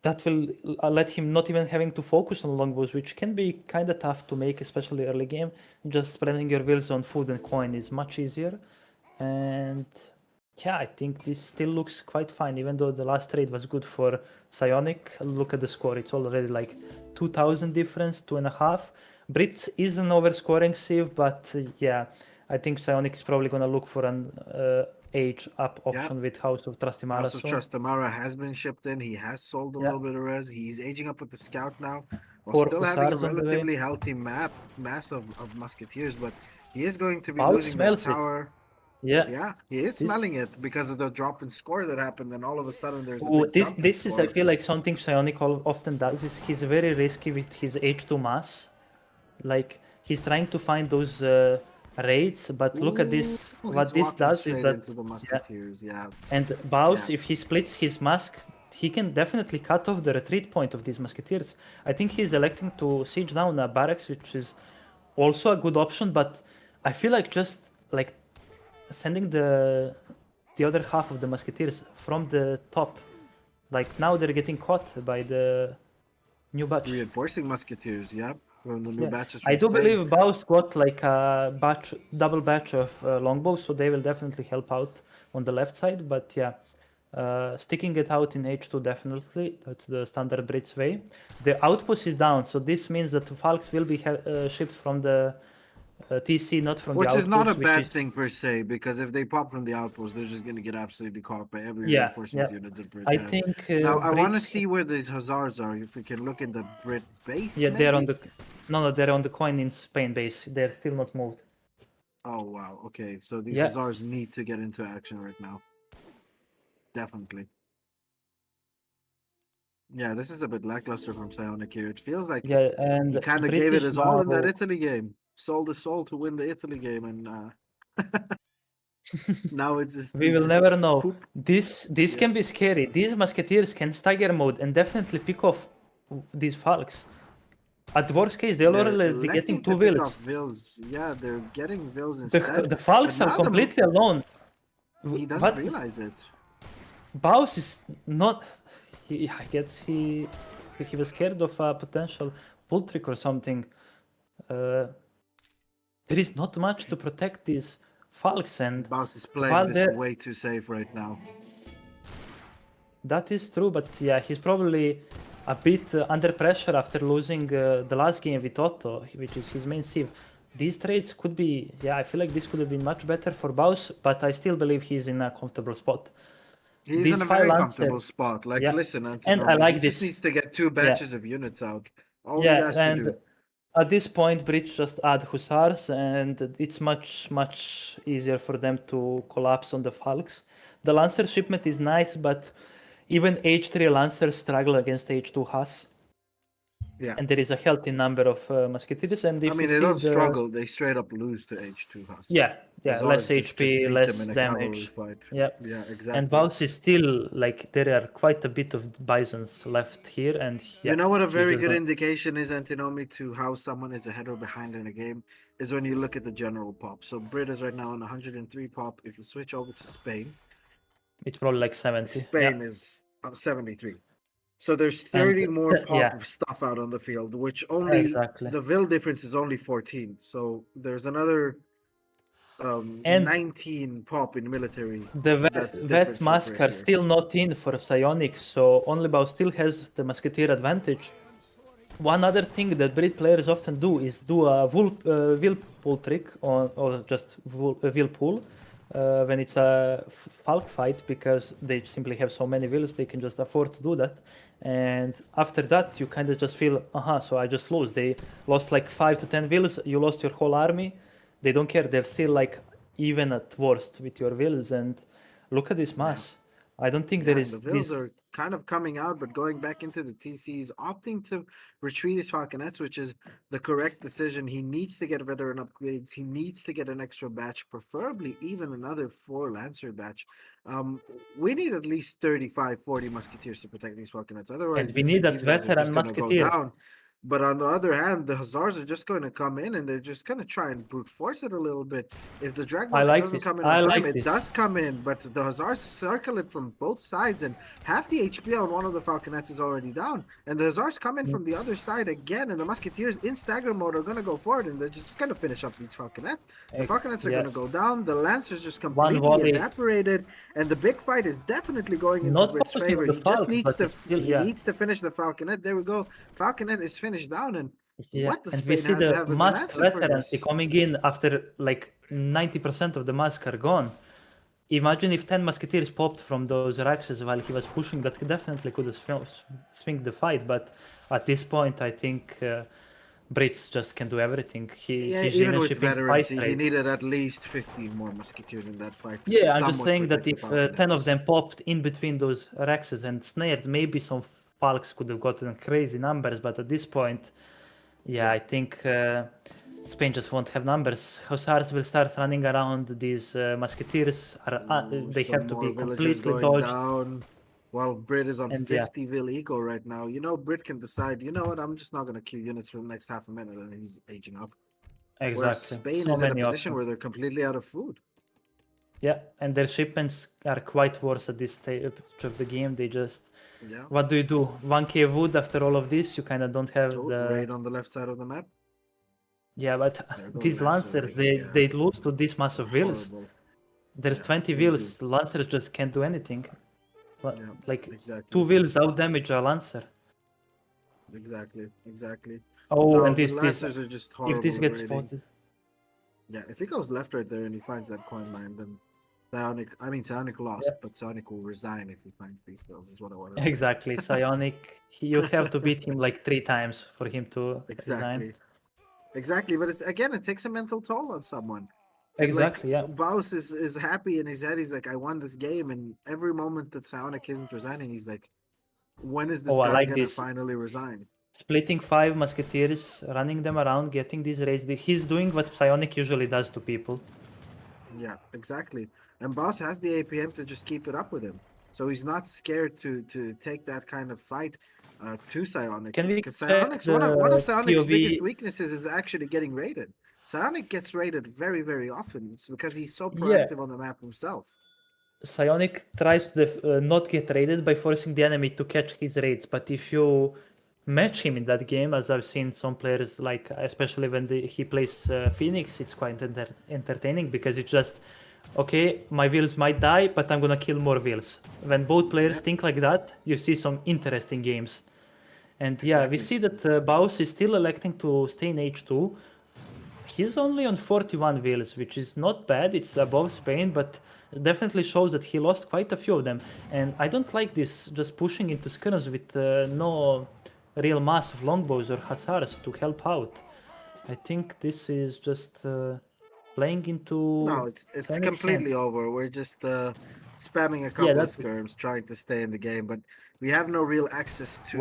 that will let him not even having to focus on longbows, which can be kind of tough to make, especially early game. Just spreading your wheels on food and coin is much easier. And yeah, I think this still looks quite fine, even though the last trade was good for Psionic. Look at the score; it's already like 2,000 difference, 2.5. Brits is an overscoring sieve, but yeah, I think Psionic is probably gonna look for an age up option with House of Trustimara. House of Trustimara has been shipped in. He has sold a Yeah. little bit of res. He's aging up with the scout now, while Four still having a Hussars on the way. relatively healthy mass of musketeers. But he is going to be Baus losing that smells it. tower. Yeah. Yeah, he is smelling it because of the drop in score that happened. Then all of a sudden there's a Ooh, big jump in this is, I score. feel like, something Psionic often does is he's very risky with his H2 mass. Like, he's trying to find those raids, but look at this. Ooh, What he's this walking does is straight that... into the musketeers. Yeah. And Baus, Yeah. if he splits his mask, he can definitely cut off the retreat point of these musketeers. I think he's electing to siege down a barracks, which is also a good option, but I feel like just like sending the other half of the musketeers from the top, like now they're getting caught by the new batch. Reinforcing musketeers, yeah. From the new Yeah. batches. I from do Spain. believe Baus got like a double batch of longbows, so they will definitely help out on the left side. But yeah, sticking it out in H2 definitely. That's the standard Brits way. The outpost is down, so this means that Falks will be shipped from the TC, not from Which the outpost. is not a which bad is- thing per se, because if they pop from the outpost, they're just going to get absolutely caught by every Yeah, reinforcement yeah. unit that Brit I has. think Now, I want to Brits- see where these Hussars are. If we can look in the Brit base. Yeah, they're on maybe? the no, they're on the coin in Spain base. They're still not moved. Oh wow. Okay, so these Yeah. Hussars need to get into action right now. Definitely. Yeah, this is a bit lackluster from Psionic here. It feels like Yeah, and he kind of gave it British his all in that now- Italy game. Sold his soul to win the Italy game, and now it's just We it's will just never know. poop. This Yeah. can be scary. These musketeers can stagger mode and definitely pick off these Falks. At worst case, they're already electing getting to two pick vills. off Vils. Yeah, they're getting Vils The, instead. the Falks but are now the- completely alone. He doesn't But realize it. Baus is not. I guess he was scared of a potential pull trick or something. There is not much to protect these Falks, and Baus is while playing this they're- way too safe right now. that is true, but yeah, he's probably a bit under pressure after losing the last game with Otto, which is his main sieve. These trades could be, yeah, I feel like this could have been much better for Baus, but I still believe he's in a comfortable spot. He's These in a five very Lancer- comfortable spot. Like, Yeah. listen, And I like he this. just needs to get 2 batches of units out. All he Yeah, has to and do. at this point, Brits just add Hussars, and it's much easier for them to collapse on the Falks. The Lancer shipment is nice, but even H3 Lancers struggle against H2 Huss. Yeah. And there is a healthy number of musketeers, and if I mean, you they see don't the... struggle. They straight up lose to H2 Huss. Yeah, Hussars less just HP, beat them less in a damage. cavalry fight. Yeah. Yeah, exactly. And Baus is still, like, there are quite a bit of bisons left here, and yeah, You know what a he very does good not- indication is, Antinomy, to how someone is ahead or behind in a game is when you look at the general pop. So Brit is right now on 103 pop. If you switch over to Spain, It's probably like 70. Spain is on 73. So there's 30 more pop yeah. of stuff out on the field, which only Exactly. the Vil difference is only 14. So there's another And 19 pop in military. The That's vet difference for mask Brit are here. still not in for Psionic, so OnlyBaus still has the musketeer advantage. One other thing that Brit players often do is do a will pull trick or just will pull when it's a Falk fight, because they simply have so many wills they can just afford to do that. And after that, you kind of just feel, so I just lose. They lost like 5 to 10 wills. You lost your whole army. They don't care. They're still like even at worst with your wills. And look at this mass. I don't think there Yeah, is the Vils this. are kind of coming out, but going back into the TCs, opting to retreat his Falconets, which is the correct decision. He needs to get veteran upgrades. He needs to get an extra batch, preferably even another 4 Lancer batch. We need at least 35, 40 Musketeers to protect these Falconets. Otherwise, And we need that these guys are veteran just gonna go Musketeer. down. But on the other hand, the Hussars are just going to come in and they're just going to try and brute force it a little bit. If the Drag Box doesn't come in on time, it does come in, but the Hussars circle it from both sides, and half the HP on one of the Falconets is already down. And the Hussars come in from the other side again, and the Musketeers in stagger mode are going to go forward, and they're just going to finish up these Falconets. The Falconets are going to go down, the Lancers just completely evaporated, and the big fight is definitely going into Brit's favor. He just needs to, needs to finish the Falconet. There we go. Falconet is finished down, and and we see the mask veterancy coming in after like 90% of the mask are gone. Imagine if 10 Musketeers popped from those Raxes while he was pushing, that definitely could have swung the fight, but at this point I think Brits just can do everything. Even with veterancy, he needed at least 15 more Musketeers in that fight. I'm just saying that if 10 of them popped in between those Raxes and snared, maybe some Falks could have gotten crazy numbers, but at this point, I think Spain just won't have numbers. Hussars will start running around. These Musketeers they have to be completely dodged. Down. While Brit is on 50 Vil Eco right now, Brit can decide, you know what, I'm just not going to queue units for the next half a minute, and he's aging up. Exactly. Whereas Spain is in a position where they're completely out of food. Yeah, and their shipments are quite worse at this stage of the game. They just... What do you do? 1k wood after all of this? You kind of don't have the... Raid on the left side of the map? Yeah, but these Lancers, they lose to this mass of Wills. There's 20 Wills. Lancers just can't do anything. Like, 2 Wills out-damage a Lancer. Exactly. Oh, and the Lancers are just horrible. If this gets spotted... Yeah, if he goes left right there and he finds that coin mine, then Psionic lost, but Psionic will resign if he finds these builds, is what I want to say. Exactly, Psionic, you have to beat him like 3 times for him to resign. Exactly, but it takes a mental toll on someone. Exactly, Baus is happy in his head, he's like, I won this game, and every moment that Psionic isn't resigning, he's like, when is this guy going to finally resign? Splitting 5 Musketeers, running them around, getting these raids. He's doing what Psionic usually does to people. Yeah, exactly. And Baus has the APM to just keep it up with him. So he's not scared to take that kind of fight to Psionic. Because Psionic's one of Psionic's biggest weaknesses is actually getting raided. Psionic gets raided very, very often. It's because he's so proactive on the map himself. Psionic tries to not get raided by forcing the enemy to catch his raids. But if you match him in that game, as I've seen some players, like especially when he plays Phoenix, it's quite entertaining because it's just, okay, my Wills might die, but I'm gonna kill more Wills. When both players think like that, you see some interesting games. And we see that Baus is still electing to stay in H2. He's only on 41 Wills, which is not bad. It's above Spain, but definitely shows that he lost quite a few of them. And I don't like this, just pushing into skirms with no real mass of longbows or hussars to help out. I think this is just playing into... No, it's completely over. We're just spamming a couple of skirms, trying to stay in the game, but we have no real access to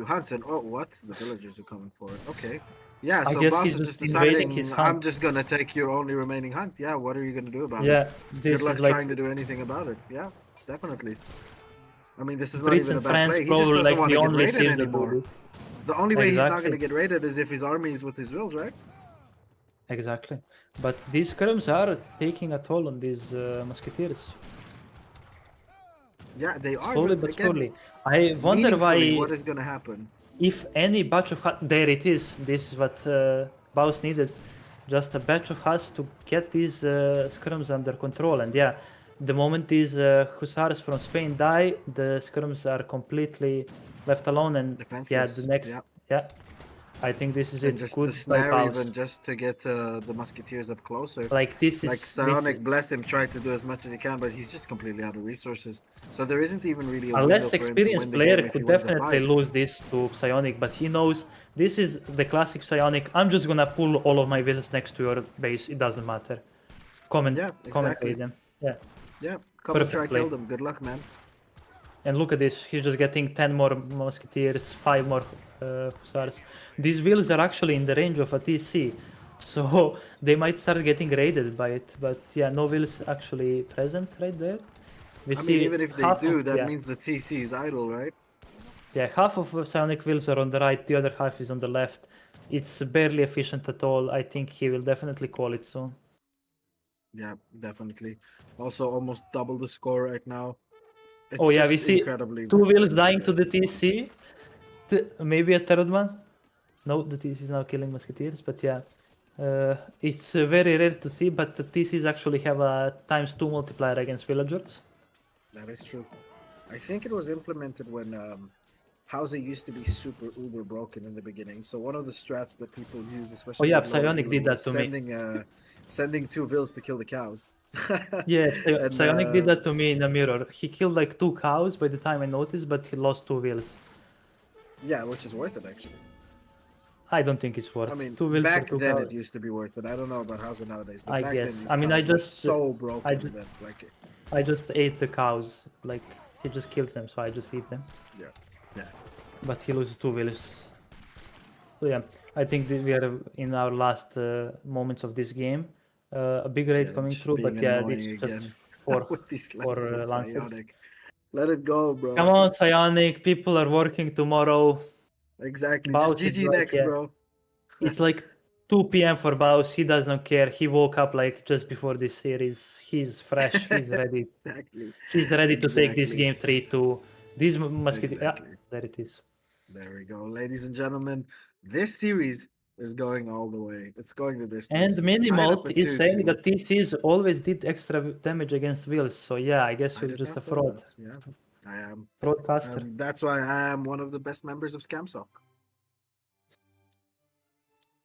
hunts. And the villagers are coming for it. Okay. Yeah, so Baus is just deciding, I'm just gonna take your only remaining hunt. Yeah, what are you gonna do about it? Good luck trying to do anything about it. Yeah, definitely. I mean, this is not even a bad play. He just doesn't want to get raided anymore. The only way he's not going to get raided is if his army is with his Wills, right? Exactly. But these skirms are taking a toll on these Musketeers. Yeah, they are. Slowly but surely. I wonder why... What is going to happen? If any batch of... There it is. This is what Baus needed. Just a batch of Huss to get these skirms under control. And the moment these Hussars from Spain die, the skirms are completely left alone. And defenseless. The next... I think this is it. Just good the snare even just to get the Musketeers up closer. Like this is... Like Psionic, bless him, tried to do as much as he can, but he's just completely out of resources. So there isn't even really a less experienced player could definitely lose this to Psionic, but he knows this is the classic Psionic. I'm just gonna pull all of my Wills next to your base. It doesn't matter. Comment them. Yeah, come and try kill them. Good luck, man. And look at this. He's just getting 10 more Musketeers, 5 more Hussars. These Wills are actually in the range of a TC, so they might start getting raided by it. But no Wills actually present right there. I mean, even if they do, that means the TC is idle, right? Yeah, half of Psionic wheels are on the right, the other half is on the left. It's barely efficient at all. I think he will definitely call it soon. Yeah, definitely. Also, almost double the score right now. It's Oh yeah, we just see incredibly two wheels incredibly dying to good the at this point. TC. Maybe a third one. No, the TC is now killing Musketeers, but yeah. It's very rare to see, but the TCs actually have a ×2 multiplier against villagers. That is true. I think it was implemented when Hauser used to be super uber broken in the beginning. So one of the strats that people used, especially Oh yeah, with lower Psionic elo, did that was to me. sending 2 vills to kill the cows. Yeah, And, Psionic did that to me in the mirror. He killed like 2 cows by the time I noticed, but he lost 2 wheels. Yeah, which is worth it actually. I don't think it's worth. I mean, 2 wheels for back 2 then cows. it used to be worth it. I don't know about Hauser nowadays, but I back guess. then these I mean, I cows were just- so broken ju- that like I just ate the cows. Like, he just killed them, so I just eat them. yeah, yeah. But he loses 2 wheels. So yeah, I think that we are in our last moments of this game. A big raid Yeah, coming just through, being but yeah, annoying it's just again. for With these for lines of Lancers. Psionic. Let it go, bro. Come on, Psionic. People are working tomorrow. Exactly. Baus Just is GG like, next, yeah. bro. It's like 2 p.m. for Baus. He doesn't care. He woke up like just before this series. He's fresh. He's ready. Exactly. He's ready to take this Exactly. game 3-2. These Musketeers. Yeah, Exactly. there it is. There we go. Ladies and gentlemen, this series is going all the way. It's going the distance. And It's tied up Minimolt at is saying 2-2. that TCs always did extra damage against wheels. So yeah, I guess I you're did just a not know fraud. that. Yeah, I am. Broadcaster. That's why I am one of the best members of ScamSoc.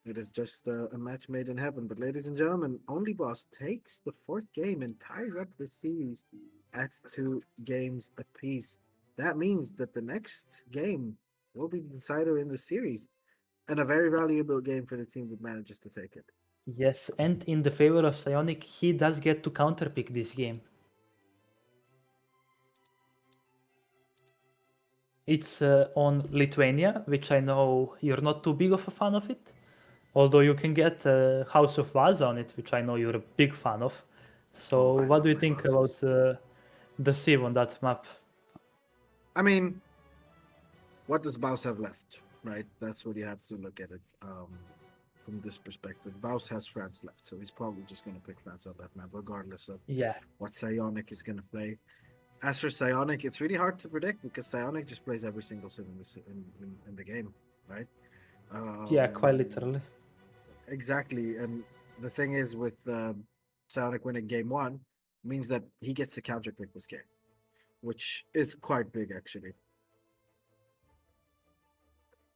It is just a match made in heaven. But ladies and gentlemen, OnlyBaus takes the 4th game and ties up the series at 2 games apiece. That means that the next game will be the decider in the series, and a very valuable game for the team that manages to take it. Yes, and in the favor of Psionic, he does get to counterpick this game. It's on Lithuania, which I know you're not too big of a fan of it. Although you can get House of Vaza on it, which I know you're a big fan of. So I what do you love my think houses. about the Civ on that map? I mean, what does Baus have left, right? That's what you have to look at it from this perspective. Baus has France left, so he's probably just going to pick France on that map, regardless of Yeah. what Psionic is going to play. As for Psionic, it's really hard to predict because Psionic just plays every single Civ in the game, right? Yeah, quite literally. Exactly, and the thing is with Psionic winning game 1 means that he gets to counterpick this game, which is quite big actually.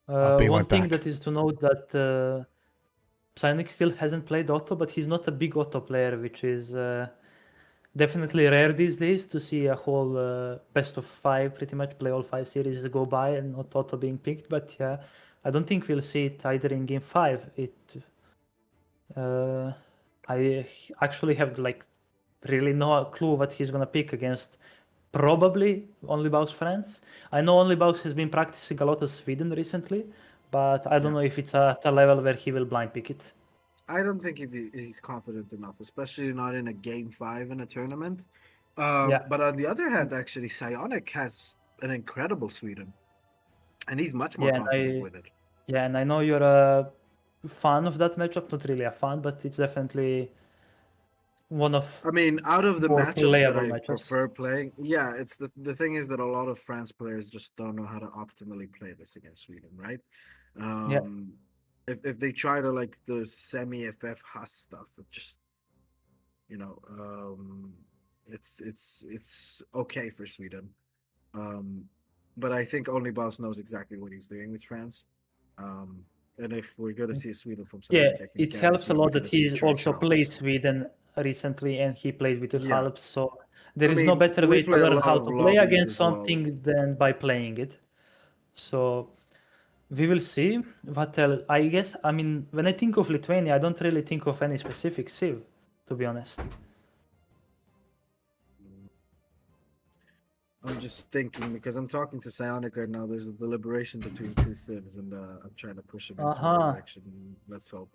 be One right thing back. that is to note that Psionic still hasn't played Otto, but he's not a big Otto player, which is definitely rare these days to see a whole best of 5, pretty much play all 5 series go by and not Otto being picked. But yeah, I don't think we'll see it either in game 5. I actually have like really no clue what he's gonna pick against. Probably OnlyBaus France. I know OnlyBaus has been practicing a lot of Sweden recently, but I don't know if it's at a level where he will blind pick it. I don't think if he's confident enough, especially not in a game 5 in a tournament. But on the other hand, actually, Psionic has an incredible Sweden, and he's much more confident with it. Yeah, and I know you're a fan of that matchup. Not really a fan, but it's definitely one of. I mean, out of the more matchups that playable I matchups. prefer playing, yeah, it's the thing is that a lot of France players just don't know how to optimally play this against Sweden, right? If they try to like the semi-FF Haas stuff, it just it's okay for Sweden. But I think OnlyBaus knows exactly what he's doing with France. And if we're gonna see a Sweden from Yeah, Psionic, I can it helps a guarantee we're lot that gonna see he's church also house. played Sweden recently and he played with the Yeah. Alps, so there I is no mean, better we way to play a learn lot how of to play lobbies against as well. something than by playing it. So we will see what else. I guess, I mean, when I think of Lithuania, I don't really think of any specific Civ, to be honest. I'm just thinking because I'm talking to Psionic right now. There's a deliberation between 2 civs, and I'm trying to push him into one direction. Let's hope.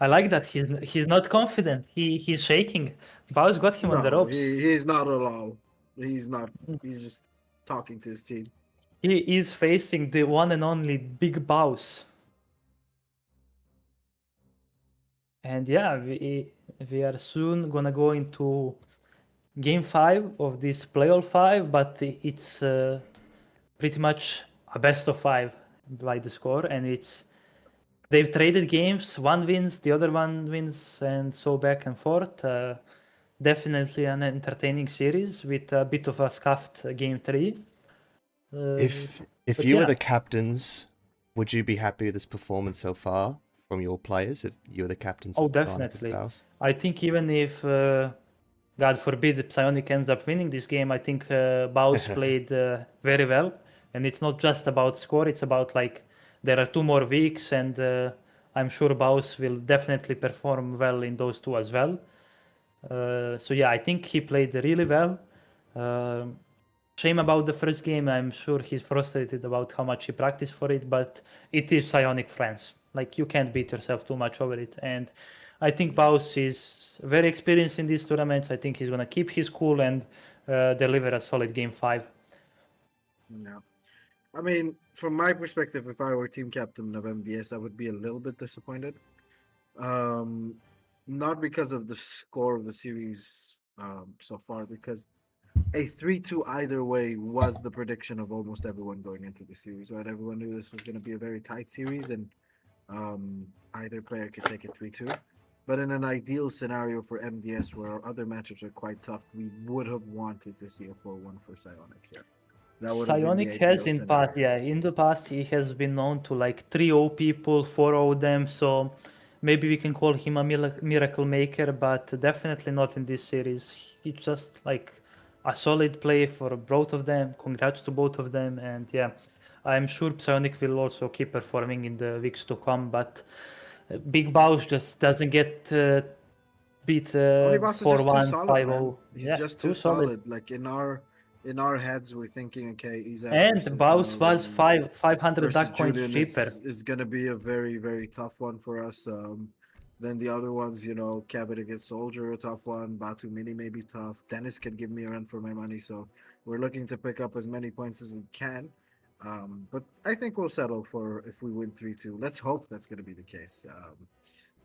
I like that he's not confident. He's shaking. Baus got him on the ropes. He's not at all. He's not. He's just talking to his team. He is facing the one and only Big Baus. And yeah, we are soon gonna go into game 5 of this playoff 5, but it's pretty much a best of 5 by the score, and they've traded games. One wins, the other one wins, and so back and forth. Definitely an entertaining series with a bit of a scuffed game 3. If but you were yeah. the captains, would you be happy with this performance so far from your players? If you were the captains, Oh, of Psionic and definitely. Baus? I think even if, God forbid, Psionic ends up winning this game, I think Baus played very well. And it's not just about score, it's about like there are 2 more weeks, and I'm sure Baus will definitely perform well in those 2 as well. So yeah, I think he played really well. Shame about the first game. I'm sure he's frustrated about how much he practiced for it, but it is Psionic France. Like, you can't beat yourself too much over it. And I think Baus is very experienced in these tournaments. I think he's going to keep his cool and deliver a solid game 5. Yeah. I mean, from my perspective, if I were team captain of MDS, I would be a little bit disappointed. Not because of the score of the series so far, because a 3-2 either way was the prediction of almost everyone going into the series, right? Everyone knew this was going to be a very tight series, and either player could take it 3-2. But in an ideal scenario for MDS, where our other matchups are quite tough, we would have wanted to see a 4-1 for Psionic here. That would have been the Psionic has ideal in past, scenario. in the past, he has been known to like 3-0 people, 4-0 them. So maybe we can call him a miracle maker, but definitely not in this series. He's just like a solid play for both of them. Congrats to both of them. And yeah, I'm sure Psionic will also keep performing in the weeks to come, but Big Baus just doesn't get beat OnlyBaus is just too 4-1, solid, man. 5-0. He's Yeah, just too solid. Like in our heads, we're thinking, okay, Izak and versus Baus was 500 versus duck points Julian cheaper. is gonna be a very, very tough one for us. Then the other ones, Kevin against Soldier, a tough one. Batu Mini may be tough. Dennis can give me a run for my money, so we're looking to pick up as many points as we can. But I think we'll settle for if we win 3-2. Let's hope that's gonna be the case.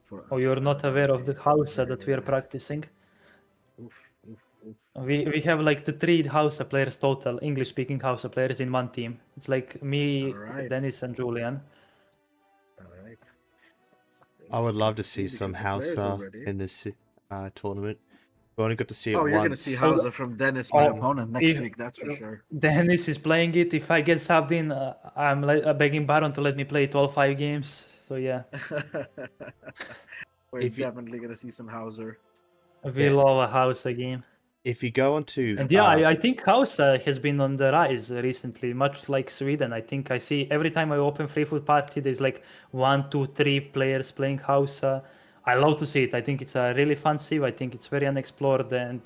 For us. Oh, you're not That aware would of be the house very, that very we are nice. practicing? Oof, oof, oof. We have like the 3 house players total, English speaking house players in one team. It's like me, Alright. Dennis, and Julian. All right. I would love to see because some the players are Hausa ready. in this tournament. We only got to see it Oh, you're gonna once. see Hausa from Dennis, my Oh, opponent, next if- week. That's for sure. Dennis is playing it. If I get subbed in, I'm begging Baron to let me play it all 5 games. So yeah, We're If you- definitely gonna see some Hauser. we love a house game. If you go onto And yeah, I think House has been on the rise recently, much like Sweden. I think I see every time I open Free Food Party, there's like 1, 2, 3 players playing House. I love to see it. I think it's a really fun sieve. I think it's very unexplored, and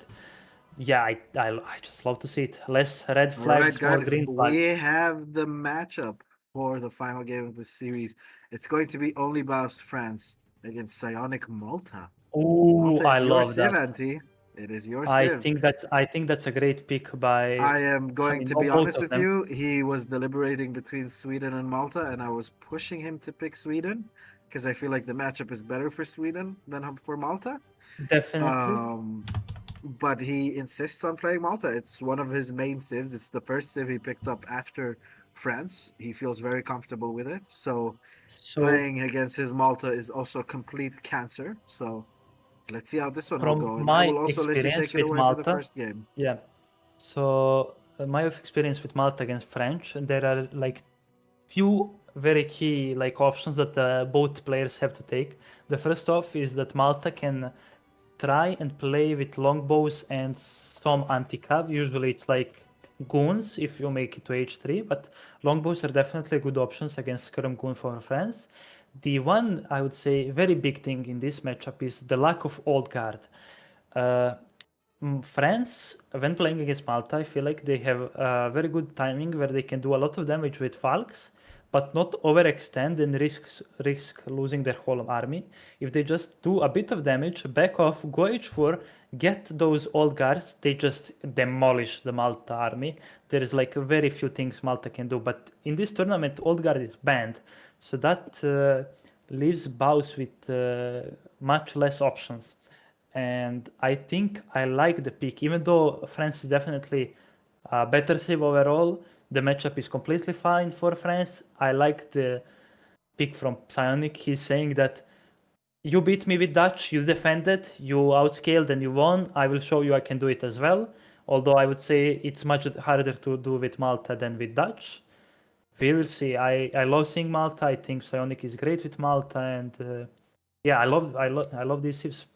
yeah, I just love to see it. Less red All right, flags, more guys, green flags. we have the matchup for the final game of the series. It's going to be OnlyBaus France against Psionic Malta. Oh, Malta I is your love sieve, that. Auntie. It is your I sieve. think that's a great pick by. I am going to not be both honest of with them. you. He was deliberating between Sweden and Malta, and I was pushing him to pick Sweden because I feel like the matchup is better for Sweden than for Malta. Definitely. But he insists on playing Malta. It's one of his main civs. It's the first civ he picked up after France. He feels very comfortable with it. So playing against his Malta is also complete cancer. So let's see how this one will From go. And my I will also let you experience take it with away for the Malta, first game. yeah. So my experience with Malta against French, there are like few very key like options that both players have to take. The first off is that Malta can try and play with longbows and some anti-cav. Usually it's like goons if you make it to h3, but longbows are definitely good options against Skirm Goon for France. The one, I would say, very big thing in this matchup is the lack of old guard. France, when playing against Malta, I feel like they have very good timing where they can do a lot of damage with Falks, but not overextend and risk losing their whole army. If they just do a bit of damage, back off, go h4, get those old guards, they just demolish the Malta army. There is like very few things Malta can do, but in this tournament, old guard is banned, so that leaves Baus with much less options. And I think I like the pick, even though France is definitely a better save overall. The matchup is completely fine for France. I like the pick from Psionic. He's saying that you beat me with Dutch, you defended, you outscaled and you won. I will show you I can do it as well. Although I would say it's much harder to do with Malta than with Dutch. We will see. I love seeing Malta. I think Psionic is great with Malta, and yeah, I love these civs.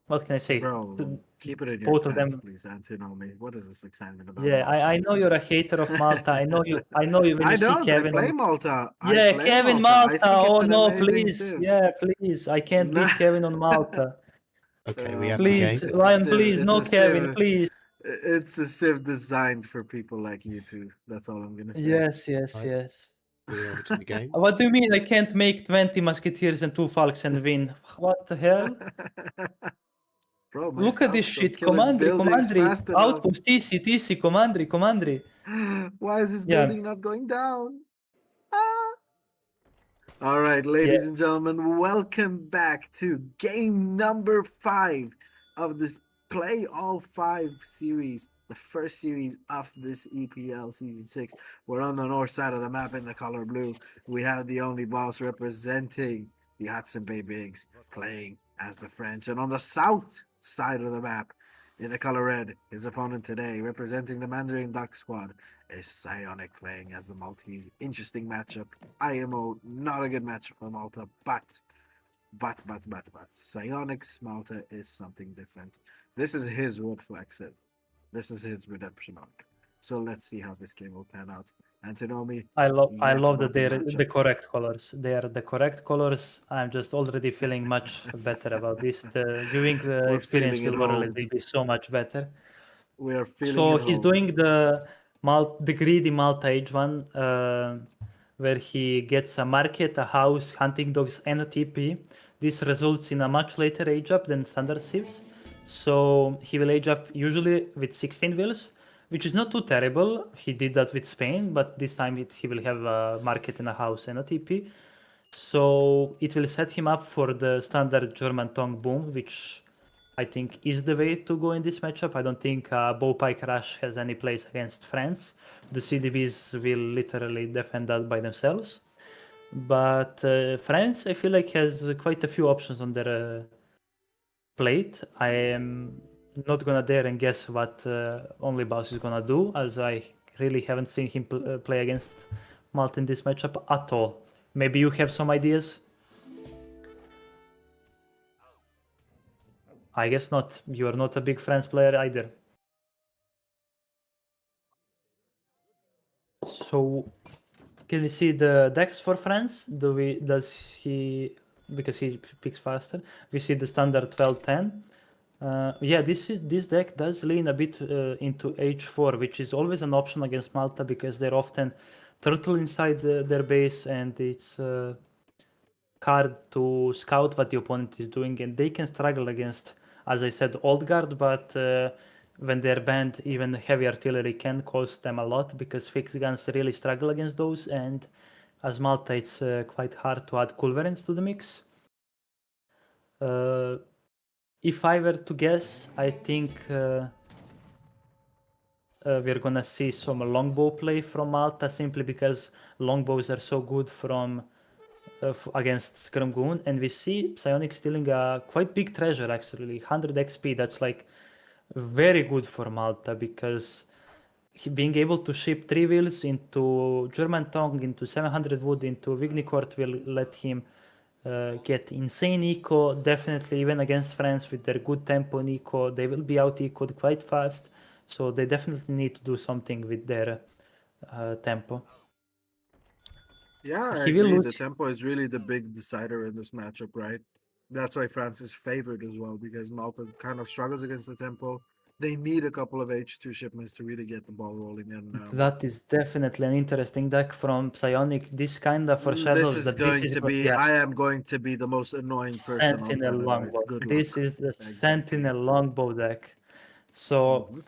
What can I say? Bro, keep it in your Both of pants, them. please, Antinomy. What is this excitement about? Yeah, Malta? I know you're a hater of Malta. I know you. When I you see don't. Kevin. I play Malta. Yeah, I play Kevin Malta. I Malta. think it's Oh an no, amazing please. sim. Yeah, please. I can't beat Kevin on Malta. Okay, we have Please, the game. Ryan, please, no Kevin, please. It's a civ designed for people like you two. That's all I'm gonna say. Yes. Right. We're over to the game. What do you mean I can't make 20 Musketeers and 2 Falcons and win? What the hell? Bro, my Look at this Falcons shit. don't kill his Comandry, buildings Comandry. fast enough. Outpost, TC, Comandry. Why is this Yeah. building not going down? Ah. All right, ladies and gentlemen, welcome back to game number 5 of this Play All 5 series, the first series of this EPL Season 6. We're on the north side of the map in the color blue. We have the OnlyBaus representing the Hudson Bay Bigs playing as the French. And on the south side of the map, in the color red, his opponent today, representing the Mandarin Duck squad, is Psionic playing as the Maltese. Interesting matchup. IMO, not a good matchup for Malta, but Psionic's Malta is something different. This is his wood flexit. This is his redemption arc. So let's see how this game will pan out. Antinomy, I love about that the they're the matchup. correct colors. They are the correct colors. I'm just already feeling much better about this. The viewing experience feeling will at already be so much better. We are feeling So at he's home. doing the greedy Malta age one, where he gets a market, a house, hunting dogs, and a TP. This results in a much later age up than standard civs. So he will age up usually with 16 wheels, which is not too terrible. He did that with Spain, but this time he will have a market and a house and a TP. So it will set him up for the standard German tongue boom, which I think is the way to go in this matchup. I don't think Bowpike Rush has any place against France. The CDBs will literally defend that by themselves. But France, I feel like, has quite a few options on their plate. I am not gonna dare and guess what OnlyBaus is gonna do, as I really haven't seen him play against Malta in this matchup at all. Maybe you have some ideas? I guess not. You are not a big France player either. So, can we see the decks for France? Does he, because he picks faster? We see the standard 12-10. Yeah, this deck does lean a bit into h4, which is always an option against Malta because they're often turtle inside their base, and it's hard to scout what the opponent is doing, and they can struggle against, as I said, old guard, but when they're banned, even heavy artillery can cost them a lot because fixed guns really struggle against those, and as Malta, it's quite hard to add culverins to the mix. If I were to guess, I think we're gonna see some longbow play from Malta, simply because longbows are so good from against Scrum-Goon, and we see Psionic stealing a quite big treasure, actually, 100 XP. That's like very good for Malta, because being able to ship 3 wheels into German tongue, into 700 wood, into Vignicourt will let him get insane eco. Definitely, even against France with their good tempo in eco, they will be out ecoed quite fast. So they definitely need to do something with their tempo. Yeah, I He will agree. The lose. tempo is really the big decider in this matchup, right? That's why France is favored as well, because Malta kind of struggles against the tempo. they need a couple of H2 shipments to really get the ball rolling. And That is definitely an interesting deck from Psionic. This kind of foreshadows this is that going this is to be. yeah, I am going to be the most annoying person on Sentinel planet Earth. Longbow. Good This luck. is the Exactly. Sentinel Longbow deck. So Mhm.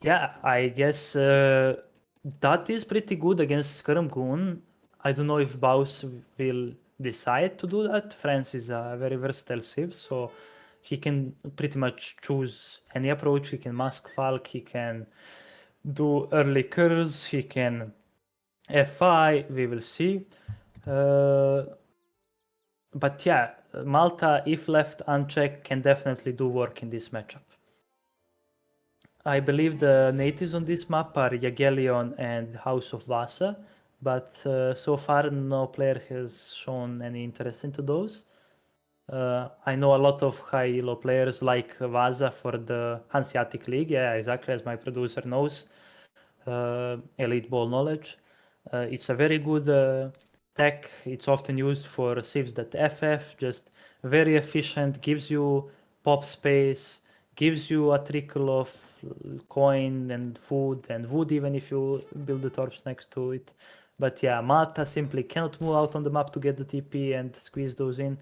yeah, I guess that is pretty good against Skirmgoon. I don't know if Baus will decide to do that. France is a very versatile civ, so he can pretty much choose any approach. He can mask Falk, he can do early curls, he can FI, we will see. But yeah, Malta, if left unchecked, can definitely do work in this matchup. I believe the natives on this map are Jagiellon and House of Vasa, but so far no player has shown any interest into those. I know a lot of high elo players like Vasa for the Hanseatic League, yeah, exactly as my producer knows. Elite ball knowledge. It's a very good tech. It's often used for civs that FF, just very efficient, gives you pop space, gives you a trickle of coin and food and wood even if you build the torps next to it. But yeah, Malta simply cannot move out on the map to get the TP and squeeze those in.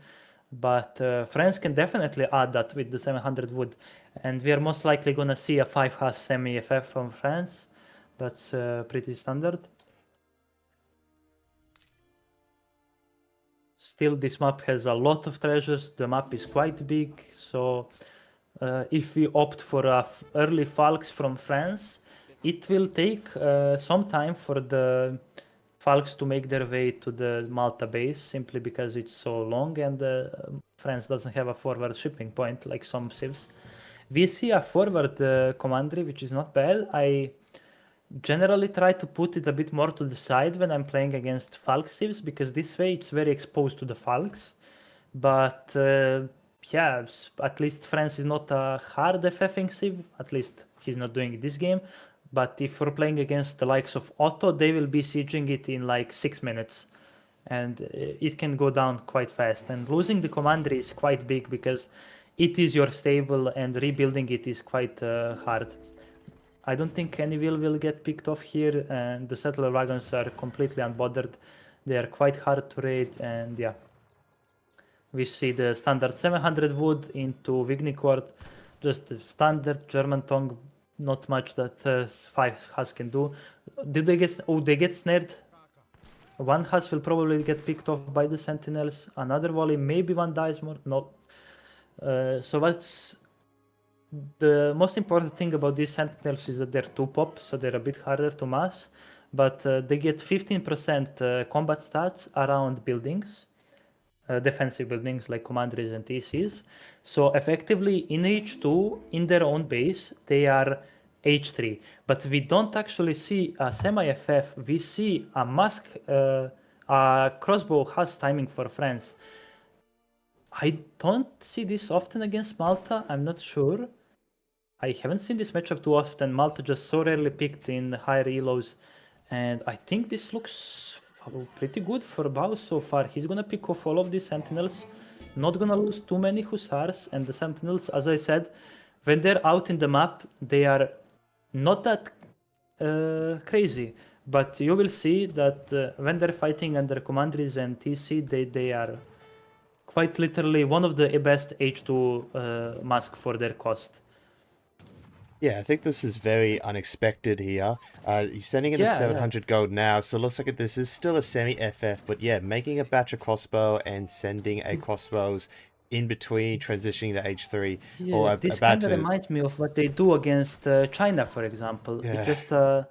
But France can definitely add that with the 700 wood. And we are most likely going to see a 5-has semi-FF from France. That's pretty standard. Still, this map has a lot of treasures. The map is quite big, so if we opt for early Falks from France, it will take some time for the Falks to make their way to the Malta base, simply because it's so long and France doesn't have a forward shipping point like some civs. We see a forward commandery, which is not bad. I generally try to put it a bit more to the side when I'm playing against Falk civs, because this way it's very exposed to the Falks. But yeah, at least France is not a hard FFing civ, at least he's not doing it this game. But if we're playing against the likes of Otto, they will be sieging it in like 6 minutes. And it can go down quite fast. And losing the commandery is quite big because it is your stable and rebuilding it is quite hard. I don't think any will get picked off here, and the settler wagons are completely unbothered. They are quite hard to raid, and yeah. We see the standard 700 wood into Vignicord, just the standard German tongue, not much that 5-has can do. Do they get? Oh, they get snared. 1-has will probably get picked off by the sentinels. Another volley, maybe one dies more. No. So what's the most important thing about these sentinels is that they're 2-pop, so they're a bit harder to mass. But they get 15% combat stats around buildings. Defensive buildings like commanderies and TCs. So effectively in H2, in their own base, they are H3. But we don't actually see a semi-FF, we see a mask, a crossbow has timing for France. I don't see this often against Malta, I'm not sure. I haven't seen this matchup too often. Malta just so rarely picked in higher elos. And I think this looks pretty good for Baus so far. He's gonna pick off all of these sentinels, not gonna lose too many hussars, and the sentinels, as I said, when they're out in the map, they are not that crazy, but you will see that when they're fighting under commanderies and TC, they are quite literally one of the best H2 mask for their cost. Yeah, I think this is very unexpected here. He's sending in the 700 gold now, so it looks like this is still a semi-FF, but yeah, making a batch of crossbow and sending a crossbows in between, transitioning to H3. Yeah, or this about kind of to... reminds me of what they do against China, for example. Yeah. It's just a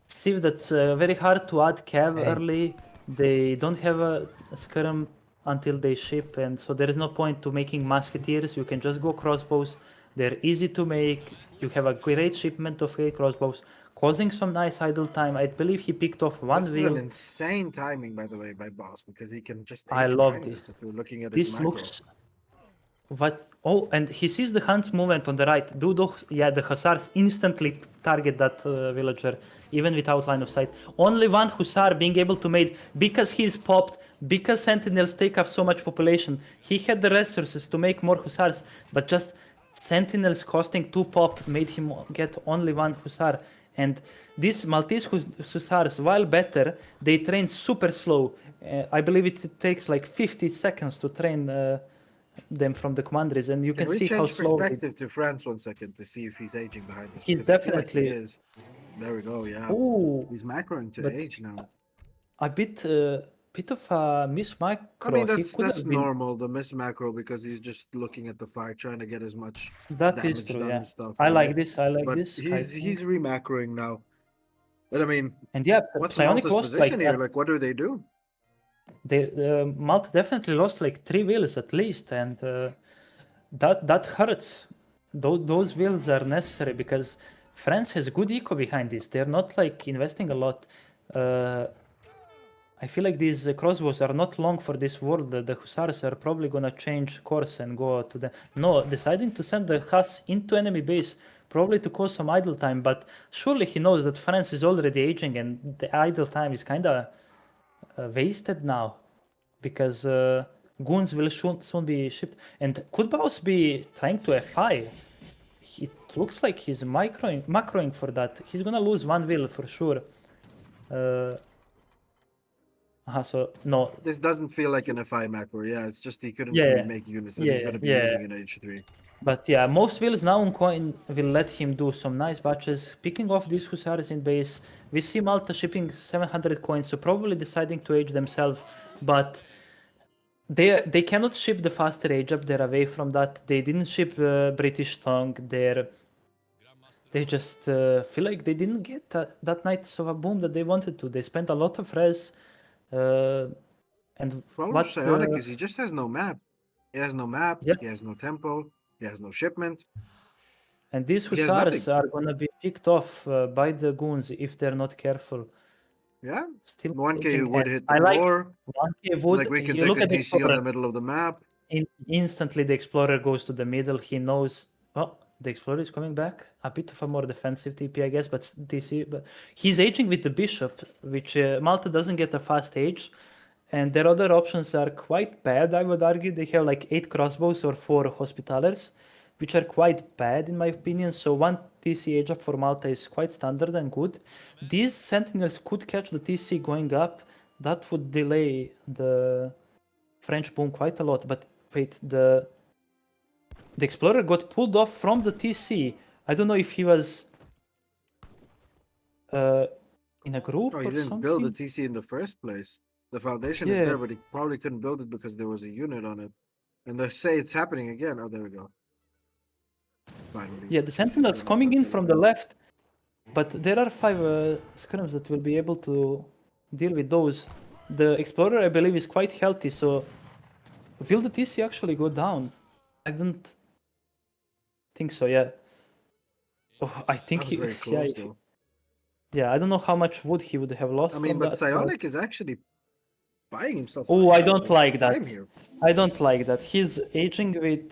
civ that's very hard to add cav early. They don't have a skirm until they ship, and so there is no point to making musketeers. You can just go crossbows. They're easy to make. You have a great shipment of great crossbows, causing some nice idle time. I believe he picked off one This is wheel. an insane timing, by the way, by Baus, because he can just. I love this. If you're looking at his This macro. looks. What? Oh, and he sees the Hunt's movement on the right. The Hussars instantly target that villager, even without line of sight. Only one Hussar being able to mate, because he's popped, because Sentinels take up so much population. He had the resources to make more Hussars, but just Sentinels costing 2 pop made him get only 1 Hussar. And these Maltese Hussars, while better, they train super slow. I believe it takes like 50 seconds to train them from the commanderies, and you can we see how change slow. perspective to France 1 second to see if he's aging behind us? He's because I feel like definitely. he is. There we go. Yeah. Ooh, He's macroing to but age now. a bit of a miss macro. I mean, He that's could have been. normal, the miss macro, because he's just looking at the fire, trying to get as much That is damage true, done yeah. and stuff. I right? like this. I like But this. he's remacroing now. And I mean, And yeah, what's Psionic Malta's lost position like here? that. Like, what do they do? Malta definitely lost like 3 wheels at least, and that hurts. Those wheels are necessary because France has good eco behind this. They're not like investing a lot. I feel like these crossbows are not long for this world. The Hussars are probably gonna change course and go to the... No, deciding to send the Huss into enemy base, probably to cause some idle time, but surely he knows that France is already aging and the idle time is kinda wasted now, because goons will soon be shipped. And could Baus be trying to F5? It looks like he's macroing for that. He's gonna lose 1 wheel for sure. So no. This doesn't feel like an FI macro. Yeah, it's just he couldn't Yeah, really make units that he's going to be using in H3. But yeah, most wheels now on coin will let him do some nice batches. Picking off these Hussars in base, we see Malta shipping 700 coins, so probably deciding to age themselves. But they cannot ship the faster age up. They're away from that. They didn't ship British Tongue. They just feel like they didn't get that Knights of a Boom that they wanted to. They spent a lot of res. And Problem what with Psionic is he just has no map. He has no map. Yeah. He has no tempo. He has no shipment. And these He has Hussars nothing. are gonna be picked off by the goons if they're not careful. Yeah. Still 1k aging, would and hit the I like floor. 1k wood. Like we can You take look a at the TC on the Explorer. middle of the map. Instantly the Explorer goes to the middle. He knows. Oh, the Explorer is coming back. A bit of a more defensive TP, I guess, but TC. But he's aging with the Bishop, which Malta doesn't get a fast age. And their other options are quite bad, I would argue. They have like 8 crossbows or 4 Hospitalers, which are quite bad in my opinion. So 1 TC age up for Malta is quite standard and good. These Sentinels could catch the TC going up. That would delay the French boom quite a lot. But wait, the Explorer got pulled off from the TC. I don't know if he was in a group Oh, or he didn't something. build the TC in the first place. The foundation is Yeah. there, but he probably couldn't build it because there was a unit on it. And they say it's happening again. Oh, there we go. Finally. Yeah, the Sentinels coming in from the left, but there are 5 scrims that will be able to deal with those. The Explorer, I believe, is quite healthy, so will the TC actually go down? I don't think so, yeah. Oh, I think That was he, very close, though. yeah, I don't know how much wood he would have lost. I mean, from but that, Psionic is actually buying himself. Oh, a I hell don't of a like that. time here. I don't like that. He's aging with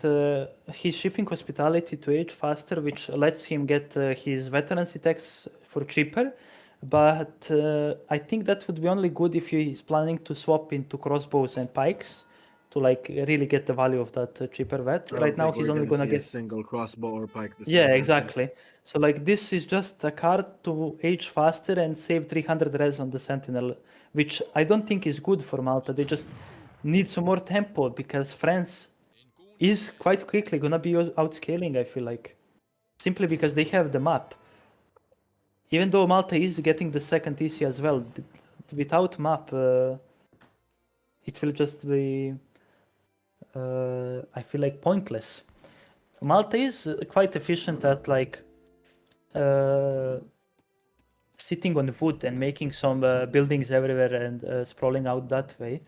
he's shipping hospitality to age faster, which lets him get his veterancy tax for cheaper. But I think that would be only good if he's planning to swap into crossbows and pikes to like really get the value of that cheaper vet. I don't Right now think he's we're only gonna gonna see a get. single crossbow or pike. This Yeah, time, I exactly. So like this is just a card to age faster and save 300 res on the Sentinel, which I don't think is good for Malta. They just need some more tempo because France is quite quickly gonna be outscaling, I feel like. Simply because they have the map. Even though Malta is getting the second TC as well, without map, it will just be, I feel like, pointless. Malta is quite efficient at like sitting on wood and making some buildings everywhere and sprawling out that way.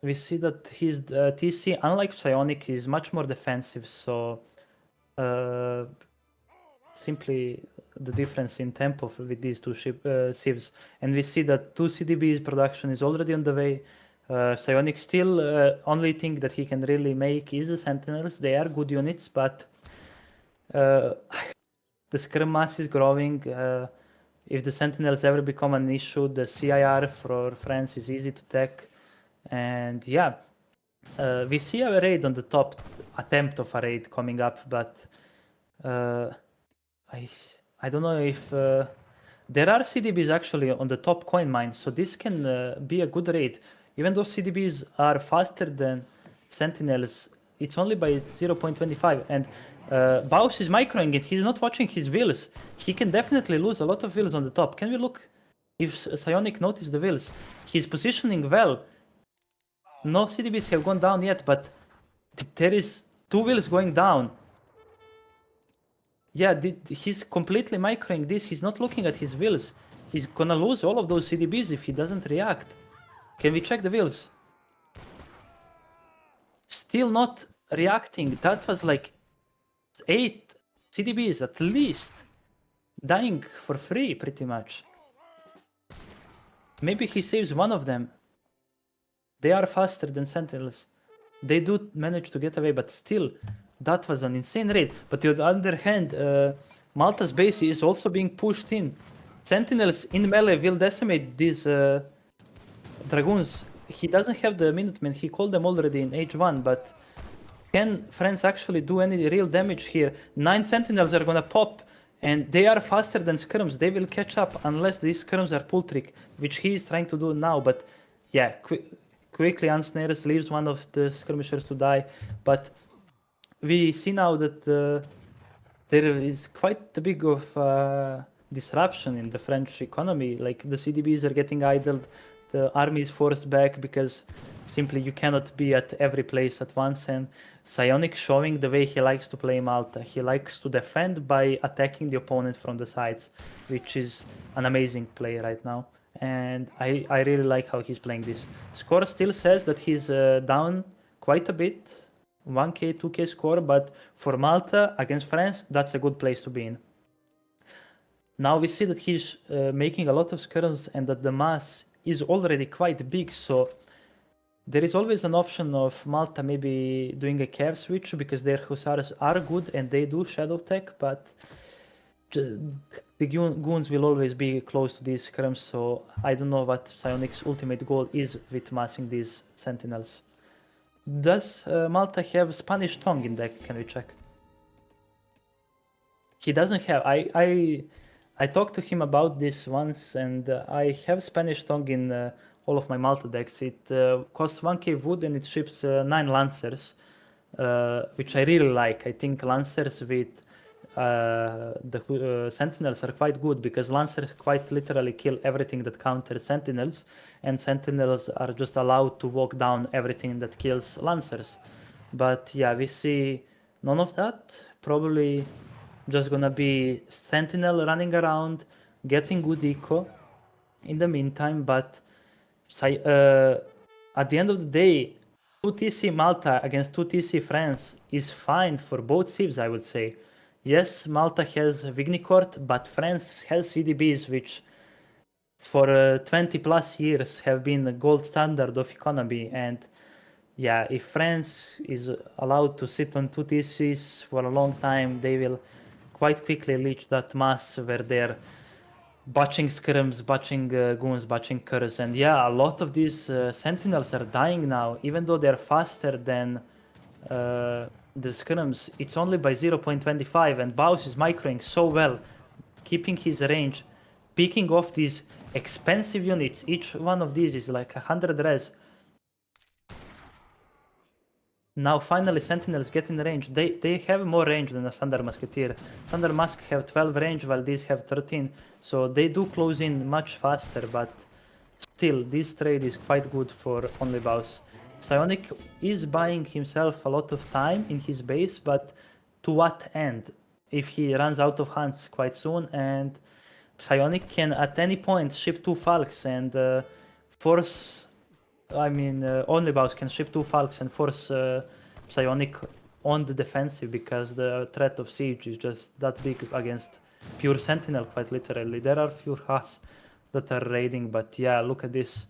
We see that his TC, unlike Psionic, is much more defensive, so simply the difference in tempo with these two civs. And we see that 2 CDB production is already on the way. Psionic still only thing that he can really make is the Sentinels. They are good units, but the scrum mass is growing. if the Sentinels ever become an issue, the CIR for France is easy to tech. And yeah, we see a raid on the top, attempt of a raid coming up, but I don't know if there are CDBs actually on the top coin mine, so this can be a good raid. Even though CDBs are faster than Sentinels, it's only by 0.25, and Baus is microing it. He's not watching his wheels. He can definitely lose a lot of wheels on the top. Can we look if Psionic noticed the wheels? He's positioning well. No CDBs have gone down yet, but there is 2 wheels going down. Yeah, he's completely microing this. He's not looking at his wheels. He's gonna lose all of those CDBs if he doesn't react. Can we check the wheels? Still not reacting. That was like 8 CDBs at least. Dying for free, pretty much. Maybe he saves one of them. They are faster than Sentinels. They do manage to get away, but still, that was an insane raid. But on the other hand, Malta's base is also being pushed in. Sentinels in melee will decimate these Dragoons. He doesn't have the Minutemen. He called them already in H1, but can France actually do any real damage here? 9 Sentinels are gonna pop, and they are faster than Skirms. They will catch up unless these Skirms are pull trick, which he is trying to do now. But yeah, quickly unsnares, leaves one of the skirmishers to die. But we see now that there is quite a big of disruption in the French economy. Like the CDBs are getting idled, the army is forced back because simply you cannot be at every place at once. And Psionic showing the way he likes to play Malta. He likes to defend by attacking the opponent from the sides, which is an amazing play right now. And I really like how he's playing this. Score still says that he's down quite a bit, 1k, 2k score, but for Malta against France, that's a good place to be in. Now we see that he's making a lot of skirms and that the mass is already quite big, so there is always an option of Malta maybe doing a cav switch because their hussars are good and they do shadow tech, but the goons will always be close to these skirms, so I don't know what Psionic's ultimate goal is with massing these sentinels. Does Malta have Spanish tongue in deck? Can we check? He doesn't have. I talked to him about this once, and I have Spanish tongue in all of my Malta decks. It costs 1k wood and it ships 9 Lancers, which I really like. I think Lancers with the Sentinels are quite good because Lancers quite literally kill everything that counters Sentinels, and Sentinels are just allowed to walk down everything that kills Lancers. But yeah, we see none of that. Probably just gonna be Sentinel running around, getting good eco in the meantime, but at the end of the day, 2 TC Malta against 2 TC France is fine for both civs, I would say. Yes, Malta has Vignicourt, but France has CDBs, which for 20 plus years have been the gold standard of economy. And yeah, if France is allowed to sit on 2 TCs for a long time, they will quite quickly reach that mass where they're botching skirms, botching goons, botching curs. And yeah, a lot of these sentinels are dying now, even though they're faster than the skirms. It's only by 0.25, and Baus is microing so well, keeping his range, picking off these expensive units. Each one of these is like 100 res. Now finally Sentinels get in range. They have more range than a Standard Musketeer. Standard Musk have 12 range while these have 13. So they do close in much faster, but still this trade is quite good for OnlyBaus. Psionic is buying himself a lot of time in his base, but to what end? If he runs out of hands quite soon, and Psionic can at any point ship 2 Falks and force... OnlyBaus can ship 2 Falks and force Psionic on the defensive because the threat of siege is just that big against pure Sentinel, quite literally. There are few Haas that are raiding, but yeah, look at this.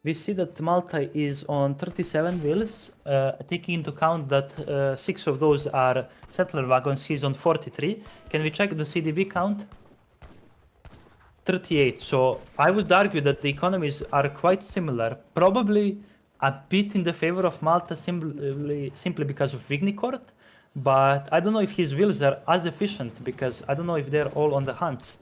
we see that Malta is on 37 wheels, taking into account that 6 of those are settler wagons. He's on 43. Can we check the CDB count? 38. So I would argue that the economies are quite similar, probably a bit in the favor of Malta simply because of Vignicourt, but I don't know if his wheels are as efficient because I don't know if they're all on the hunts.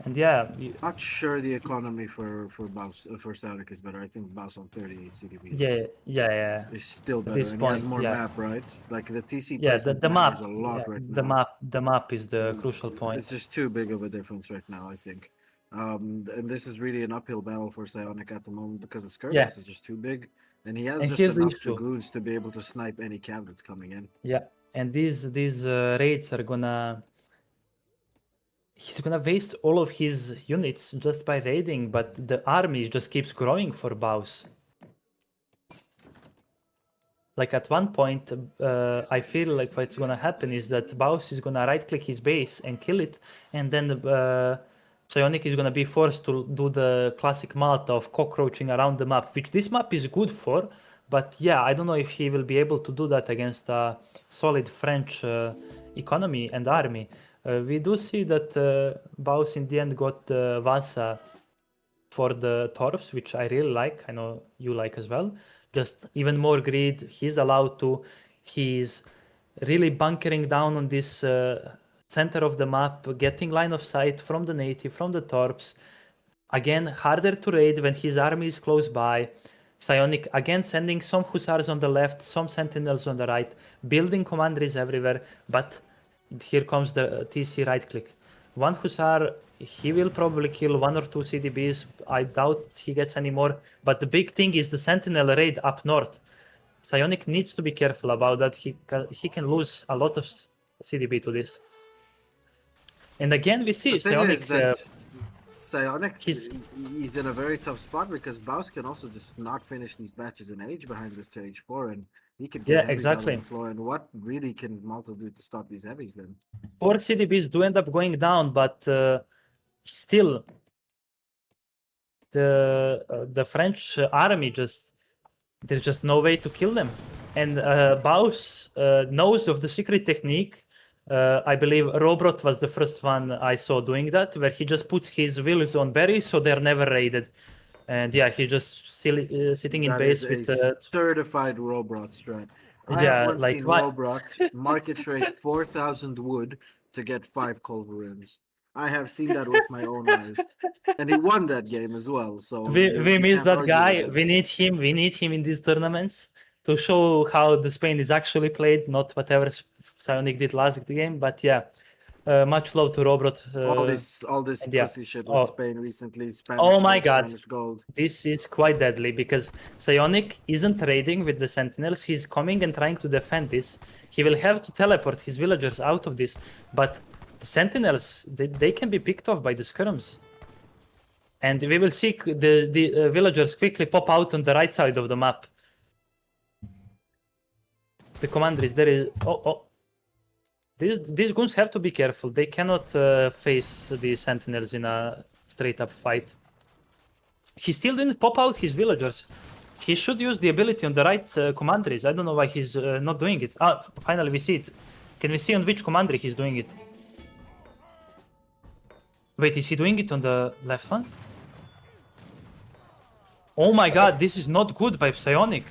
And yeah, Not sure the economy for Baus for Psionic is better. I think Baus on 38 CDB yeah. is still At better. this And he has point, more yeah. map, right? Like the TC Yeah, placement the map, matters a lot yeah, right the now. map is the crucial point. It's just too big of a difference right now, I think. And this is really an uphill battle for Psionic at the moment because the skirmish is just too big, and he has And just here's the enough issue. dragoons to be able to snipe any cav that's coming in. Yeah, and these raids are gonna. He's gonna waste all of his units just by raiding, but the army just keeps growing for Baus. Like at one point, I feel like what's gonna happen is that Baus is gonna right-click his base and kill it, and then Psionic is gonna be forced to do the classic Malta of cockroaching around the map, which this map is good for. But yeah, I don't know if he will be able to do that against a solid French economy and army. We do see that Baus in the end got Vasa for the Torps, which I really like. I know you like as well. Just even more greed. He's allowed to. He's really bunkering down on this center of the map, getting line of sight from the native, from the Torps. Again, harder to raid when his army is close by. Psionic again sending some Hussars on the left, some Sentinels on the right, building commanderies everywhere, but here comes the TC right click. One Hussar, he will probably kill 1 or 2 CDBs. I doubt he gets any more. But the big thing is the Sentinel raid up north. Psionic needs to be careful about that. He can lose a lot of CDB to this. And again, we see Psionic. Psionic, he's in a very tough spot because Baus can also just not finish these batches in age behind this stage 4, and he can get heavies exactly. out on the floor. And what really can Malta do to stop these heavies then? 4 CDBs do end up going down, but still, the French army there's just no way to kill them. And Baus knows of the secret technique. I believe Robrot was the first one I saw doing that, where he just puts his wheels on berries so they're never raided. And yeah, he's just sitting in base with certified Robrot strat. I yeah, have once like seen what? Robrot market trade 4,000 wood to get 5 culverins. I have seen that with my own eyes, and he won that game as well. So we miss that guy. We need him. We need him in these tournaments to show how the Spain is actually played, not whatever Psionic did last game. But yeah, much love to Robrot. All this pussy shit with Spain recently. Spanish oh my gold, god, Spanish gold. This is quite deadly because Psionic isn't raiding with the Sentinels. He's coming and trying to defend this. He will have to teleport his villagers out of this, but the Sentinels, they can be picked off by the skirms. And we will see the villagers quickly pop out on the right side of the map. The commanderies, there is... These goons have to be careful. They cannot face the Sentinels in a straight-up fight. He still didn't pop out his villagers. He should use the ability on the right commanderies. I don't know why he's not doing it. Finally we see it. Can we see on which commandery he's doing it? Wait, is he doing it on the left one? Oh my god, this is not good by Psionic.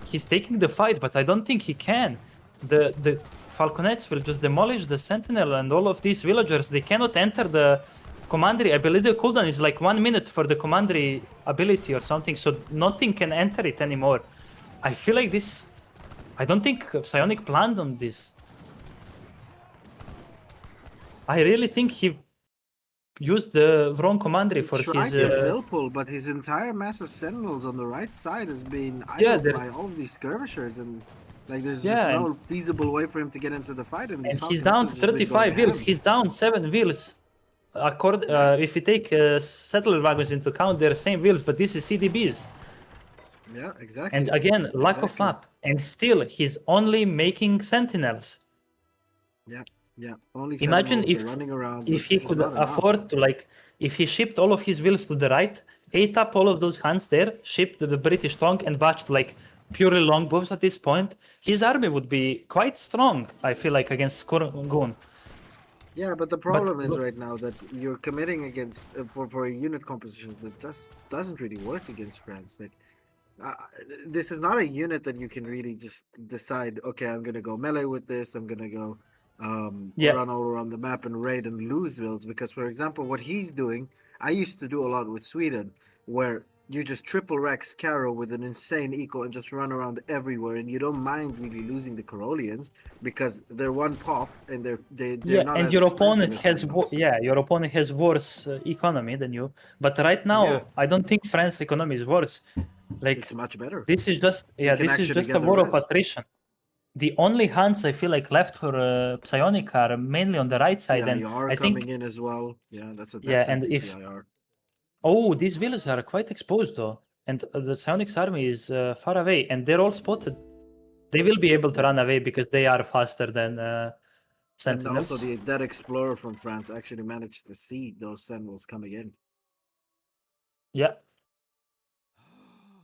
He's taking the fight, but I don't think he can. The Falconets will just demolish the Sentinel and all of these villagers. They cannot enter the commandery. I believe the cooldown is like 1 minute for the commandery ability or something, so nothing can enter it anymore. I feel like this... I don't think Psionic planned on this. I really think he used the wrong commandery for his... He tried to pull, but his entire mass of Sentinels on the right side has been idled by all of these skirmishers, and like there's just no feasible way for him to get into the fight. And he's down to 35 wheels. He's down 7 wheels. If we take settler wagons into account, they're same wheels, but this is CDBs. Yeah, exactly. And again, lack of map. And still, he's only making Sentinels. Yeah, only imagine if running around, if he could afford to, like, if he shipped all of his wheels to the right, ate up all of those Huns there, shipped the British long and batched like purely longbows at this point, his army would be quite strong, I feel like, against Goon. Yeah, but the problem is right now that you're committing against for a unit composition that just doesn't really work against France. Like, this is not a unit that you can really just decide. Okay, I'm gonna go melee with this. I'm gonna go run all around the map and raid and lose builds. Because, for example, what he's doing, I used to do a lot with Sweden, where you just triple Rex Caro with an insane eco and just run around everywhere, and you don't mind really losing the Carolians because they're one pop and they're not. And as your expensive opponent as has Sentinels. your opponent has worse economy than you. But right now, Yeah. I don't think France's economy is worse. Like It's much better. this is just can this is actually just get a the war of res. attrition. The only Huns I feel like left for Psionic are mainly on the right side, and CIR I coming think in as well. Yeah, that's and if CIR. these villas are quite exposed though, and the Psionic's army is far away, and they're all spotted. They will be able to run away because they are faster than And Sentinels. also that explorer from France actually managed to see those Sentinels coming in. Yeah.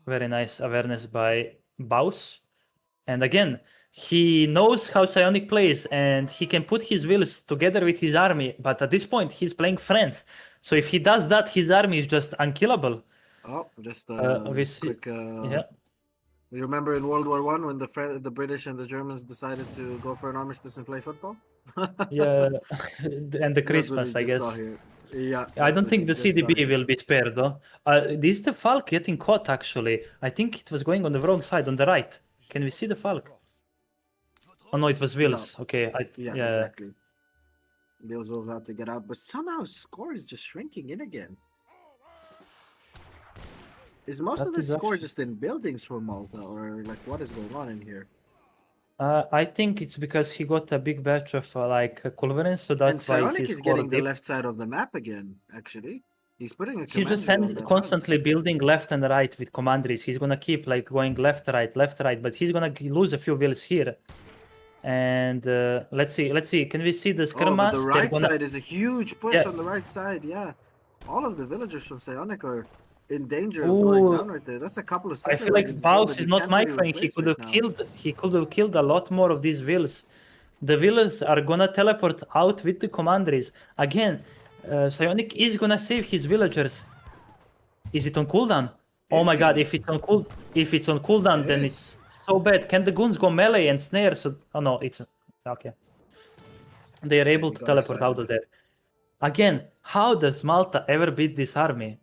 Very nice awareness by Baus. And again, he knows how Psionic plays and he can put his villas together with his army. But at this point, he's playing France. So if he does that, his army is just unkillable. Oh, just obviously, quick. yeah. You remember in World War One when the British and the Germans decided to go for an armistice and play football? Yeah, and the That's what Christmas, we I just saw guess. here. Yeah, I that's don't what think we the just saw CDB here. will be spared though. This is the Falk getting caught actually. I think it was going on the wrong side, on the right. Can we see the Falk? Oh no, it was Wills. No. Okay, Yeah, exactly. Those wills have to get out, but somehow score is just shrinking in again. Is most That of the is score actually- just in buildings for Malta, or like what is going on in here? I think it's because he got a big batch of culverins, so And that's why Psionic he's is getting the deep. left side of the map again. Actually, he's putting a He's just commander on that constantly building left and right with commanderies. He's gonna keep like going left, right, but he's gonna lose a few villas here. And let's see. Can we see the house. Oh, Skirmas? but the They're right gonna- side is a huge push Yeah. on the right side. Yeah, all of the villagers from Psionic are in danger of Ooh. going down right there. That's a couple of. I settler feel like wagons as well Baus that is you not can't really microing. He replace could right have now. killed. He could have killed a lot more of these villas. The villas are gonna teleport out with the commanderies again. Psionic is gonna save his villagers. Is it on cooldown? Oh my god! If it's on cooldown, then Yes. it's so bad. Can the goons go melee and snare? So oh no, it's okay. They are able we to got teleport out excited. of there. Again, how does Malta ever beat this army?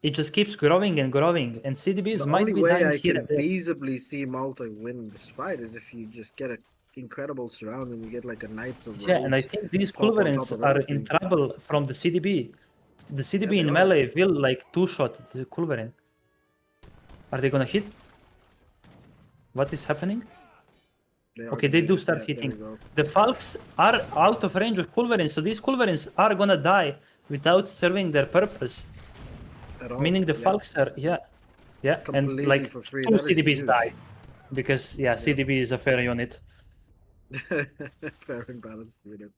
It just keeps growing and growing, and CDBs The might only be way dying I here can and there. feasibly see Malta win this fight is if you just get an incredible surround and you get like a Knights of Yeah, and I Rhodes think these pop on culverins top of are in everything. trouble from the CDB. The CDB they in are. melee will like two-shot the culverin. Are they gonna hit? What is happening? Okay, they do start hitting. The Falks are out of range of culverins, so these culverins are gonna die without serving their purpose. Meaning the Falks are and Completely like for free. two That is CDBs huge. die because CDB is a fair unit. Fair and balanced unit.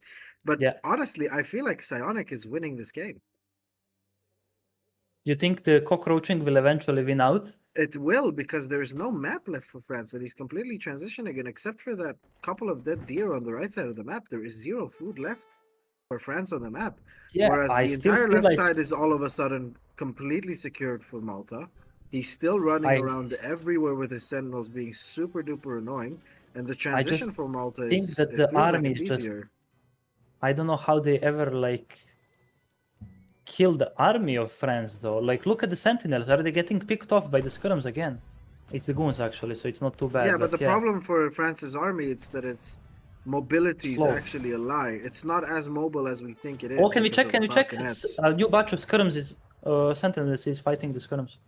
But Yeah. honestly, I feel like Psionic is winning this game. You think the cockroaching will eventually win out? It will, because there is no map left for France, and he's completely transitioning. And except for that couple of dead deer on the right side of the map, there is zero food left for France on the map. Yeah, Whereas I the still entire feel left like side is all of a sudden completely secured for Malta. He's still running around everywhere with his sentinels being super duper annoying. And the transition for Malta think is that it the feels like army it's is just easier. I don't know how they ever like kill the army of France though. Like look at the sentinels. Are they getting picked off by the skirms again? It's the goons actually, so it's not too bad. Yeah, but the problem for France's army is that its mobility is Slow. actually a lie. It's not as mobile as we think it is. Oh, can we because check? of Can the we check? falconets. A new batch of skirms is sentinels is fighting the skirms.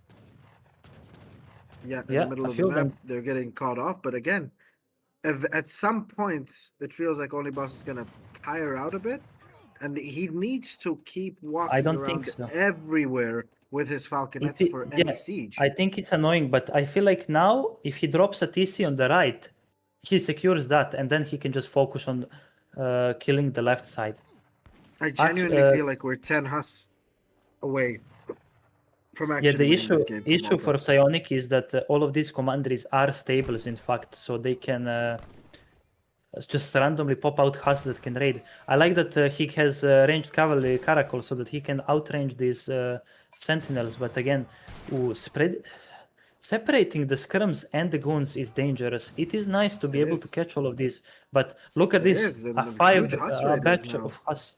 Yeah, in Yeah, the middle a of the few of map, them. they're getting caught off. But again, at some point, it feels like OnlyBaus is gonna tire out a bit, and he needs to keep walking don't around think so. everywhere with his falconets If for it- any yeah, siege. I think it's annoying, but I feel like now if he drops a TC on the right, he secures that, and then he can just focus on killing the left side. I genuinely feel like we're 10 Hus away from Yeah, actually the winning this game. issue for Psionic is that all of these commanderies are stables, in fact, so they can just randomly pop out huts that can raid. I like that he has ranged cavalry caracal so that he can outrange these sentinels, but again, separating the scrums and the goons is dangerous. It is nice to be able to catch all of these, but look at It this, is, and a the huge 5 Huss raid batch right now. of Huss.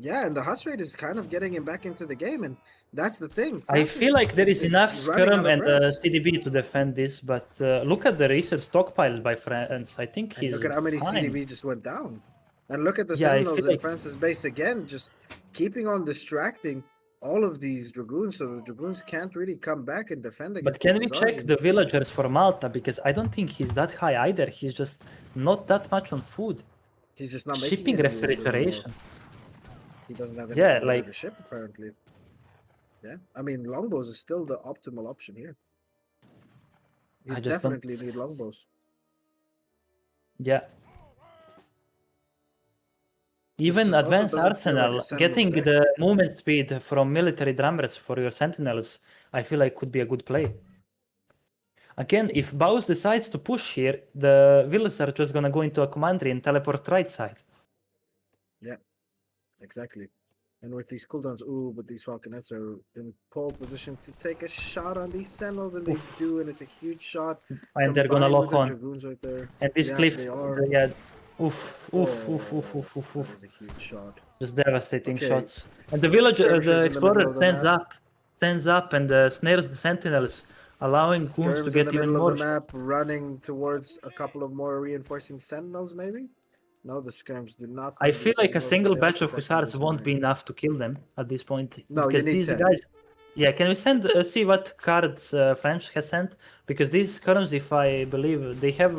Yeah, and the Huss rate is kind of getting him back into the game, and that's the thing. I feel like there is enough running out scrum of and rest. CDB to defend this, but look at the research stockpiled by France. I think And he's look at how many fine. CDB just went down. And look at the Yeah, I Sentinels feel in like- France's base again, just keeping on distracting all of these Dragoons, so the Dragoons can't really come back and defend against But can these we Hussars. check the villagers for Malta? Because I don't think he's that high either. He's just not that much on food. He's just not making Shipping any moves anymore. refrigeration. He doesn't have Yeah, anything better like- to ship, apparently. Yeah, I mean, longbows is still the optimal option here. You I just don't- definitely need longbows. Yeah. Even just also advanced doesn't feel like a arsenal, Sentinel getting deck. the movement speed from military drummers for your sentinels, I feel like could be a good play. Again, if Baus decides to push here, the villagers are just gonna go into a commandery and teleport right side. Yeah, exactly. And with these cooldowns, but these Falconets are in pole position to take a shot on these Sentinels, and they do, and it's a huge shot. And they're gonna combined lock with the on. Dragoons right there. And this Yeah, cliff, they are. yeah, oof, oof, oof, Oh, oof, oof, oof, that oof. was a huge shot. Just devastating Okay. shots. And the villager, Skirmishes in the the explorer middle of the stands up and snares the sentinels, allowing goons Skirms to in get the even middle more of the shots. map, running towards a couple of more reinforcing Sentinels, maybe? No, the Skirms do not. I find feel these like a Sentinels, single but they are batch of protecting hussars this won't be line. enough to kill them at this point. No, you because need these 10. guys. Yeah, can we send see what cards French has sent? Because these skirms, if I believe, they have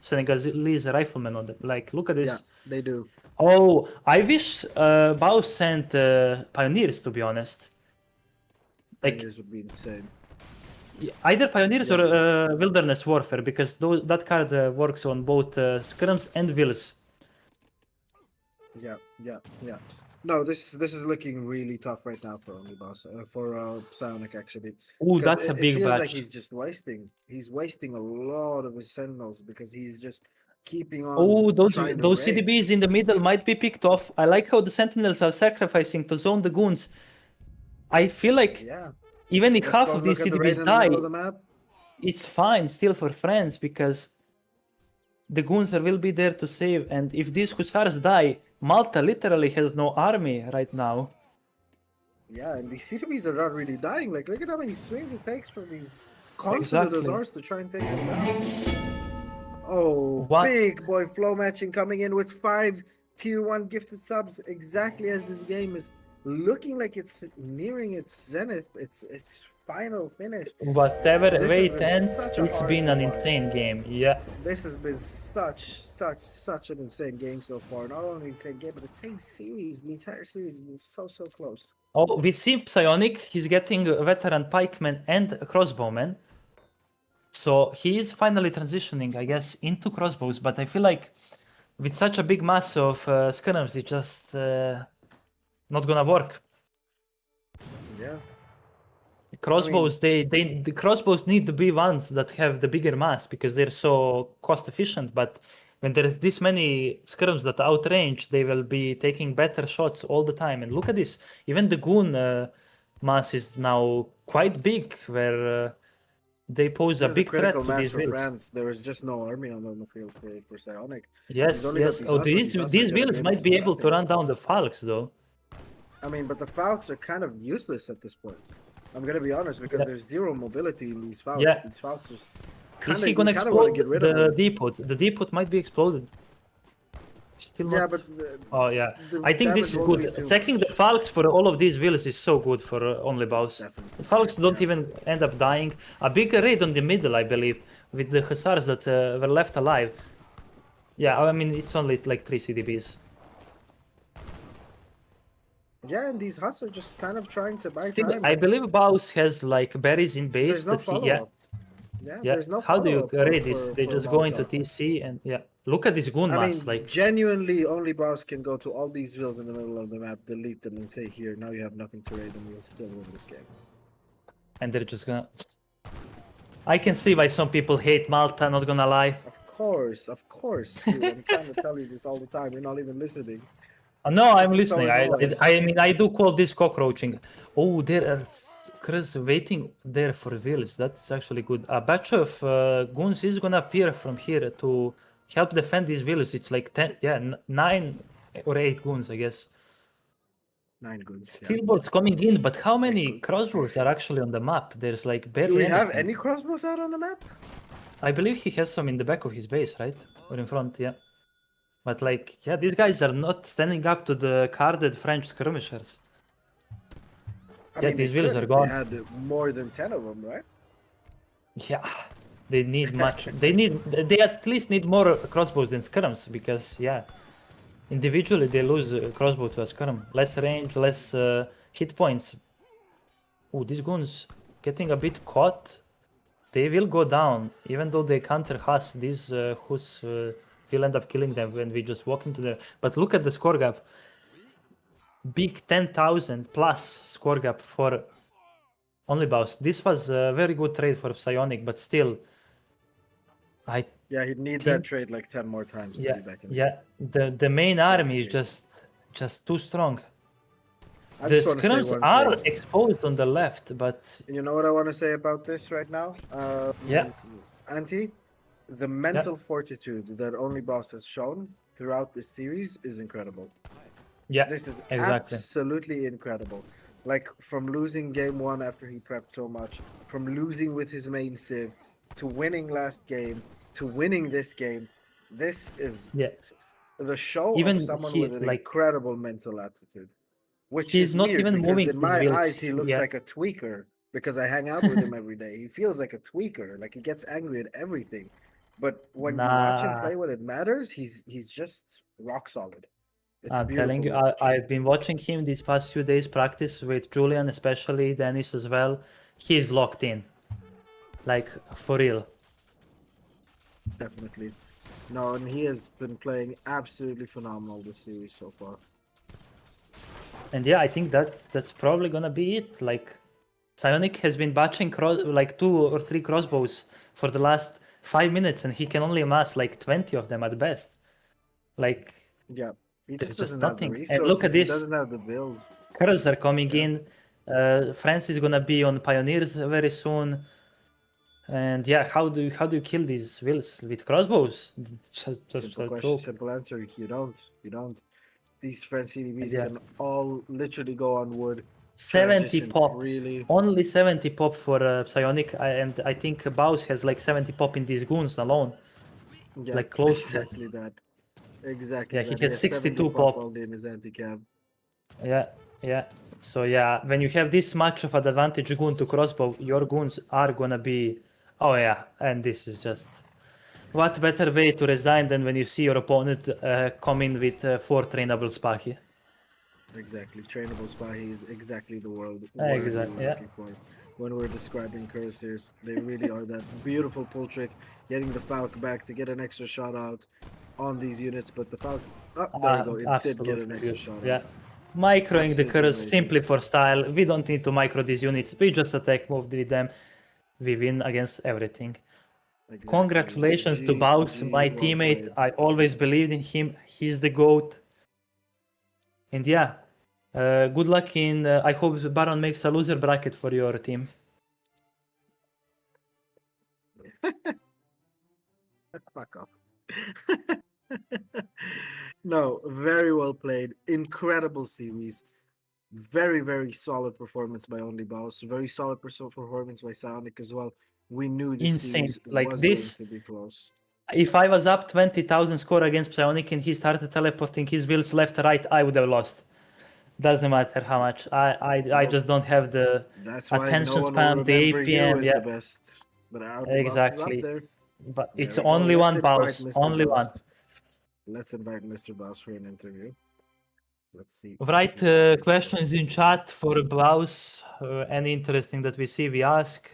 Senegalese riflemen on them. Like, look at this. Yeah, they do. Oh, I wish Baus sent pioneers, to be honest. Like, Pioneers would be insane. either pioneers or wilderness warfare, because that card works on both skirms and villas. Yeah. No, this is looking really tough right now for OnlyBaus, for Psionic actually. Ooh, 'Cause that's a it big feels batch. like he's just wasting. He's wasting a lot of his Sentinels because he's just keeping on. Oh, those trying to those raid. CDBs in the middle might be picked off. I like how the sentinels are sacrificing to zone the goons. I feel like Yeah. even if Let's half go of these look at the raid CDBs in the middle die, of the map. it's fine still for France because the goons will be there to save. And if these hussars die, Malta literally has no army right now. Yeah, and these CDBs are not really dying. Like, look at how many swings it takes for these consular Exactly. Hussars to try and take them down. Oh, What? big boy flow matching coming in with 5 tier 1 gifted subs exactly as this game is looking like it's nearing its zenith, its final finish. Whatever This has way it been ends, such a it's hard been an one. insane game. Yeah. This has been such an insane game so far. Not only insane game, but insane series. The entire series has been so close. Oh, we see Psionic. He's getting a veteran pikeman and a crossbowman. So he is finally transitioning, I guess, into crossbows. But I feel like with such a big mass of skirms, it's just not gonna work. Yeah. Crossbows, the crossbows need to be ones that have the bigger mass because they're so cost efficient. But when there's this many skirms that outrange, they will be taking better shots all the time. And look at this, even the goon mass is now quite big, where they pose This a is big threat critical to mass these for villas. France. There was just no army on the field for Psionic. Yes, only got yes. these Oh, Hussars, but these these Hussars these are gonna villas be might able be to able to nothing. run down the Falks, though. I mean, but the Falcons are kind of useless at this point. I'm gonna be honest because Yeah. there's zero mobility in these Falcons. Yeah. These Falcons just Is he gonna want to explode get rid of the them. depot? The depot might be exploded. Still Yeah, not. but Oh yeah, the I think this is damage won't be good. too Sacking the much. Falks for all of these villas is so good for OnlyBaus. definitely The Falks don't yeah. even end up dying. A big raid on the middle, I believe, with the Hussars that were left alive. Yeah, I mean, it's only like 3 CDBs. Yeah, and these Huss are just kind of trying to buy Still, time. I believe Baus has like berries in base There's no that he, follow yeah, up. Yeah, yeah. there's no How do you follow-up for- raid this? for- They for just go into Malta. TC and yeah. Look at this goon I mass, mean, like genuinely, only Boss can go to all these villas in the middle of the map, delete them, and say, "Here, now you have nothing to raid, and we'll still win this game." and they're just gonna. I can see why some people hate Malta. Not gonna lie. Of course, dude. I'm trying to tell you this all the time. You're not even listening. No, I'm This is so listening. annoying. I mean, I do call this cockroaching. Oh, there are Chris waiting there for wheels. That's actually good. A batch of goons is gonna appear from here to help defend these wheels. It's like 10, yeah, 9 or 8 goons, I guess. 9 goons. Yeah. Steelboards coming in, but how many crossbows are actually on the map? There's like barely Do we have anything. any crossbows out on the map? I believe he has some in the back of his base, right? Or in front, yeah. But like, yeah, these guys are not standing up to the carded French skirmishers. I Yeah, mean, these they wheels could are if gone. They had more than 10 of them, right? Yeah, they need much. They at least need more crossbows than skirms because yeah, individually they lose crossbow to a skirm. Less range, less hit points. Oh, these goons getting a bit caught. They will go down, even though they counter Hus. These Hus will end up killing them when we just walk into there. But look at the score gap. Big 10,000 plus score gap for OnlyBaus. This was a very good trade for Psionic, but still, Yeah, he'd need that trade like 10 more times to yeah, be back in the yeah. The main army is just too strong. I The just wanna say skirms one are thing. exposed on the left, but You know what I want to say about this right now? Yeah. Auntie, the mental fortitude that OnlyBaus has shown throughout this series is incredible. yeah, This is exactly. absolutely incredible. Like, from losing game 1 after he prepped so much, from losing with his main civ, to winning last game, to winning this game. This is Yeah, the show Even of someone he, with an like- incredible mental attitude. Which He's is not weird even because moving in his my wheels. eyes he looks Yeah. like a tweaker because I hang out with him every day. He feels like a tweaker, like he gets angry at everything. But when you watch him Nah. play when it matters, he's just rock solid. It's I'm beautiful telling you, to watch. I've been watching him these past few days practice with Julian, especially Dennis as well. He's locked in, like for real. Definitely. No, and he has been playing absolutely phenomenal this series so far. And yeah, I think that's probably gonna be it. Like, Psionic has been batching like 2 or 3 crossbows for the last 5 minutes, and he can only amass like 20 of them at best. Like, Yeah. He There's just just doesn't have the nothing. resources. And look at He this. doesn't have the bills. Curls are coming Yeah. in. France is gonna be on Pioneers very soon. And yeah, how do you kill these wills with crossbows? Just Simple a question, joke. simple answer. You don't. These French CDBs Yeah. can all literally go on wood. 70 transition pop. freely. Only 70 pop for Psionic, and I think Baus has like 70 pop in these goons alone. Yeah, Like, close to that. exactly that. Exactly. Yeah, he that. has has 62 70 pop. only in his anti-cav. Yeah. So yeah, when you have this much of an advantage goon to crossbow, your goons are gonna be. Oh yeah, and this is just. What better way to resign than when you see your opponent come in with 4 trainable Spahi? Exactly. Trainable Spahi is exactly the word Exactly, we were yeah. looking for when we're describing cursors. They really are that beautiful pull trick, getting the Falc back to get an extra shot out on these units, but the Falc. Oh, there we go. It did get an Absolutely extra good. shot Yeah. out. Microing the Absolutely curse amazing. simply for style. We don't need to micro these units. We just attack move with them. We win against everything. Exactly. Congratulations to Baus, my well teammate. played. I always believed in him. He's the GOAT. And yeah, good luck in. I hope Baron makes a loser bracket for your team. Fuck off. No, very well played. Incredible series. Very, very solid performance by OnlyBaus. Very solid performance by Psionic as well. We knew this Insane. series Like was this- going to be close. If I was up 20,000 score against Psionic and he started teleporting his wheels left right, I would have lost. Doesn't matter how much. I just don't have the That's why attention no one span, will the remember APM. you as Yeah, the best. But OnlyBaus exactly. is up there. But There it's we go. only Let's one invite Baus. Mr. Only one. Baus. Let's invite Mr. Baus for an interview. Let's see. Write questions in chat for Baus. Any interesting that we see, we ask.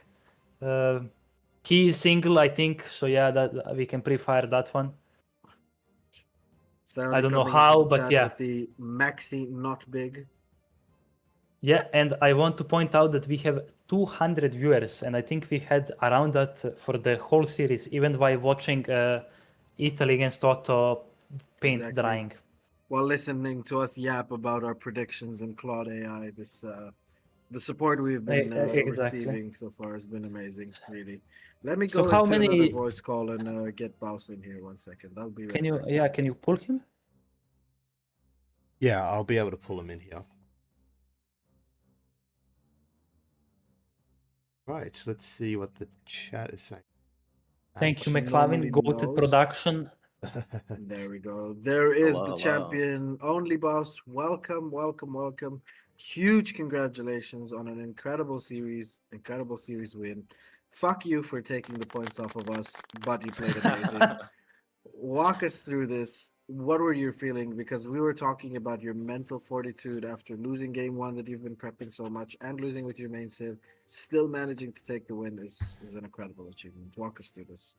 He is single, I think. So yeah, that we can pre-fire that one. Psionic I don't know coming into how, the but chat yeah. with the Maxi not big. Yeah, and I want to point out that we have 200 viewers, and I think we had around that for the whole series, even while watching Italy against Otto paint Exactly. drying. While listening to us yap about our predictions in Claude AI, the support we've been Exactly. receiving so far has been amazing, really. Let me So go how into another many voice call and get Baus in here 1 second. I'll be right can you back. can you pull him? Yeah, I'll be able to pull him in here. Right, let's see what the chat is saying. Thank you, Action McLavin. only Goated knows. production. There we go. There is Hello, the hello. champion, OnlyBaus. Welcome, welcome, welcome. Huge congratulations on an incredible series win. Fuck you for taking the points off of us, but you played amazing. Walk us through this. What were you feeling? Because we were talking about your mental fortitude after losing game one that you've been prepping so much and losing with your main save. Still managing to take the win is an incredible achievement. Walk us through this.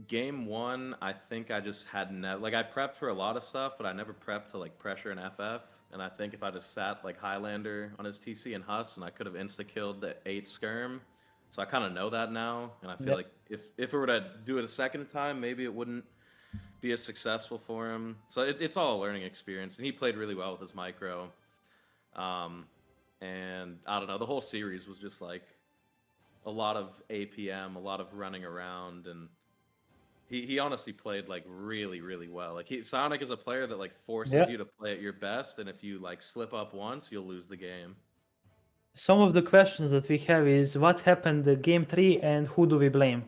Game one, I think I just had like I prepped for a lot of stuff, but I never prepped to like pressure and FF. And I think if I just sat like Highlander on his TC and Huss, and I could have insta killed the 8 skirm. So I kind of know that now, and I feel like if it were to do it a second time, maybe it wouldn't be as successful for him. So it's all a learning experience, and he played really well with his micro. And I don't know, the whole series was just like a lot of APM, a lot of running around, and he honestly played like really, really well. Like Psionic is a player that like forces you to play at your best, and if you like slip up once, you'll lose the game. Some of the questions that we have is what happened game 3 and who do we blame?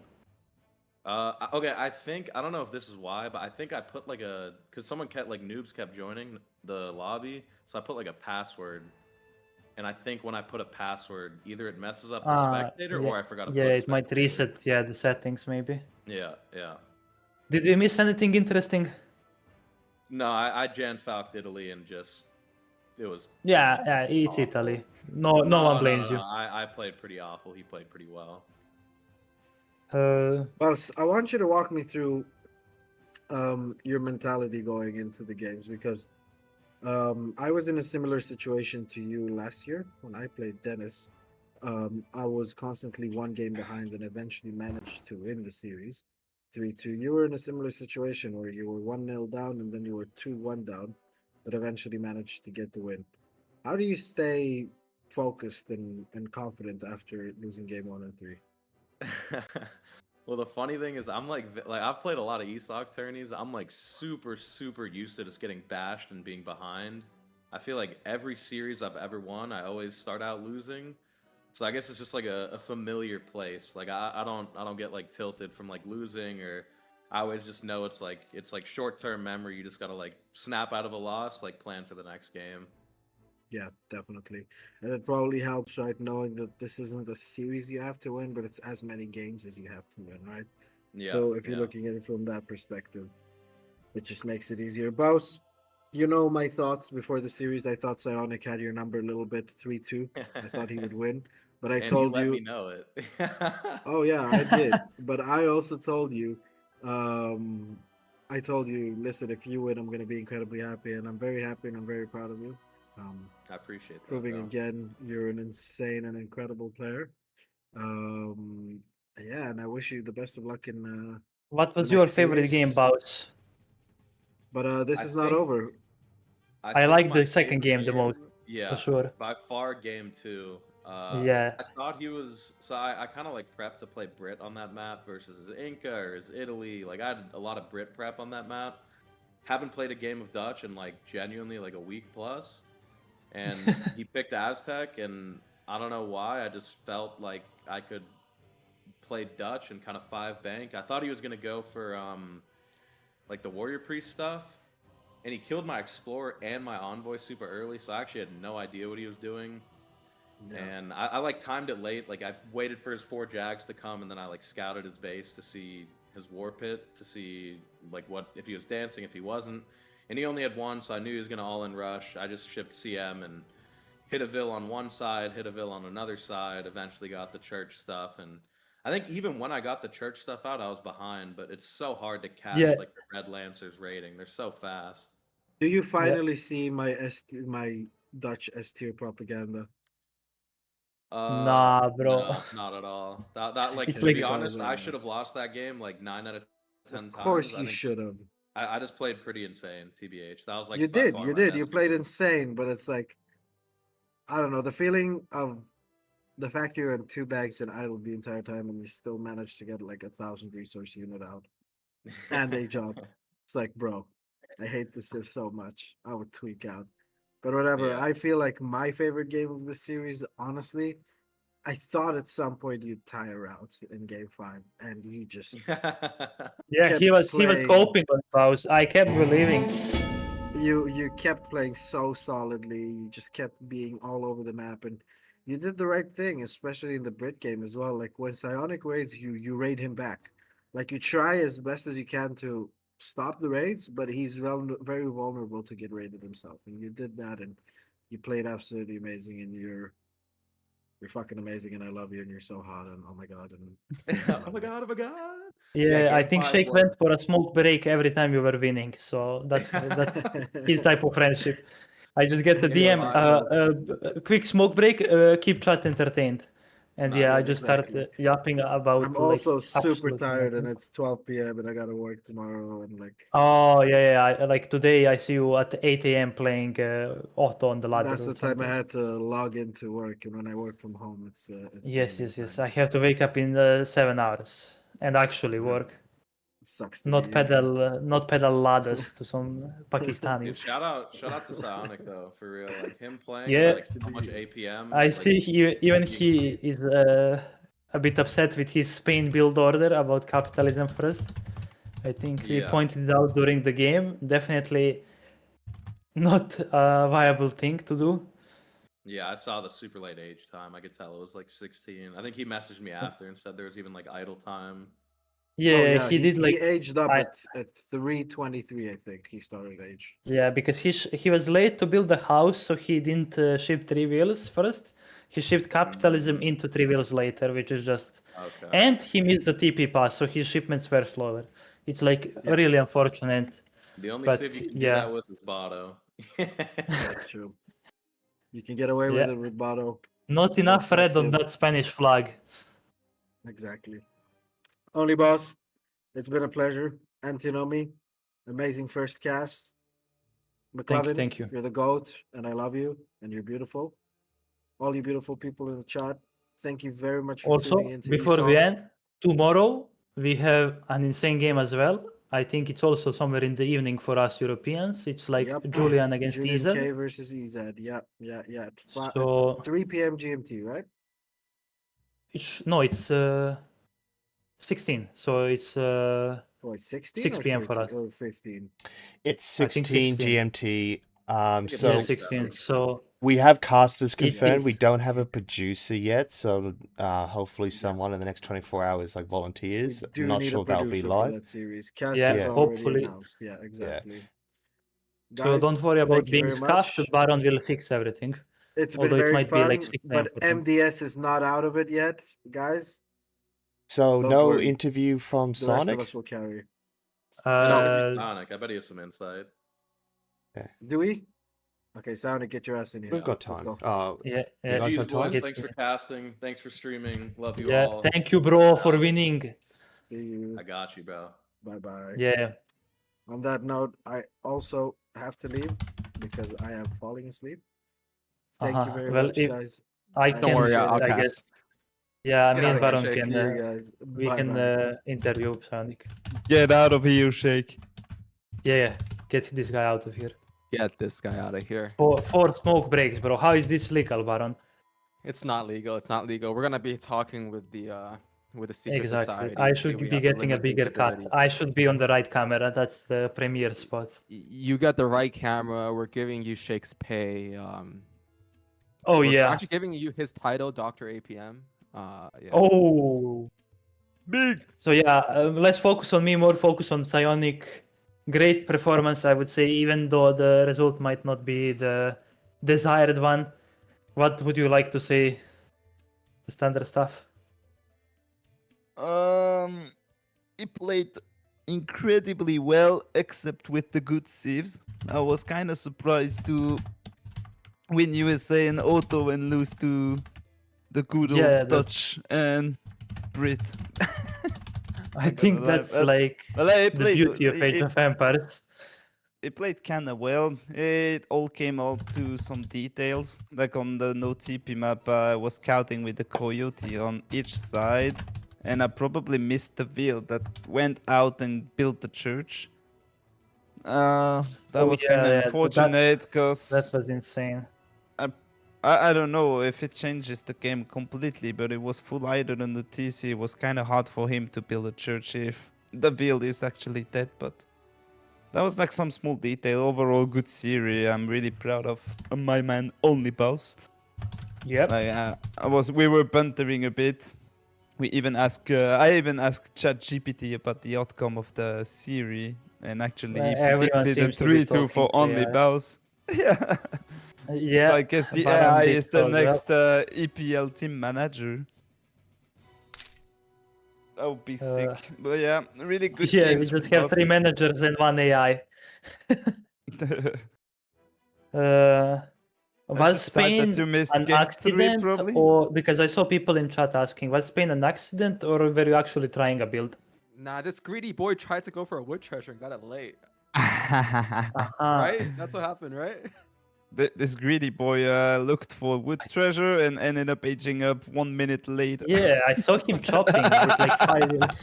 Okay, I don't know if this is why, but I think I put like because someone noobs kept joining the lobby, so I put like a password. And I think when I put a password, either it messes up the spectator or I forgot to put it might reset, the settings maybe. Yeah. Did we miss anything interesting? No, I Jan Falked Italy and just, it was... Yeah, it's awful. Italy. No one blames you. I played pretty awful. He played pretty well. Boss, I want you to walk me through your mentality going into the games, because I was in a similar situation to you last year when I played Dennis. I was constantly one game behind and eventually managed to win the series 3-2. You were in a similar situation where you were 1-0 down and then you were 2-1 down, but eventually managed to get the win. How do you stay focused and confident after losing game 1 and 3? Well, the funny thing is, I'm like I've played a lot of ESOC tourneys. I'm like super used to just getting bashed and being behind. I feel like every series I've ever won, I always start out losing. So I guess it's just like a familiar place. Like I don't get like tilted from like losing, or I always just know it's like short-term memory. You just gotta like snap out of a loss, like plan for the next game. Yeah, definitely. And it probably helps, right, knowing that this isn't a series you have to win, but it's as many games as you have to win, right? Yeah. So if you're looking at it from that perspective, it just makes it easier. Baus, you know my thoughts before the series. I thought Psionic had your number a little bit, 3-2. I thought he would win, but I told you. Let me know it. Oh yeah, I did. But I also told you, listen, if you win, I'm gonna be incredibly happy, and I'm very happy, and I'm very proud of you. I appreciate that. Proving again, you're an insane and incredible player. Yeah, and I wish you the best of luck in. What was your favorite game, Baus? But this is not over. I like the second game the most. Yeah, for sure. By far, game 2. Yeah. I thought he was. So I kind of like prepped to play Brit on that map versus his Inca or his Italy. Like I had a lot of Brit prep on that map. Haven't played a game of Dutch in like genuinely like a week plus. And he picked Aztec, and I don't know why. I just felt like I could play Dutch and kind of 5 bank. I thought he was gonna go for like the Warrior Priest stuff, and he killed my Explorer and my Envoy super early, so I actually had no idea what he was doing. Yeah. And I like timed it late. Like I waited for his 4 Jags to come, and then I like scouted his base to see his War Pit, to see like what if he was dancing, if he wasn't. And he only had 1, so I knew he was going to all-in rush. I just shipped CM and hit a Vil on one side, hit a Vil on another side, eventually got the church stuff. And I think even when I got the church stuff out, I was behind, but it's so hard to catch like the Red Lancers rating. They're so fast. Do you finally see my Dutch S tier propaganda. Nah, bro. No, not at all. That like It's to like- be honest, I should have lost that game like 9 out of 10 Of course times. I you think should have. I just played pretty insane, TBH. That was like You by did, far you my did. best You played game. insane, but it's like I don't know, the feeling of the fact you're in 2 bags and idle the entire time and you still managed to get like 1,000 resource unit out and a job. It's like, bro, I hate this Civ so much. I would tweak out. But whatever. Yeah. I feel like my favorite game of the series, honestly, I thought at some point you'd tire out in game 5, and you just Yeah, he kept was playing. coping on Baus. I kept believing. You kept playing so solidly. You just kept being all over the map, and you did the right thing, especially in the Brit game as well. Like when Psionic raids, you raid him back. Like you try as best as you can to stop the raids, but he's very vulnerable to get raided himself, and you did that, and you played absolutely amazing, and you're fucking amazing, and I love you, and you're so hot, and oh my god, and Oh my god, oh my god. Yeah, I game think 5 Shake was- went for a smoke break every time you were winning. So that's his type of friendship. I just get the Yeah, DM, quick smoke break, keep chat entertained. And yeah, I Yeah, just exactly. start yapping about. I'm like, also super absolutely tired, and nothing. it's 12 p.m. and I gotta work tomorrow, and like Oh yeah. Like today, I see you at 8 a.m. playing Otto on the ladder. that's or the time I something. had to log into work, and when I work from home, it's Yes. gaming I time. have to wake up in 7 hours and actually Yeah. work. Sucks to Not be you, man. not pedal ladders to some Dude, Pakistanis. shout out to Psionic though, for real. Like him playing Yeah. like so much APM. I like, see he is a bit upset with his Spain build order about capitalism first. I think we Yeah. pointed it out during the game. Definitely not a viable thing to do. Yeah, I saw the super late age time. I could tell it was like 16. I think he messaged me after and said there was even like idle time. Yeah, Oh, yeah, he did like he aged up I- at 3:23, I think he started age. yeah, because he was late to build the house, so he didn't ship 3 wheels first. He shipped capitalism into 3 wheels later, which is just Okay. and he missed the TP pass, so his shipments were slower. It's like Yeah. really unfortunate. The only but, civ you can yeah. do that with is Bado. That's true. You can get away with Yeah. it with Bado. Not enough red on Offensive. that Spanish flag. Exactly. OnlyBaus, it's been a pleasure. Antinomy, amazing first cast. McLovin, thank you. You're the GOAT, and I love you, and you're beautiful. All you beautiful people in the chat, thank you very much for Also, tuning into before ESOC. we end, tomorrow we have an insane game as well. I think it's also somewhere in the evening for us Europeans. It's like Yep. Julian against Julian Ezer. K versus EZ. Yeah. At So 3 p.m. GMT, right? it's 16. So it's Wait, 16 6 or p.m. for 13 us. or 15? It's I think 16 16. GMT. think it's So yeah, 16. 16. So we have casters It confirmed. We is. don't have a producer yet, so hopefully Yeah. someone in the next 24 hours like volunteers. We I'm do not need sure a that'll be producer for live. that series. Cast Yeah, is already hopefully. announced. Yeah, exactly. So Guys, don't worry about thank you being very scuffed. much. Baron will fix everything. It's been Although it very might be like fun, 6 a.m. but for them. MDS is not out of it yet, guys. So Don't no worry. interview from The rest of Sonic. us will carry. Sonic, I bet he has some insight. Do we? Okay, Sonic, get your ass in here. We've got Let's time. go. Yeah, You guys GG's have time? boys, thanks for casting. Thanks for streaming. Love you yeah. all. Thank you, bro, for winning. See you. I got you, bro. Bye bye. Yeah. On that note, I also have to leave because I am falling asleep. Thank you very Well, much, if guys. I Don't can, worry, I'll I cast. guess. Yeah, me and Alright, Baron see can. you guys. We can Bye-bye. interview Psionic. Get out of here, Shake. Yeah. Get this guy out of here. Get this guy out of here. Four smoke breaks, bro. How is this legal, Baron? It's not legal. It's not legal. We're gonna be talking with the secret Exactly. society. I and see should if we be have to getting a limit their bigger cut. capabilities. I should be on the right camera. That's the premier spot. You got the right camera. We're giving you Shake's pay. Oh we're yeah. actually giving you his title, Dr. APM. Yeah. Oh. Big. So yeah, less focus on me, more focus on Psionic. Great performance, I would say, even though the result might not be the desired one. What would you like to say? The standard stuff. He played incredibly well, except with the good sieves. I was kind of surprised to win USA and Auto and lose to the good old Yeah, Dutch and Brit. I think that's like I the played, beauty of Age of Empires. it played kinda well. It all came out to some details. Like on the no TP map, I was scouting with the Coyote on each side, and I probably missed the wheel that went out and built the church. That was kind of unfortunate that because was insane. I don't know if it changes the game completely, but it was full idle on the TC. It was kind of hard for him to build a church if the wheel is actually dead, but that was like some small detail. Overall, good series. I'm really proud of my man OnlyBaus. Yep. Like, we were bantering a bit. I even asked ChatGPT about the outcome of the series, and actually he Everyone predicted a seems to be 3-2 for talking to AI. OnlyBaus. Yeah. Yeah. I guess the Baron AI did is so the as well. next EPL team manager. That would be sick. But yeah, really good Yeah, we games just from have us. 3 managers and 1 AI. Was just sad that Spain you missed an game 3 accident, probably? or because I saw people in chat asking, was Spain an accident, or were you actually trying a build? Nah, this greedy boy tried to go for a wood treasure and got it late. Uh-huh. Right? That's what happened, right? This greedy boy looked for wood treasure and ended up aging up 1 minute later. Yeah, I saw him chopping with like 5 years.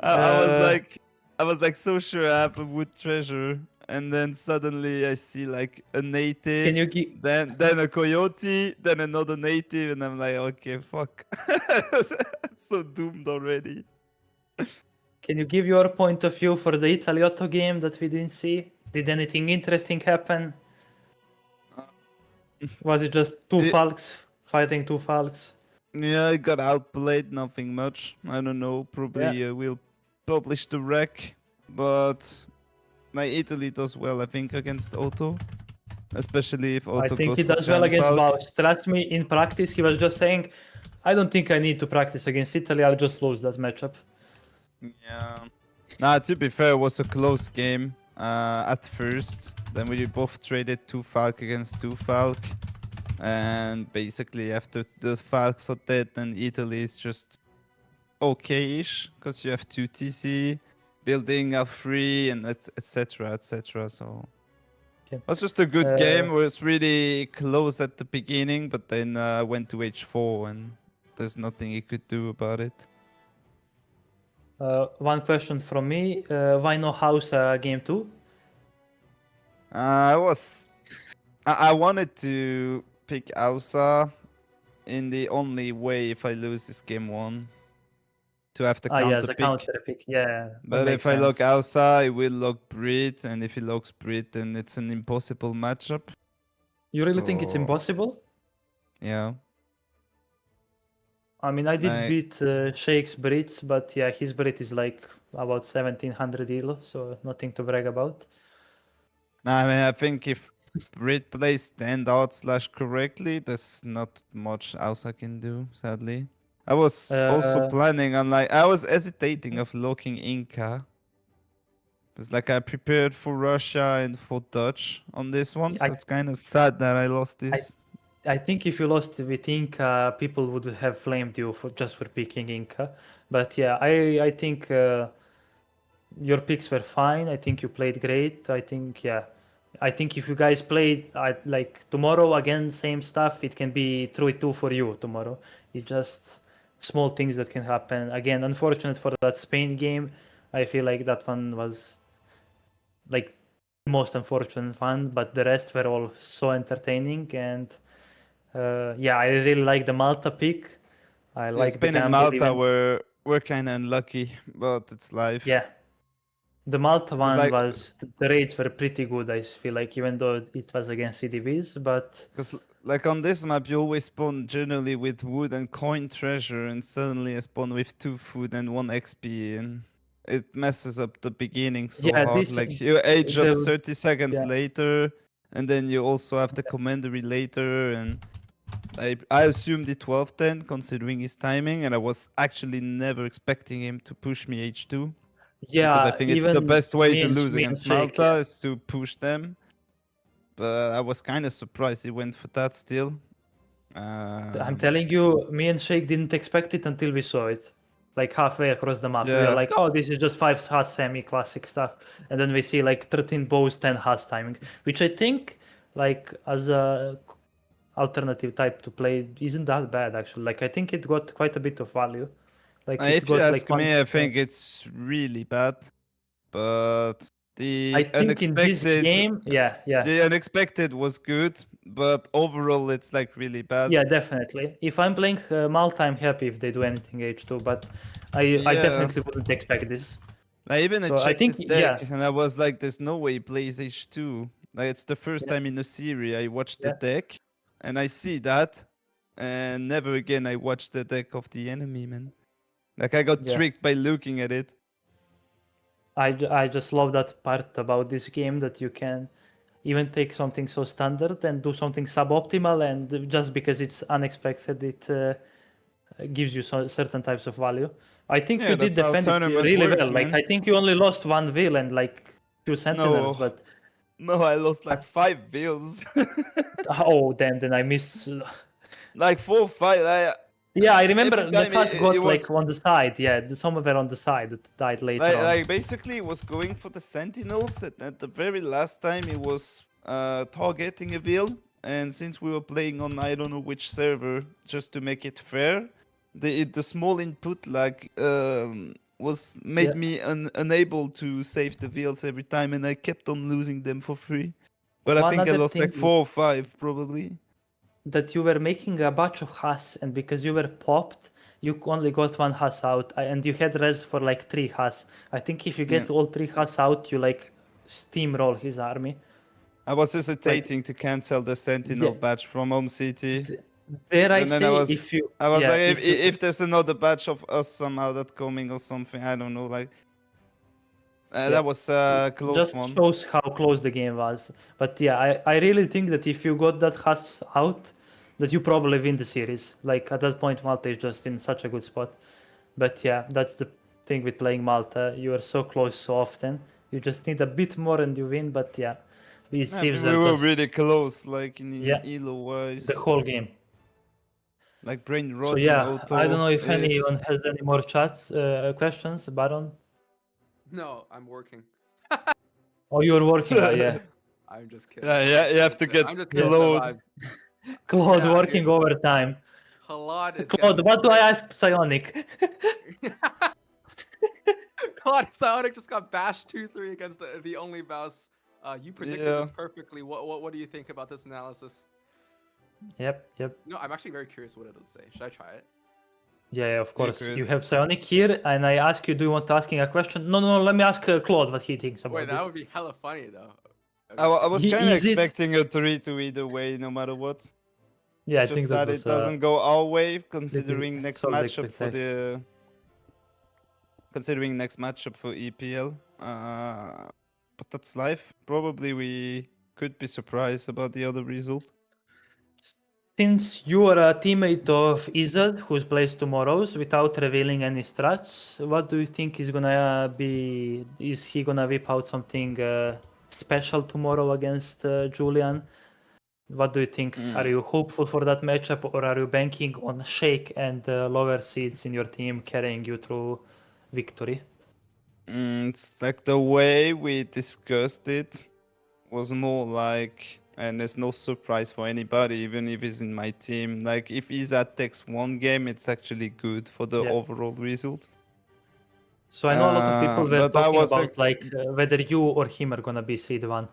I was like so sure I have a wood treasure, and then suddenly I see like a native, Can you give? then a coyote, then another native, and I'm like, okay, fuck. I'm so doomed already. Can you give your point of view for the Italiotto game that we didn't see? Did anything interesting happen? Was it just two Falks fighting two Falks? Yeah, I got outplayed, nothing much. I don't know, probably we'll publish the rec, but like Italy does well, I think, against Otto. Especially if Otto I think goes he for does well against Falk. Baus. Trust me, in practice, he was just saying, I don't think I need to practice against Italy, I'll just lose that matchup. Yeah. Nah, to be fair, it was a close game at first. Then we both traded 2 Falk against 2 Falk. And basically after the Falks are dead, then Italy is just okay-ish. Because you have 2 TC, building a 3, and etc, etc. So it was just a good game. It was really close at the beginning, but then went to H4 and there's nothing he could do about it. One question from me, why no house game 2? I wanted to pick Ausa in the only way if I lose this game 1 to have the counter Yeah, the pick. counter pick, yeah. But if I lock Ausa, I will lock Brit, and if he locks Brit, then it's an impossible matchup. You really think it's impossible? Yeah. I mean, I did beat Shake's Brits, but yeah, his Brit is like about 1700 elo, so nothing to brag about. I mean, I think if Brit plays standout / correctly, there's not much else I can do, sadly. I was also planning on I was hesitating of locking Inca. It's like I prepared for Russia and for Dutch on this one, so it's kind of sad that I lost this. I think if you lost with Inca, people would have flamed you just for picking Inca. But yeah, I think your picks were fine. I think you played great. I think if you guys played like tomorrow again, same stuff, it can be 3-2 for you tomorrow. It's just small things that can happen. Again, unfortunate for that Spain game. I feel like that one was like the most unfortunate one, but the rest were all so entertaining. And yeah, I really like the Malta pick. I like Spain and Malta were kind of unlucky, but it's life. Yeah. The Malta one was, the raids were pretty good, I feel like, even though it was against CDBs, but... Because, like, on this map, you always spawn generally with wood and coin treasure, and suddenly I spawn with 2 food and 1 XP, and it messes up the beginning so hard. Like, you age up 30 seconds later, and then you also have the commandery later, and... I assumed the 12-10, considering his timing, and I was actually never expecting him to push me H2. Yeah, because I think it's the best way to lose against Malta is to push them. but I was kind of surprised he went for that still. I'm telling you, me and Shake didn't expect it until we saw it. Like halfway across the map. We were Yeah. like, oh, this is just 5 has semi-classic stuff. And then we see like 13 bows, 10 has timing. Which I think, like, as a alternative type to play, isn't that bad actually. Like, I think it got quite a bit of value. Like, it If you got ask like me, I think it's really bad. But I the think in this unexpected, game, yeah. the unexpected was good, but overall it's like really bad. Yeah, definitely. If I'm playing Malta, I'm happy if they do anything H2, but I Yeah. definitely wouldn't expect this. I even So I checked think, this deck yeah. and I was like, "There's no way he plays H2." Like it's the first time in the series I watched the deck, and I see that, and never again I watched the deck of the enemy, man. Like I got Yeah. tricked by looking at it. I just love that part about this game, that you can even take something so standard and do something suboptimal, and just because it's unexpected, it gives you certain types of value. I think Yeah, you did that's how defend it tournament really works, well. Like, man. I think you only lost 1 Veil and like 2 Sentinels, but No, I lost like 5 Veils. oh, then I missed. Like 4 5. Yeah, I remember every the time cast it got was like on the side. Yeah, some of them on the side that died later on. like basically it was going for the Sentinels, and at the very last time it was targeting a Veil. And since we were playing on I don't know which server, just to make it fair, the small input like was made me unable to save the Veils every time, and I kept on losing them for free. But I One think I other lost like thing 4 or 5 probably. that you were making a batch of has, and because you were popped, you only got 1 has out, and you had res for like 3 has. I think if you get all 3 has out, you like steamroll his army. I was hesitating to cancel the Sentinel batch from Home City. There I And then say, I was, if you, I was yeah, like, if you- if there's another batch of us somehow that coming or something, I don't know, like that was a close just one. shows how close the game was. But yeah, I really think that if you got that has out, that you probably win the series. Like at that point, Malta is just in such a good spot. But yeah, that's the thing with playing Malta. You are so close so often. You just need a bit more and you win. But yeah, these Yeah, sieves we are were just really close, like in Yeah. elo wise. the whole game. Like brain rot So in yeah, auto. I don't know if is- anyone has any more chats, questions, Baron. No, I'm working. Oh, you're working, yeah. I'm just kidding. Yeah, you have to get I'm just kidding. Claude. Claude Yeah, working dude. overtime. Claude is Claude, getting what do I ask Psionic? Claude Psionic just got bashed 2-3 against the OnlyBaus. You predicted Yeah. this perfectly. What do you think about this analysis? Yep. No, I'm actually very curious what it'll say. Should I try it? Yeah, of course. could. You have Psionic here, and I ask you, do you want to ask him a question? No, let me ask Claude what he thinks about Wait, that this. would be hella funny though. I was He- kind of is it- expecting a 3-2 either way, no matter what. Yeah, I Just think that that was it doesn't go our way, considering little next solid matchup for the considering next matchup for EPL. But that's life. Probably we could be surprised about the other result. Since you are a teammate of Izzad, who plays tomorrows, without revealing any strats, what do you think is gonna be? Is he gonna whip out something special tomorrow against Julian? What do you think? Are you hopeful for that matchup, or are you banking on Shake and lower seeds in your team carrying you through victory? It's like the way we discussed it was more like, and there's no surprise for anybody, even if he's in my team. Like if Izzad takes one game, it's actually good for the Yeah. overall result. So I know a lot of people were but that talking was a- about like whether you or him are gonna be seed 1.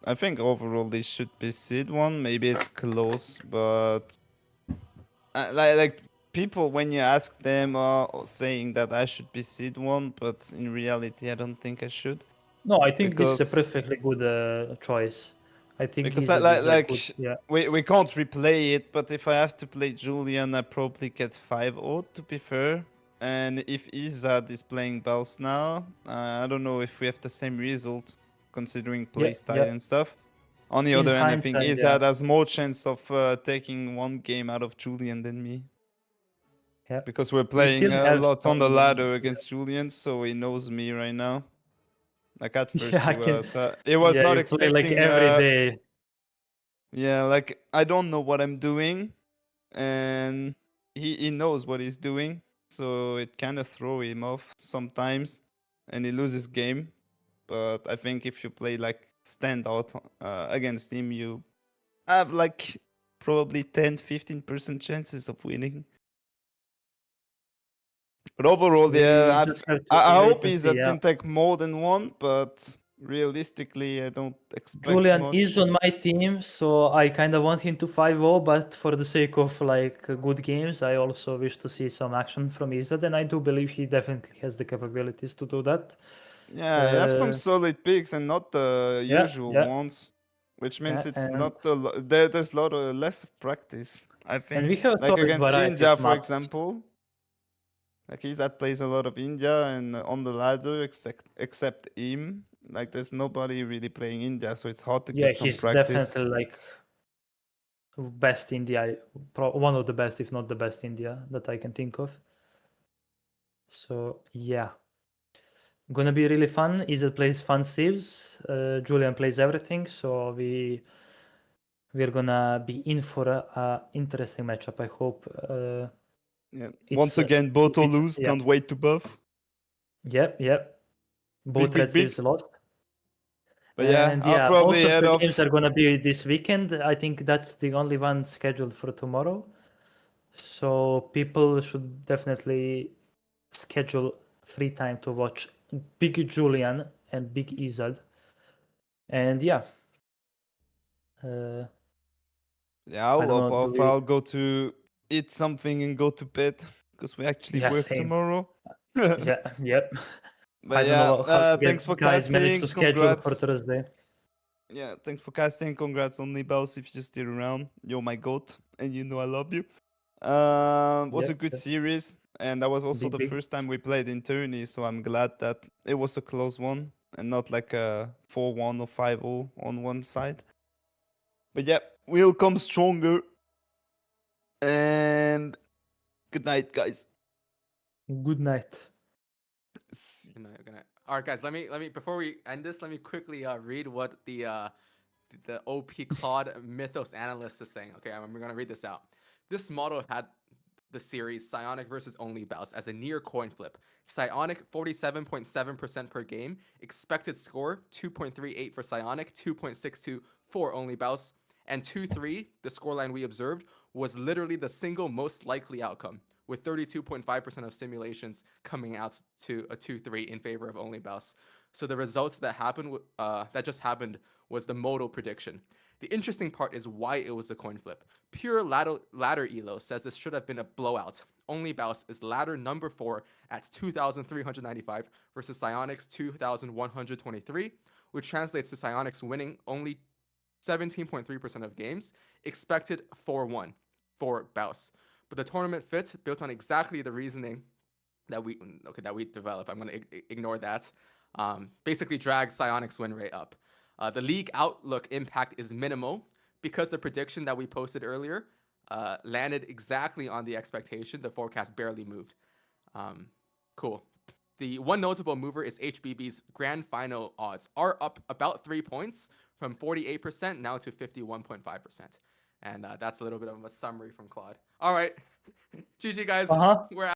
I think overall they should be seed 1. Maybe it's close, but like people, when you ask them, are saying that I should be seed 1, but in reality, I don't think I should. No, I think this is Because- a perfectly good choice. I think Because Izzad like, is a like good, yeah. we can't replay it, but if I have to play Julian, I probably get 5-0 to be fair. And if Izzad is playing Baus now, I don't know if we have the same result, considering playstyle yeah. and stuff. On the In other hand, I think hindsight, Izzad yeah. has more chance of taking one game out of Julian than me. Yeah. Because we're playing still a have lot on the some, ladder against Julian, so he knows me right now. Like at first Yeah, I he can. was, he was Yeah, not you play expecting. like every day. Yeah, like I don't know what I'm doing, and he knows what he's doing, so it kind of throw him off sometimes, and he loses game. But I think if you play like standout against him, you have like probably 10-15% chances of winning. But overall, We yeah, just have to I wait hope and he's see. that Yeah. can take more than one, but realistically, I don't expect Julian much. is on my team, so I kind of want him to 5-0, but for the sake of like good games, I also wish to see some action from Izzad, and I do believe he definitely has the capabilities to do that. Yeah, you have some Uh, solid picks and not the yeah, usual yeah, ones, which means yeah, it's and not there's a lot of less of practice. I think, we have a like solid against variety India, of for maps. example. Like Izzad plays a lot of India and on the ladder, except him. Like there's nobody really playing India, so it's hard to Yeah, get some he's practice. definitely like best India, one of the best, if not the best India that I can think of. So yeah, gonna be really fun. Izzad plays fun civs, Julian plays everything, so we're gonna be in for a interesting matchup. I hope. Yeah. It's, Once again, both or lose. yeah. Can't wait to buff. Yep, yep. Both Big, red big. civs lost. But yeah, And I'll yeah, probably most of head the off. games are gonna be this weekend. I think that's the only one scheduled for tomorrow. So people should definitely schedule free time to watch Big Julian and Big Izzad. And yeah. Yeah, I'll I don't hop know, do off. we... I'll go to eat something and go to bed because we actually Yeah, work same. tomorrow. Yeah, yep. But I don't know how you thanks for guys managed casting. to schedule for Congrats. Thursday. Yeah, thanks for casting. Congrats on OnlyBaus if you're still around. You're my goat, and you know I love you. Was Yeah, a good yeah. series, and that was also the Big. first time we played in tourney, so I'm glad that it was a close one and not like a 4-1 or 5-0 on one side. But yeah, we'll come stronger. And good night, guys. Good night. Good night, good night. All right, guys. Let me before we end this, let me quickly read what the OP Claude Mythos analyst is saying. Okay, we're gonna read this out. This model had the series Psionic versus OnlyBaus as a near coin flip. Psionic 47.7% per game. Expected score 2.38 for Psionic, 2.62 for OnlyBaus, and 2-3. The scoreline we observed was literally the single most likely outcome, with 32.5% of simulations coming out to a 2-3 in favor of OnlyBaus. So the results that happened, that just happened, was the modal prediction. The interesting part is why it was a coin flip. Pure ladder Elo says this should have been a blowout. OnlyBaus is ladder number 4 at 2,395 versus Psionic's 2,123, which translates to Psionic's winning only 17.3% of games, expected 4-1 for Baus. But the tournament fit built on exactly the reasoning that we develop. I'm going to ignore that. Basically drags Psionic's win rate up. The league outlook impact is minimal because the prediction that we posted earlier landed exactly on the expectation. The forecast barely moved. Cool. The one notable mover is HBB's grand final odds are up about 3 points from 48% now to 51.5%. And that's a little bit of a summary from Claude. All right. GG, guys. We're